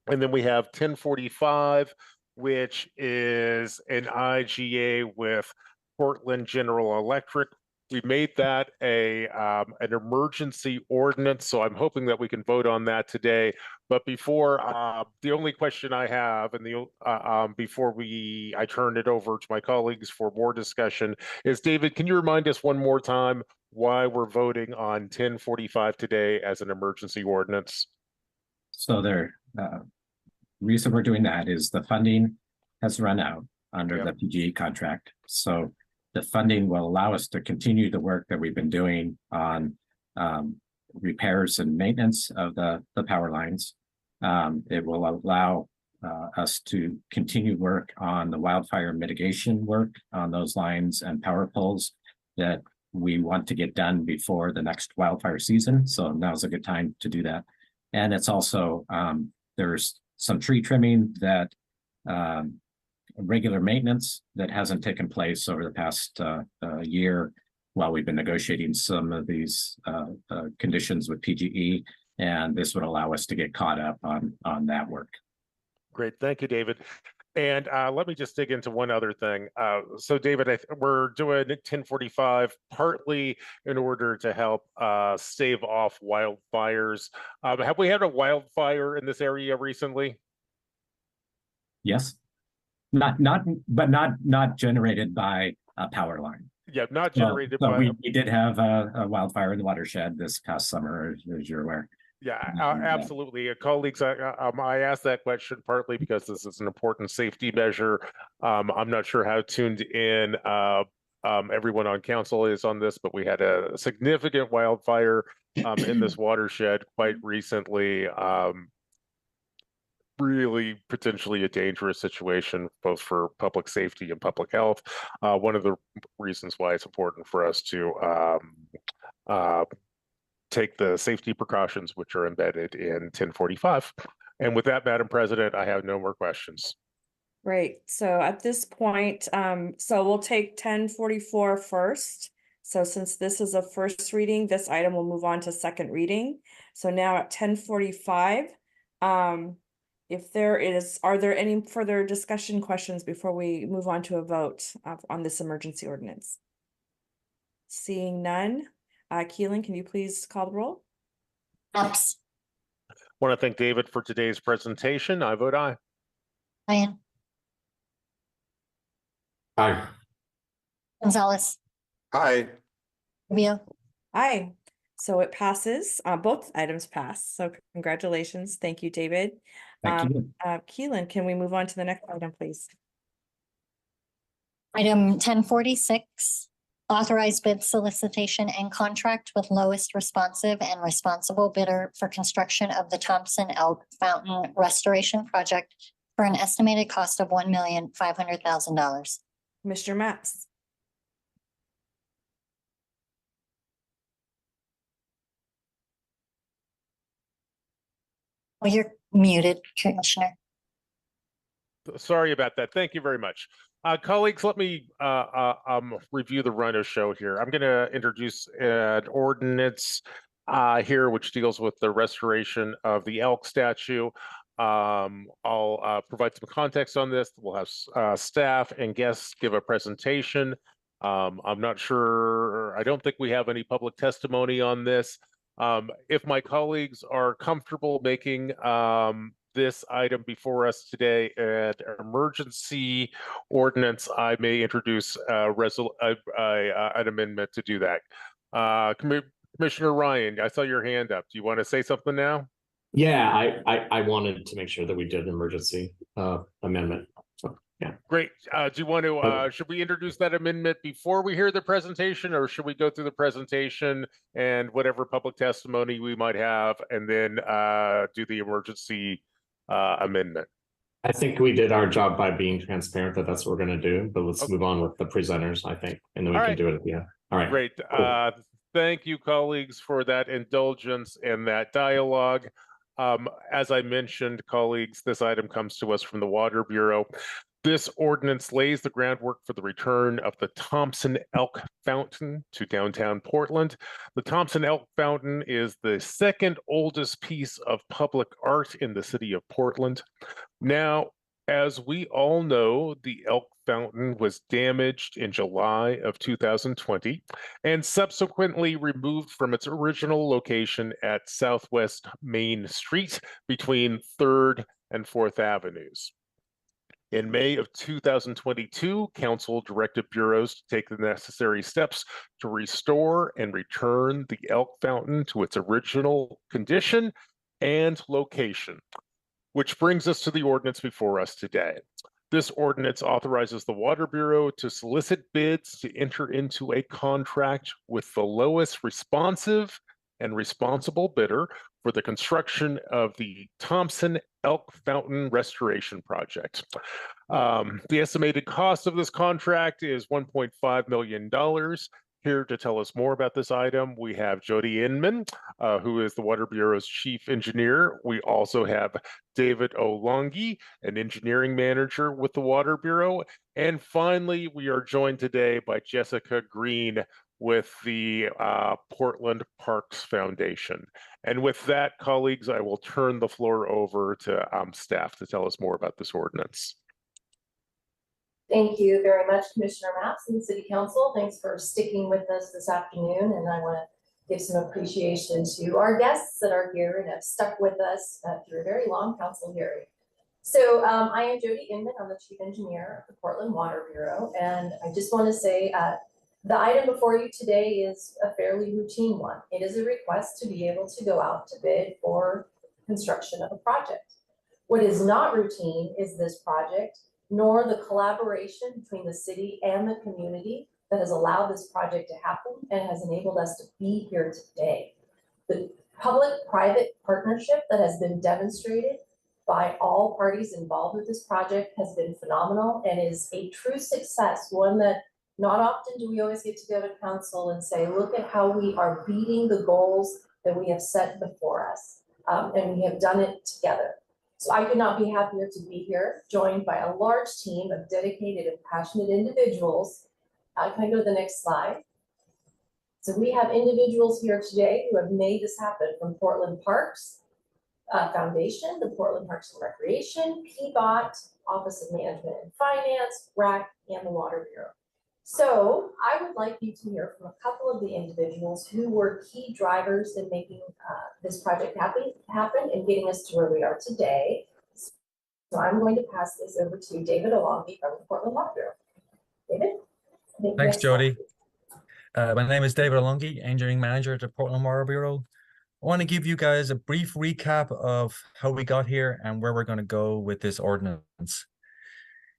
then we have 1045, which is an IGA with Portland General Electric. We made that an emergency ordinance, so I'm hoping that we can vote on that today. But before, the only question I have, and before I turn it over to my colleagues for more discussion, is David, can you remind us one more time why we're voting on 1045 today as an emergency ordinance? So the reason we're doing that is the funding has run out under the PGE contract. So the funding will allow us to continue the work that we've been doing on repairs and maintenance of the power lines. It will allow us to continue work on the wildfire mitigation work on those lines and power poles that we want to get done before the next wildfire season. So now's a good time to do that. And it's also, there's some tree trimming that regular maintenance that hasn't taken place over the past year while we've been negotiating some of these conditions with PGE, and this would allow us to get caught up on that work. Great, thank you, David. And let me just dig into one other thing. So David, we're doing 1045 partly in order to help stave off wildfires. Have we had a wildfire in this area recently? Yes. Not generated by a power line. Yeah, not generated by. We did have a wildfire in the watershed this past summer, as you're aware. Yeah, absolutely. Colleagues, I asked that question partly because this is an important safety measure. I'm not sure how tuned in everyone on council is on this, but we had a significant wildfire in this watershed quite recently. Really potentially a dangerous situation, both for public safety and public health. One of the reasons why it's important for us to take the safety precautions which are embedded in 1045. And with that, Madam President, I have no more questions. Great. So at this point, so we'll take 1044 first. So since this is a first reading, this item will move on to second reading. So now at 1045, are there any further discussion questions before we move on to a vote on this emergency ordinance? Seeing none, Keelan, can you please call the roll? Epps. Want to thank David for today's presentation. I vote aye. Ryan. Aye. Gonzalez. Aye. Rubio. Aye. So it passes. Both items pass. So congratulations. Thank you, David. Thank you. Keelan, can we move on to the next item, please? Item 1046, authorize bid solicitation and contract with lowest responsive and responsible bidder for construction of the Thompson Elk Fountain Restoration Project for an estimated cost of $1,500,000. Mr. Matz. Well, you're muted, Commissioner. Sorry about that. Thank you very much. Colleagues, let me review the run of show here. I'm going to introduce an ordinance here which deals with the restoration of the elk statue. I'll provide some context on this. We'll have staff and guests give a presentation. I'm not sure, I don't think we have any public testimony on this. If my colleagues are comfortable making this item before us today an emergency ordinance, I may introduce an amendment to do that. Commissioner Ryan, I saw your hand up. Do you want to say something now? Yeah, I wanted to make sure that we did an emergency amendment. So, yeah. Great. Do you want to, should we introduce that amendment before we hear the presentation, or should we go through the presentation and whatever public testimony we might have, and then do the emergency amendment? I think we did our job by being transparent that that's what we're going to do, but let's move on with the presenters, I think, and then we can do it at the end. All right. Great. Cool. Thank you, colleagues, for that indulgence and that dialogue. As I mentioned, colleagues, this item comes to us from the Water Bureau. This ordinance lays the groundwork for the return of the Thompson Elk Fountain to downtown Portland. The Thompson Elk Fountain is the second oldest piece of public art in the city of Portland. Now, as we all know, the Elk Fountain was damaged in July of 2020 and subsequently removed from its original location at Southwest Main Street between 3rd and 4th Avenues. In May of 2022, Council directed bureaus to take the necessary steps to restore and return the Elk Fountain to its original condition and location, which brings us to the ordinance before us today. This ordinance authorizes the Water Bureau to solicit bids to enter into a contract with the lowest responsive and responsible bidder for the construction of the Thompson Elk Fountain Restoration Project. The estimated cost of this contract is $1.5 million. Here to tell us more about this item, we have Jody Inman, who is the Water Bureau's chief engineer. We also have David Olongi, an engineering manager with the Water Bureau. And finally, we are joined today by Jessica Green with the Portland Parks Foundation. And with that, colleagues, I will turn the floor over to staff to tell us more about this ordinance. Thank you very much, Commissioner Matz and City Council. Thanks for sticking with us this afternoon. And I want to give some appreciation to our guests that are here and have stuck with us through a very long council hearing. So I am Jody Inman. I'm the chief engineer of the Portland Water Bureau. And I just want to say the item before you today is a fairly routine one. It is a request to be able to go out to bid for construction of a project. What is not routine is this project, nor the collaboration between the city and the community that has allowed this project to happen and has enabled us to be here today. The public-private partnership that has been demonstrated by all parties involved with this project has been phenomenal and is a true success, one that not often do we always get to go to council and say, look at how we are beating the goals that we have set before us, and we have done it together. So I could not be happier to be here, joined by a large team of dedicated and passionate individuals. Can I go to the next slide? So we have individuals here today who have made this happen, from Portland Parks Foundation, the Portland Parks and Recreation, PBOT, Office of Management and Finance, RACC, and the Water Bureau. So I would like you to hear from a couple of the individuals who were key drivers in making this project happen and getting us to where we are today. So I'm going to pass this over to David Alongi from the Portland Water Bureau. David? Thanks, Jody. My name is David Alongi, Engineering Manager at the Portland Water Bureau. I want to give you guys a brief recap of how we got here and where we're going to go with this ordinance.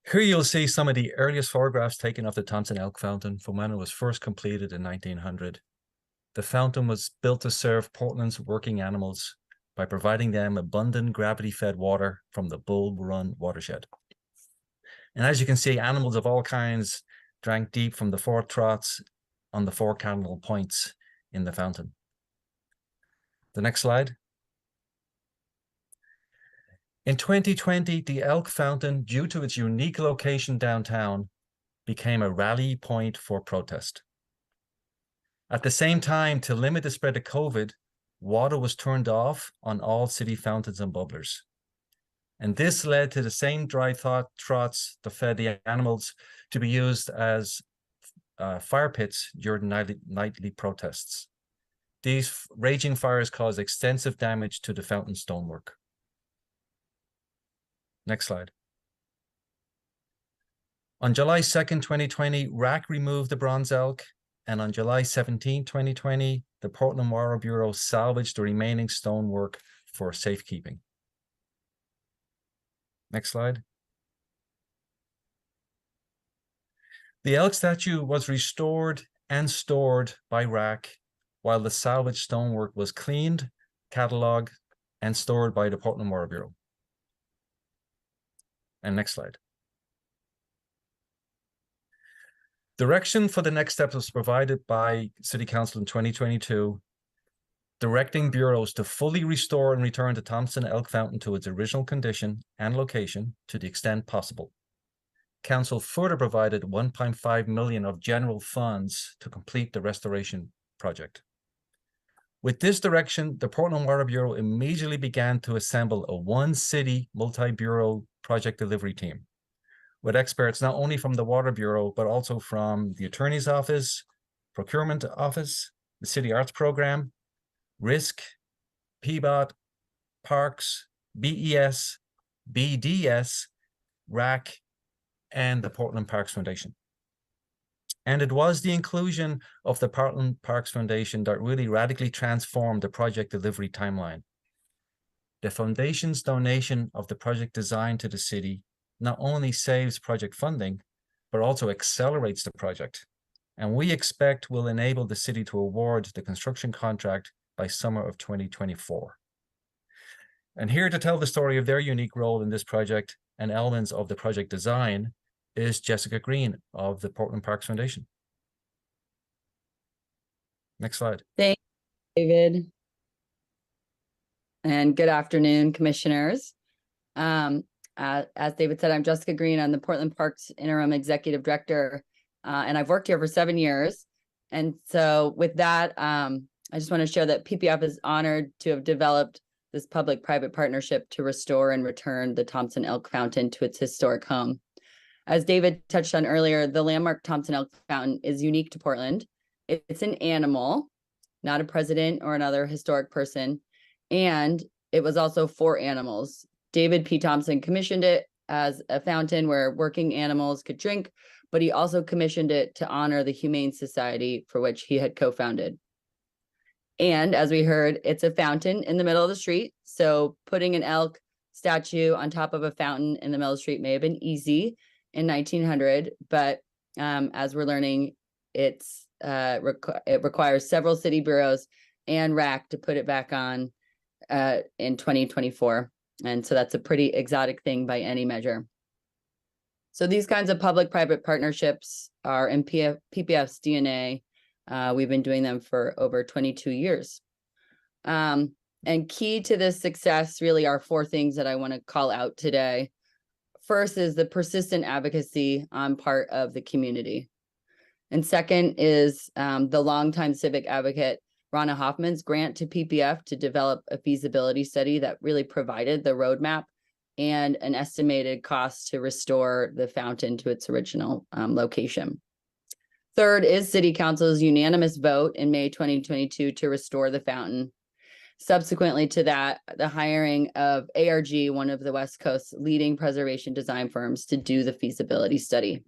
Here you'll see some of the earliest photographs taken of the Thompson Elk Fountain from when it was first completed in 1900. The fountain was built to serve Portland's working animals by providing them abundant gravity-fed water from the Bull Run watershed. And as you can see, animals of all kinds drank deep from the 4 troughs on the 4 cardinal points in the fountain. The next slide. In 2020, the Elk Fountain, due to its unique location downtown, became a rally point for protest. At the same time, to limit the spread of COVID, water was turned off on all city fountains and bubblers. And this led to the same dry troughs that fed the animals to be used as fire pits during nightly protests. These raging fires caused extensive damage to the fountain stonework. Next slide. On July 2nd, 2020, RACC removed the bronze elk, and on July 17, 2020, the Portland Water Bureau salvaged the remaining stonework for safekeeping. Next slide. The elk statue was restored and stored by RACC while the salvaged stonework was cleaned, cataloged, and stored by the Portland Water Bureau. And next slide. Direction for the next steps was provided by City Council in 2022, directing bureaus to fully restore and return the Thompson Elk Fountain to its original condition and location to the extent possible. Council further provided 1.5 million of general funds to complete the restoration project. With this direction, the Portland Water Bureau immediately began to assemble a one-city multi-bureau project delivery team with experts not only from the Water Bureau, but also from the Attorney's Office, Procurement Office, the City Arts Program, RISC, PBOT, Parks, BES, BDS, RACC, and the Portland Parks Foundation. And it was the inclusion of the Portland Parks Foundation that really radically transformed the project delivery timeline. The foundation's donation of the project design to the city not only saves project funding, but also accelerates the project. And we expect will enable the city to award the construction contract by summer of 2024. And here to tell the story of their unique role in this project and elements of the project design is Jessica Green of the Portland Parks Foundation. Next slide. Thank you, David. And good afternoon, commissioners. As David said, I'm Jessica Green. I'm the Portland Parks Interim Executive Director, and I've worked here for 7 years. And so with that, I just want to share that PPF is honored to have developed this public-private partnership to restore and return the Thompson Elk Fountain to its historic home. As David touched on earlier, the landmark Thompson Elk Fountain is unique to Portland. It's an animal, not a president or another historic person. And it was also for animals. David P. Thompson commissioned it as a fountain where working animals could drink, but he also commissioned it to honor the Humane Society for which he had co-founded. And as we heard, it's a fountain in the middle of the street. So putting an elk statue on top of a fountain in the middle of the street may have been easy in 1900, but as we're learning, it requires several city bureaus and RACC to put it back on in 2024. And so that's a pretty exotic thing by any measure. So these kinds of public-private partnerships are in PPF's DNA. We've been doing them for over 22 years. And key to this success really are four things that I want to call out today. First is the persistent advocacy on part of the community. And second is the longtime civic advocate, Ronna Hoffman's grant to PPF to develop a feasibility study that really provided the roadmap and an estimated cost to restore the fountain to its original location. Third is City Council's unanimous vote in May 2022 to restore the fountain. Subsequently to that, the hiring of ARG, one of the West Coast's leading preservation design firms, to do the feasibility study.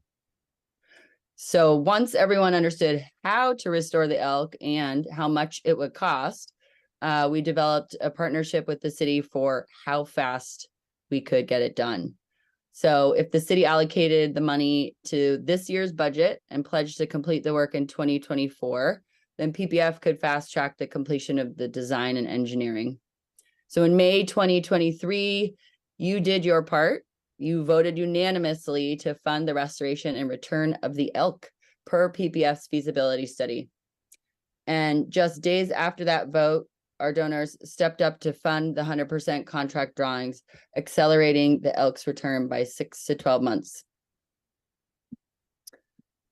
So once everyone understood how to restore the elk and how much it would cost, we developed a partnership with the city for how fast we could get it done. So if the city allocated the money to this year's budget and pledged to complete the work in 2024, then PPF could fast track the completion of the design and engineering. So in May 2023, you did your part. You voted unanimously to fund the restoration and return of the elk per PPF's feasibility study. And just days after that vote, our donors stepped up to fund the 100% contract drawings, accelerating the elk's return by 6 to 12 months.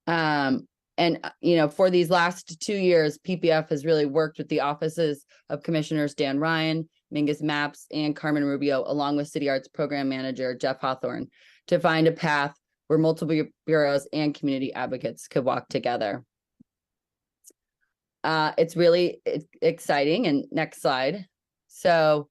For these last 2 years, PPF has really worked with the offices of Commissioners Dan Ryan, Mingus Mapps, and Carmen Rubio, along with City Arts Program Manager Jeff Hawthorne, to find a path where multiple bureaus and community advocates could walk together. It's really exciting. And next slide. So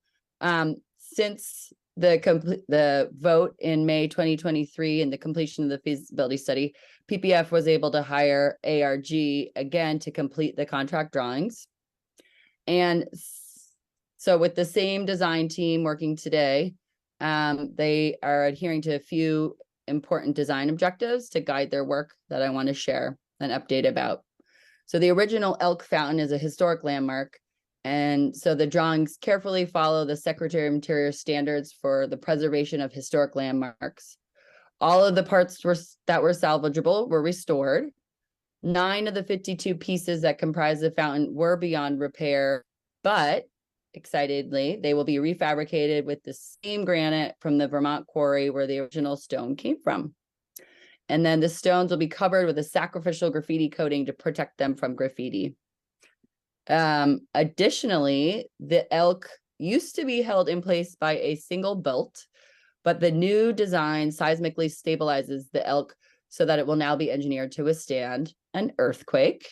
since the vote in May 2023 and the completion of the feasibility study, PPF was able to hire ARG again to complete the contract drawings. And so with the same design team working today, they are adhering to a few important design objectives to guide their work that I want to share an update about. So the original elk fountain is a historic landmark. And so the drawings carefully follow the Secretary of Interior standards for the preservation of historic landmarks. All of the parts that were salvageable were restored. 9 of the 52 pieces that comprise the fountain were beyond repair, but excitedly, they will be refabricated with the same granite from the Vermont quarry where the original stone came from. And then the stones will be covered with a sacrificial graffiti coating to protect them from graffiti. Additionally, the elk used to be held in place by a single bolt, but the new design seismically stabilizes the elk so that it will now be engineered to withstand an earthquake.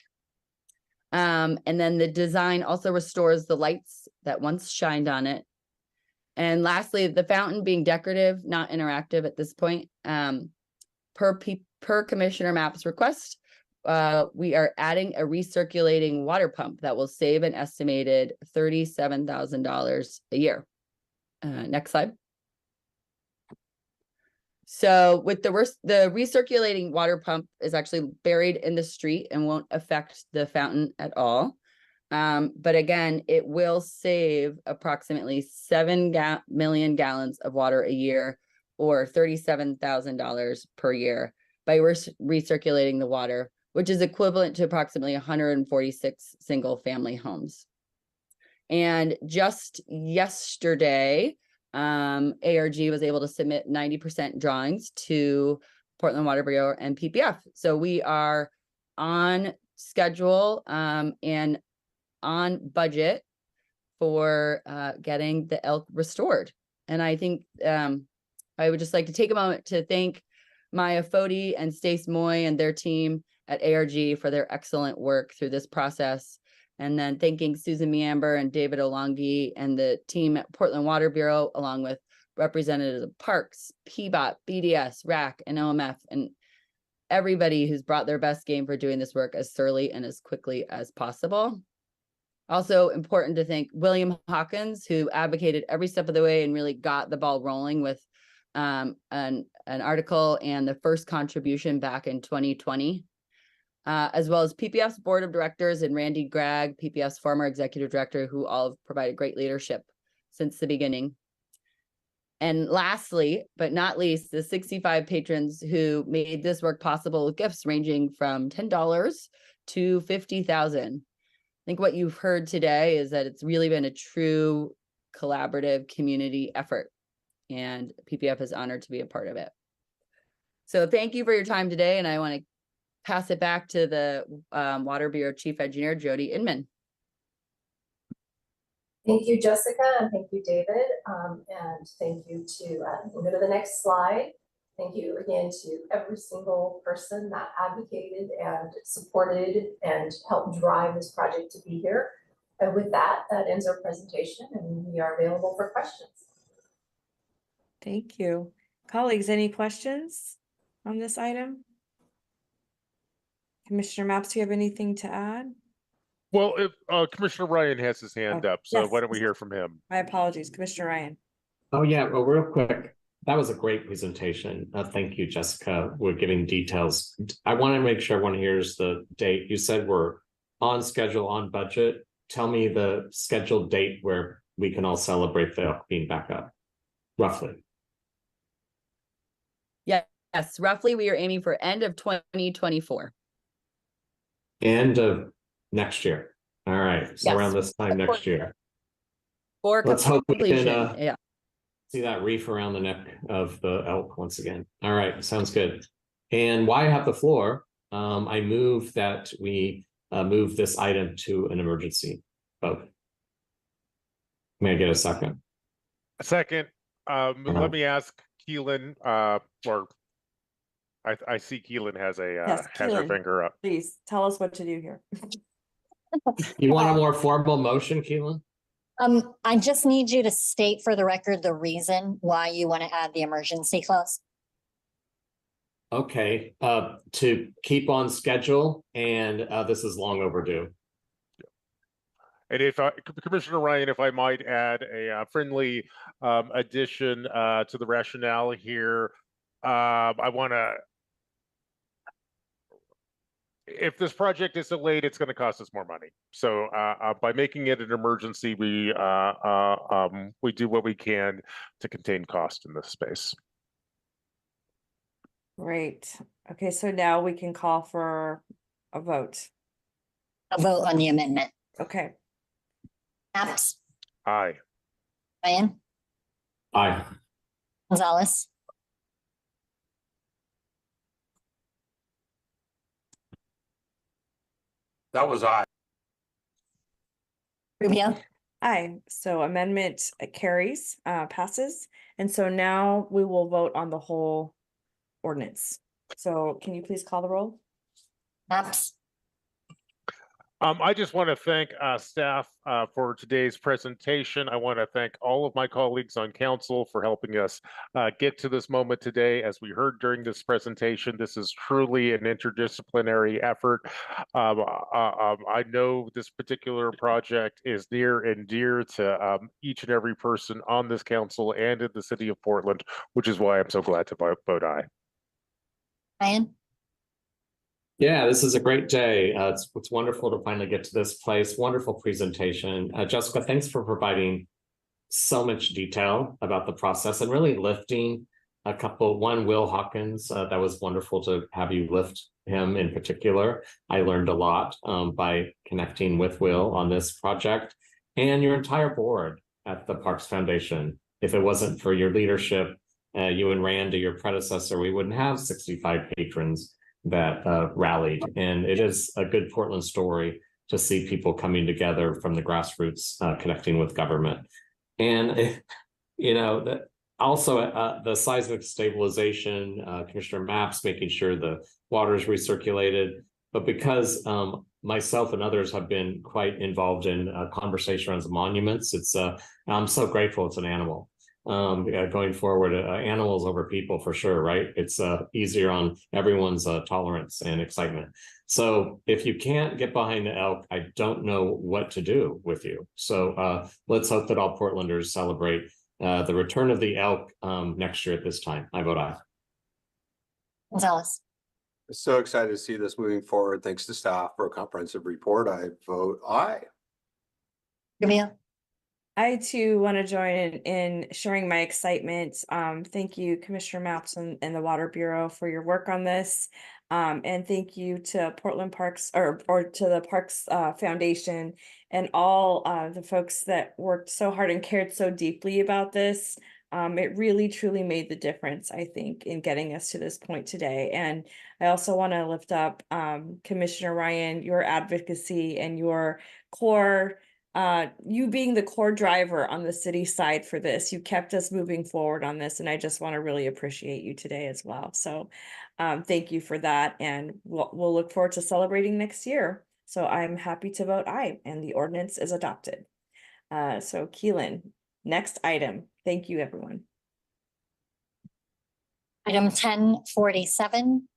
And then the design also restores the lights that once shined on it. And lastly, the fountain being decorative, not interactive at this point, per Commissioner Mapp's request, we are adding a recirculating water pump that will save an estimated $37,000 a year. Next slide. So with the recirculating water pump is actually buried in the street and won't affect the fountain at all. But again, it will save approximately 7 million gallons of water a year, or $37,000 per year, by recirculating the water, which is equivalent to approximately 146 single family homes. And just yesterday, ARG was able to submit 90% drawings to Portland Water Bureau and PPF. So we are on schedule and on budget for getting the elk restored. And I think I would just like to take a moment to thank Maya Foti and Stace Moy and their team at ARG for their excellent work through this process. And then thanking Susan Meamber and David Olongi and the team at Portland Water Bureau, along with representatives of Parks, PBOT, BDS, RACC, and OMF, and everybody who's brought their best game for doing this work as thoroughly and as quickly as possible. Also important to thank William Hawkins, who advocated every step of the way and really got the ball rolling with an article and the first contribution back in 2020. as well as PPF's board of directors and Randy Gregg, PPF's former executive director, who all have provided great leadership since the beginning. And lastly, but not least, the 65 patrons who made this work possible with gifts ranging from $10 to $50,000. I think what you've heard today is that it's really been a true collaborative community effort, and PPF is honored to be a part of it. So thank you for your time today, and I want to pass it back to the Water Bureau Chief Engineer, Jody Inman. Thank you, Jessica, and thank you, David, and thank you to, we'll go to the next slide. Thank you again to every single person that advocated and supported and helped drive this project to be here. And with that, that ends our presentation, and we are available for questions. Thank you. Colleagues, any questions on this item? Commissioner Maps, do you have anything to add? Well, if Commissioner Ryan has his hand up, so yes. why don't we hear from him? My apologies, Commissioner Ryan. Oh yeah, well, real quick. That was a great presentation. Thank you, Jessica. We're giving details. I want to make sure everyone hears the date. You said we're on schedule, on budget. Tell me the scheduled date where we can all celebrate the elk being back up, roughly. Yes, roughly we are aiming for end of 2024. End of next year. All right, so Yes. around this time next year. For Let's hope we completion, can see that reef around the neck of the elk once again. All right, sounds good. And while I have the floor, I move that we move this item to an emergency vote. May I get a second? A second. Let me ask Keelan, or I see Keelan has a Yes, has her Keelan. finger up. Please tell us what to do here. You want a more formal motion, Keelan? I just need you to state for the record the reason why you want to add the emergency clause. Okay, to keep on schedule, and this is long overdue. And if Commissioner Ryan, if I might add a friendly addition to the rationale here, I want to. If this project is delayed, it's going to cost us more money. So by making it an emergency, we do what we can to contain cost in this space. Great. Okay, so now we can call for a vote. A vote on the amendment. Okay. Maps, Aye. Ryan, Aye. Gonzalez, That was I. Rubio, Aye. So amendment carries, passes. And so now we will vote on the whole ordinance. So can you please call the roll? Maps, I just want to thank staff for today's presentation. I want to thank all of my colleagues on council for helping us get to this moment today. As we heard during this presentation, this is truly an interdisciplinary effort. I know this particular project is near and dear to each and every person on this council and in the city of Portland, which is why I'm so glad to vote aye. Ryan. Yeah, this is a great day. It's wonderful to finally get to this place. Wonderful presentation. Jessica, thanks for providing so much detail about the process and really lifting a couple. One, Will Hawkins, that was wonderful to have you lift him in particular. I learned a lot by connecting with Will on this project and your entire board at the Parks Foundation. If it wasn't for your leadership, you and Randy, your predecessor, we wouldn't have 65 patrons that rallied. And it is a good Portland story to see people coming together from the grassroots, connecting with government. And, you know, that also the seismic stabilization, Commissioner Maps, making sure the water is recirculated. But because myself and others have been quite involved in conversation around the monuments, I'm so grateful it's an animal. Going forward, animals over people for sure, right? It's easier on everyone's tolerance and excitement. So if you can't get behind the elk, I don't know what to do with you. So let's hope that all Portlanders celebrate the return of the elk next year at this time. I vote aye. Gonzalez, So excited to see this moving forward. Thanks to staff for a comprehensive report. I vote aye. Rubio. I too want to join in sharing my excitement. Thank you, Commissioner Maps and the Water Bureau for your work on this. And thank you to Portland Parks or to the Parks Foundation and all the folks that worked so hard and cared so deeply about this. It really truly made the difference, I think, in getting us to this point today. And I also want to lift up Commissioner Ryan, your advocacy and your core you being the core driver on the city side for this. You kept us moving forward on this, and I just want to really appreciate you today as well. So thank you for that, and we'll look forward to celebrating next year. So I'm happy to vote aye, and the ordinance is adopted. So Keelan, next item. Thank you, everyone. Item 1047,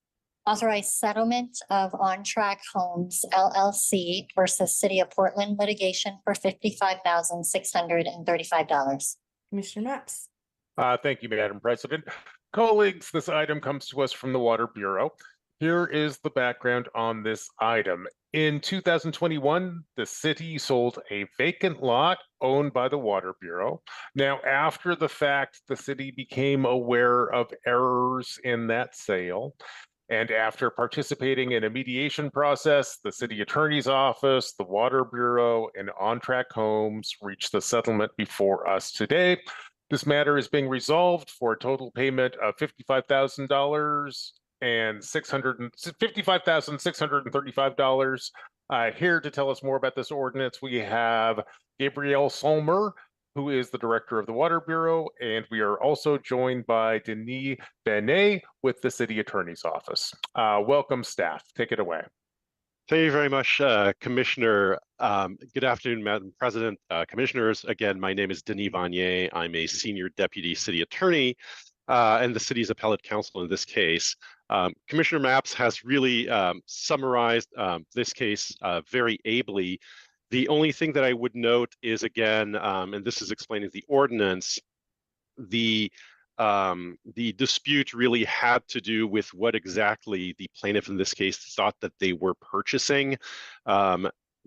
authorize settlement of On Track Homes LLC versus City of Portland litigation for $55,635. Commissioner Maps. Thank you, Madam President. Colleagues, this item comes to us from the Water Bureau. Here is the background on this item. In 2021, the city sold a vacant lot owned by the Water Bureau. Now, after the fact, the city became aware of errors in that sale. And after participating in a mediation process, the city attorney's office, the Water Bureau, and On Track Homes reached the settlement before us today. This matter is being resolved for a total payment of $55,000 and $55,635. Here to tell us more about this ordinance, we have Gabrielle Solmer, who is the director of the Water Bureau, and we are also joined by Denis Benet with the City Attorney's Office. Welcome, staff. Take it away. Thank you very much, Commissioner. Good afternoon, Madam President, Commissioners. Again, my name is Denis Vanier. I'm a Senior Deputy City Attorney and the city's appellate counsel in this case. Commissioner Maps has really summarized this case very ably. The only thing that I would note is, again, and this is explaining the ordinance, the dispute really had to do with what exactly the plaintiff in this case thought that they were purchasing.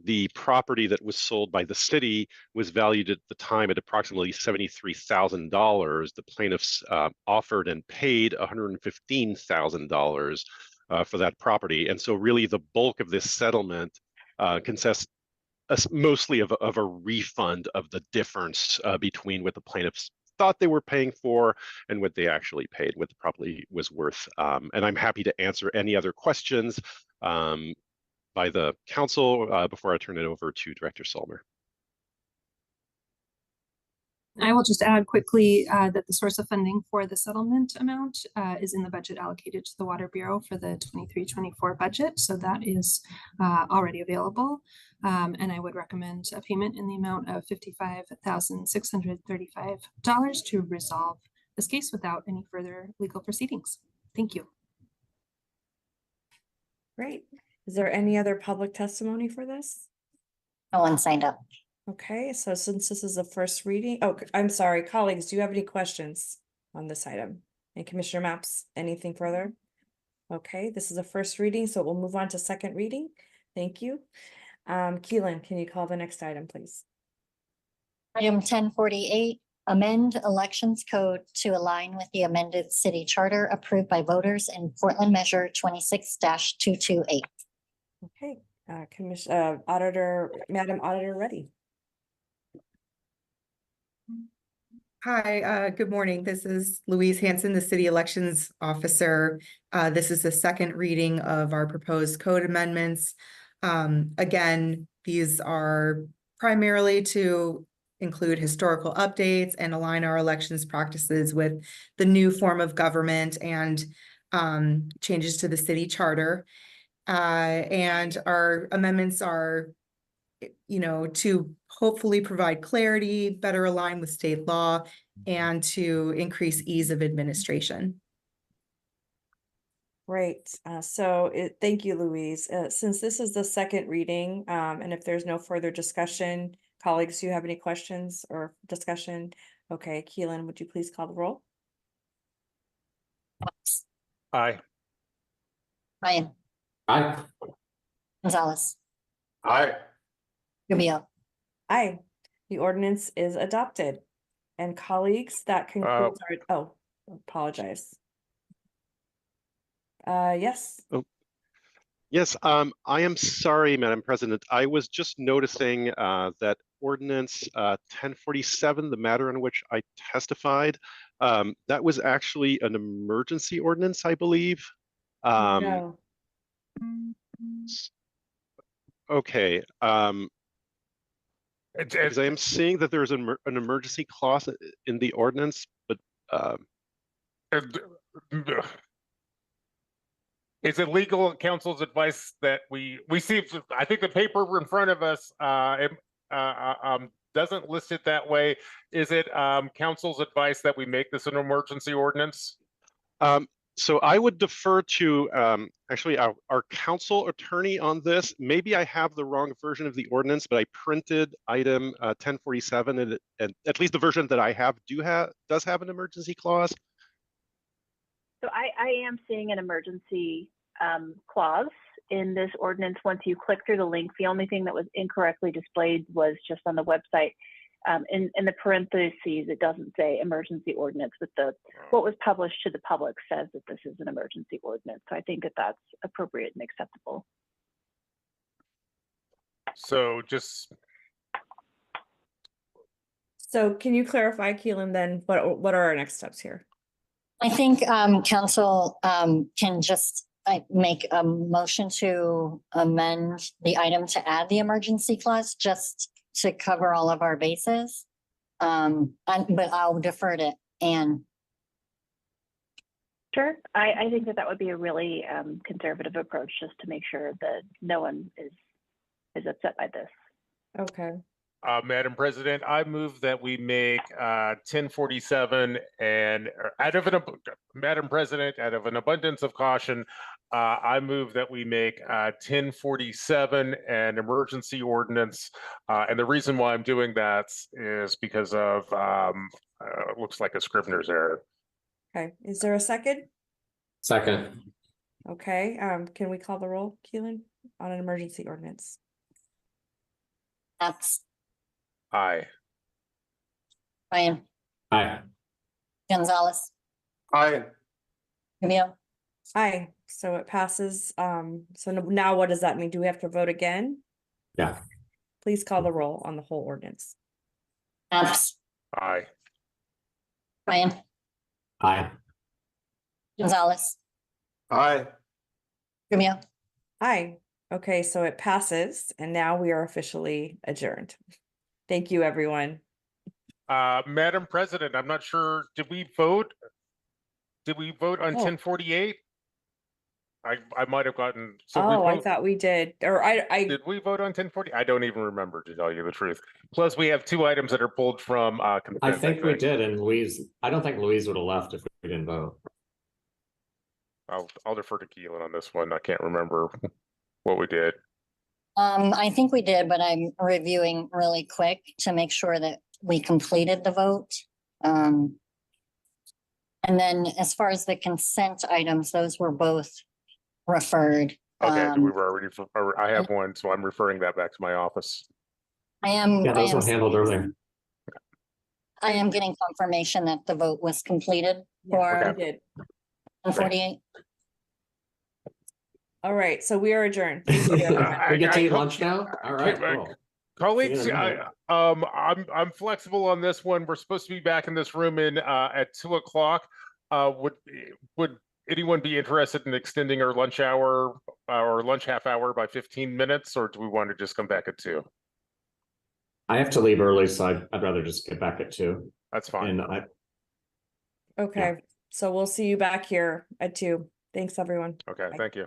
The property that was sold by the city was valued at the time at approximately $73,000. The plaintiffs offered and paid $115,000 for that property. And so really the bulk of this settlement consists mostly of a refund of the difference between what the plaintiffs thought they were paying for and what they actually paid, what the property was worth. And I'm happy to answer any other questions by the council before I turn it over to Director Solmer. I will just add quickly that the source of funding for the settlement amount is in the budget allocated to the Water Bureau for the 23-24 budget. So that is already available. And I would recommend a payment in the amount of $55,635 to resolve this case without any further legal proceedings. Thank you. Great. Is there any other public testimony for this? No one signed up. Okay, so since this is a first reading, oh, I'm sorry, colleagues, do you have any questions on this item? And Commissioner Maps, anything further? Okay, this is a first reading, so we'll move on to second reading. Thank you. Keelan, can you call the next item, please? Item 1048, amend elections code to align with the amended city charter approved by voters in Portland Measure 26-228. Okay, Madam Auditor, ready. Hi, good morning. This is Louise Hanson, the City Elections Officer. This is the second reading of our proposed code amendments. Again, these are primarily to include historical updates and align our elections practices with the new form of government and changes to the city charter. And our amendments are, to hopefully provide clarity, better align with state law, and to increase ease of administration. Great. Thank you, Louise. Since this is the second reading, and if there's no further discussion, colleagues, do you have any questions or discussion? Okay, Keelan, would you please call the roll? Aye. Ryan, Aye. Gonzalez, Aye. Rubio. Aye, the ordinance is adopted. And colleagues, that concludes our, apologize. Yes. Yes, I am sorry, Madam President. I was just noticing that ordinance 1047, the matter on which I testified, that was actually an emergency ordinance, I believe. No. Okay. Because I am seeing that there's an emergency clause in the ordinance, but Is it legal counsel's advice that we see? I think the paper in front of us doesn't list it that way. Is it counsel's advice that we make this an emergency ordinance? So I would defer to actually our council attorney on this. Maybe I have the wrong version of the ordinance, but I printed item 1047, and at least the version that I have does have an emergency clause. So I am seeing an emergency clause in this ordinance. Once you click through the link, the only thing that was incorrectly displayed was just on the website. In the parentheses, it doesn't say emergency ordinance, but what was published to the public says that this is an emergency ordinance. So I think that that's appropriate and acceptable. So can you clarify, Keelan, then what are our next steps here? I think council can just make a motion to amend the item to add the emergency clause just to cover all of our bases. But I'll defer to Anne. Sure. I think that would be a really conservative approach, just to make sure that no one is upset by this. Okay. Madam President, I move that we make 1047 and Madam President, out of an abundance of caution, I move that we make 1047 an emergency ordinance. And the reason why I'm doing that is because of looks like a Scrivener's error. Okay. Is there a second? Second. Okay. Can we call the roll, Keelan, on an emergency ordinance? That's Aye. Ryan, Aye. Gonzalez, Aye. Rubio. Aye. So it passes. So now what does that mean? Do we have to vote again? Yeah. Please call the roll on the whole ordinance. Abs, Aye. Ryan, Aye. Gonzalez, Aye. Rubio. Aye. Okay, so it passes, and now we are officially adjourned. Thank you, everyone. Madam President, I'm not sure, did we vote? Did we vote on 1048? I might have gotten. I thought we did. Or I did we vote on 1040? I don't even remember, to tell you the truth. Plus, we have two items that are pulled from consent. I think we did, and I don't think Louise would have left if we didn't vote. I'll defer to Keelan on this one. I can't remember what we did. I think we did, but I'm reviewing really quick to make sure that we completed the vote. And then as far as the consent items, those were both referred. Okay, we were already. I have one, so I'm referring that back to my office. Yeah, those were handled earlier. I am getting confirmation that the vote was completed for 148. All right, so we are adjourned. We get to eat lunch now. All right, cool. Colleagues, I'm flexible on this one. We're supposed to be back in this room at 2 o'clock. Would anyone be interested in extending our lunch hour or lunch half hour by 15 minutes, or do we want to just come back at 2? I have to leave early, so I'd rather just get back at 2. That's fine. Okay, so we'll see you back here at 2. Thanks, everyone. Okay, thank you.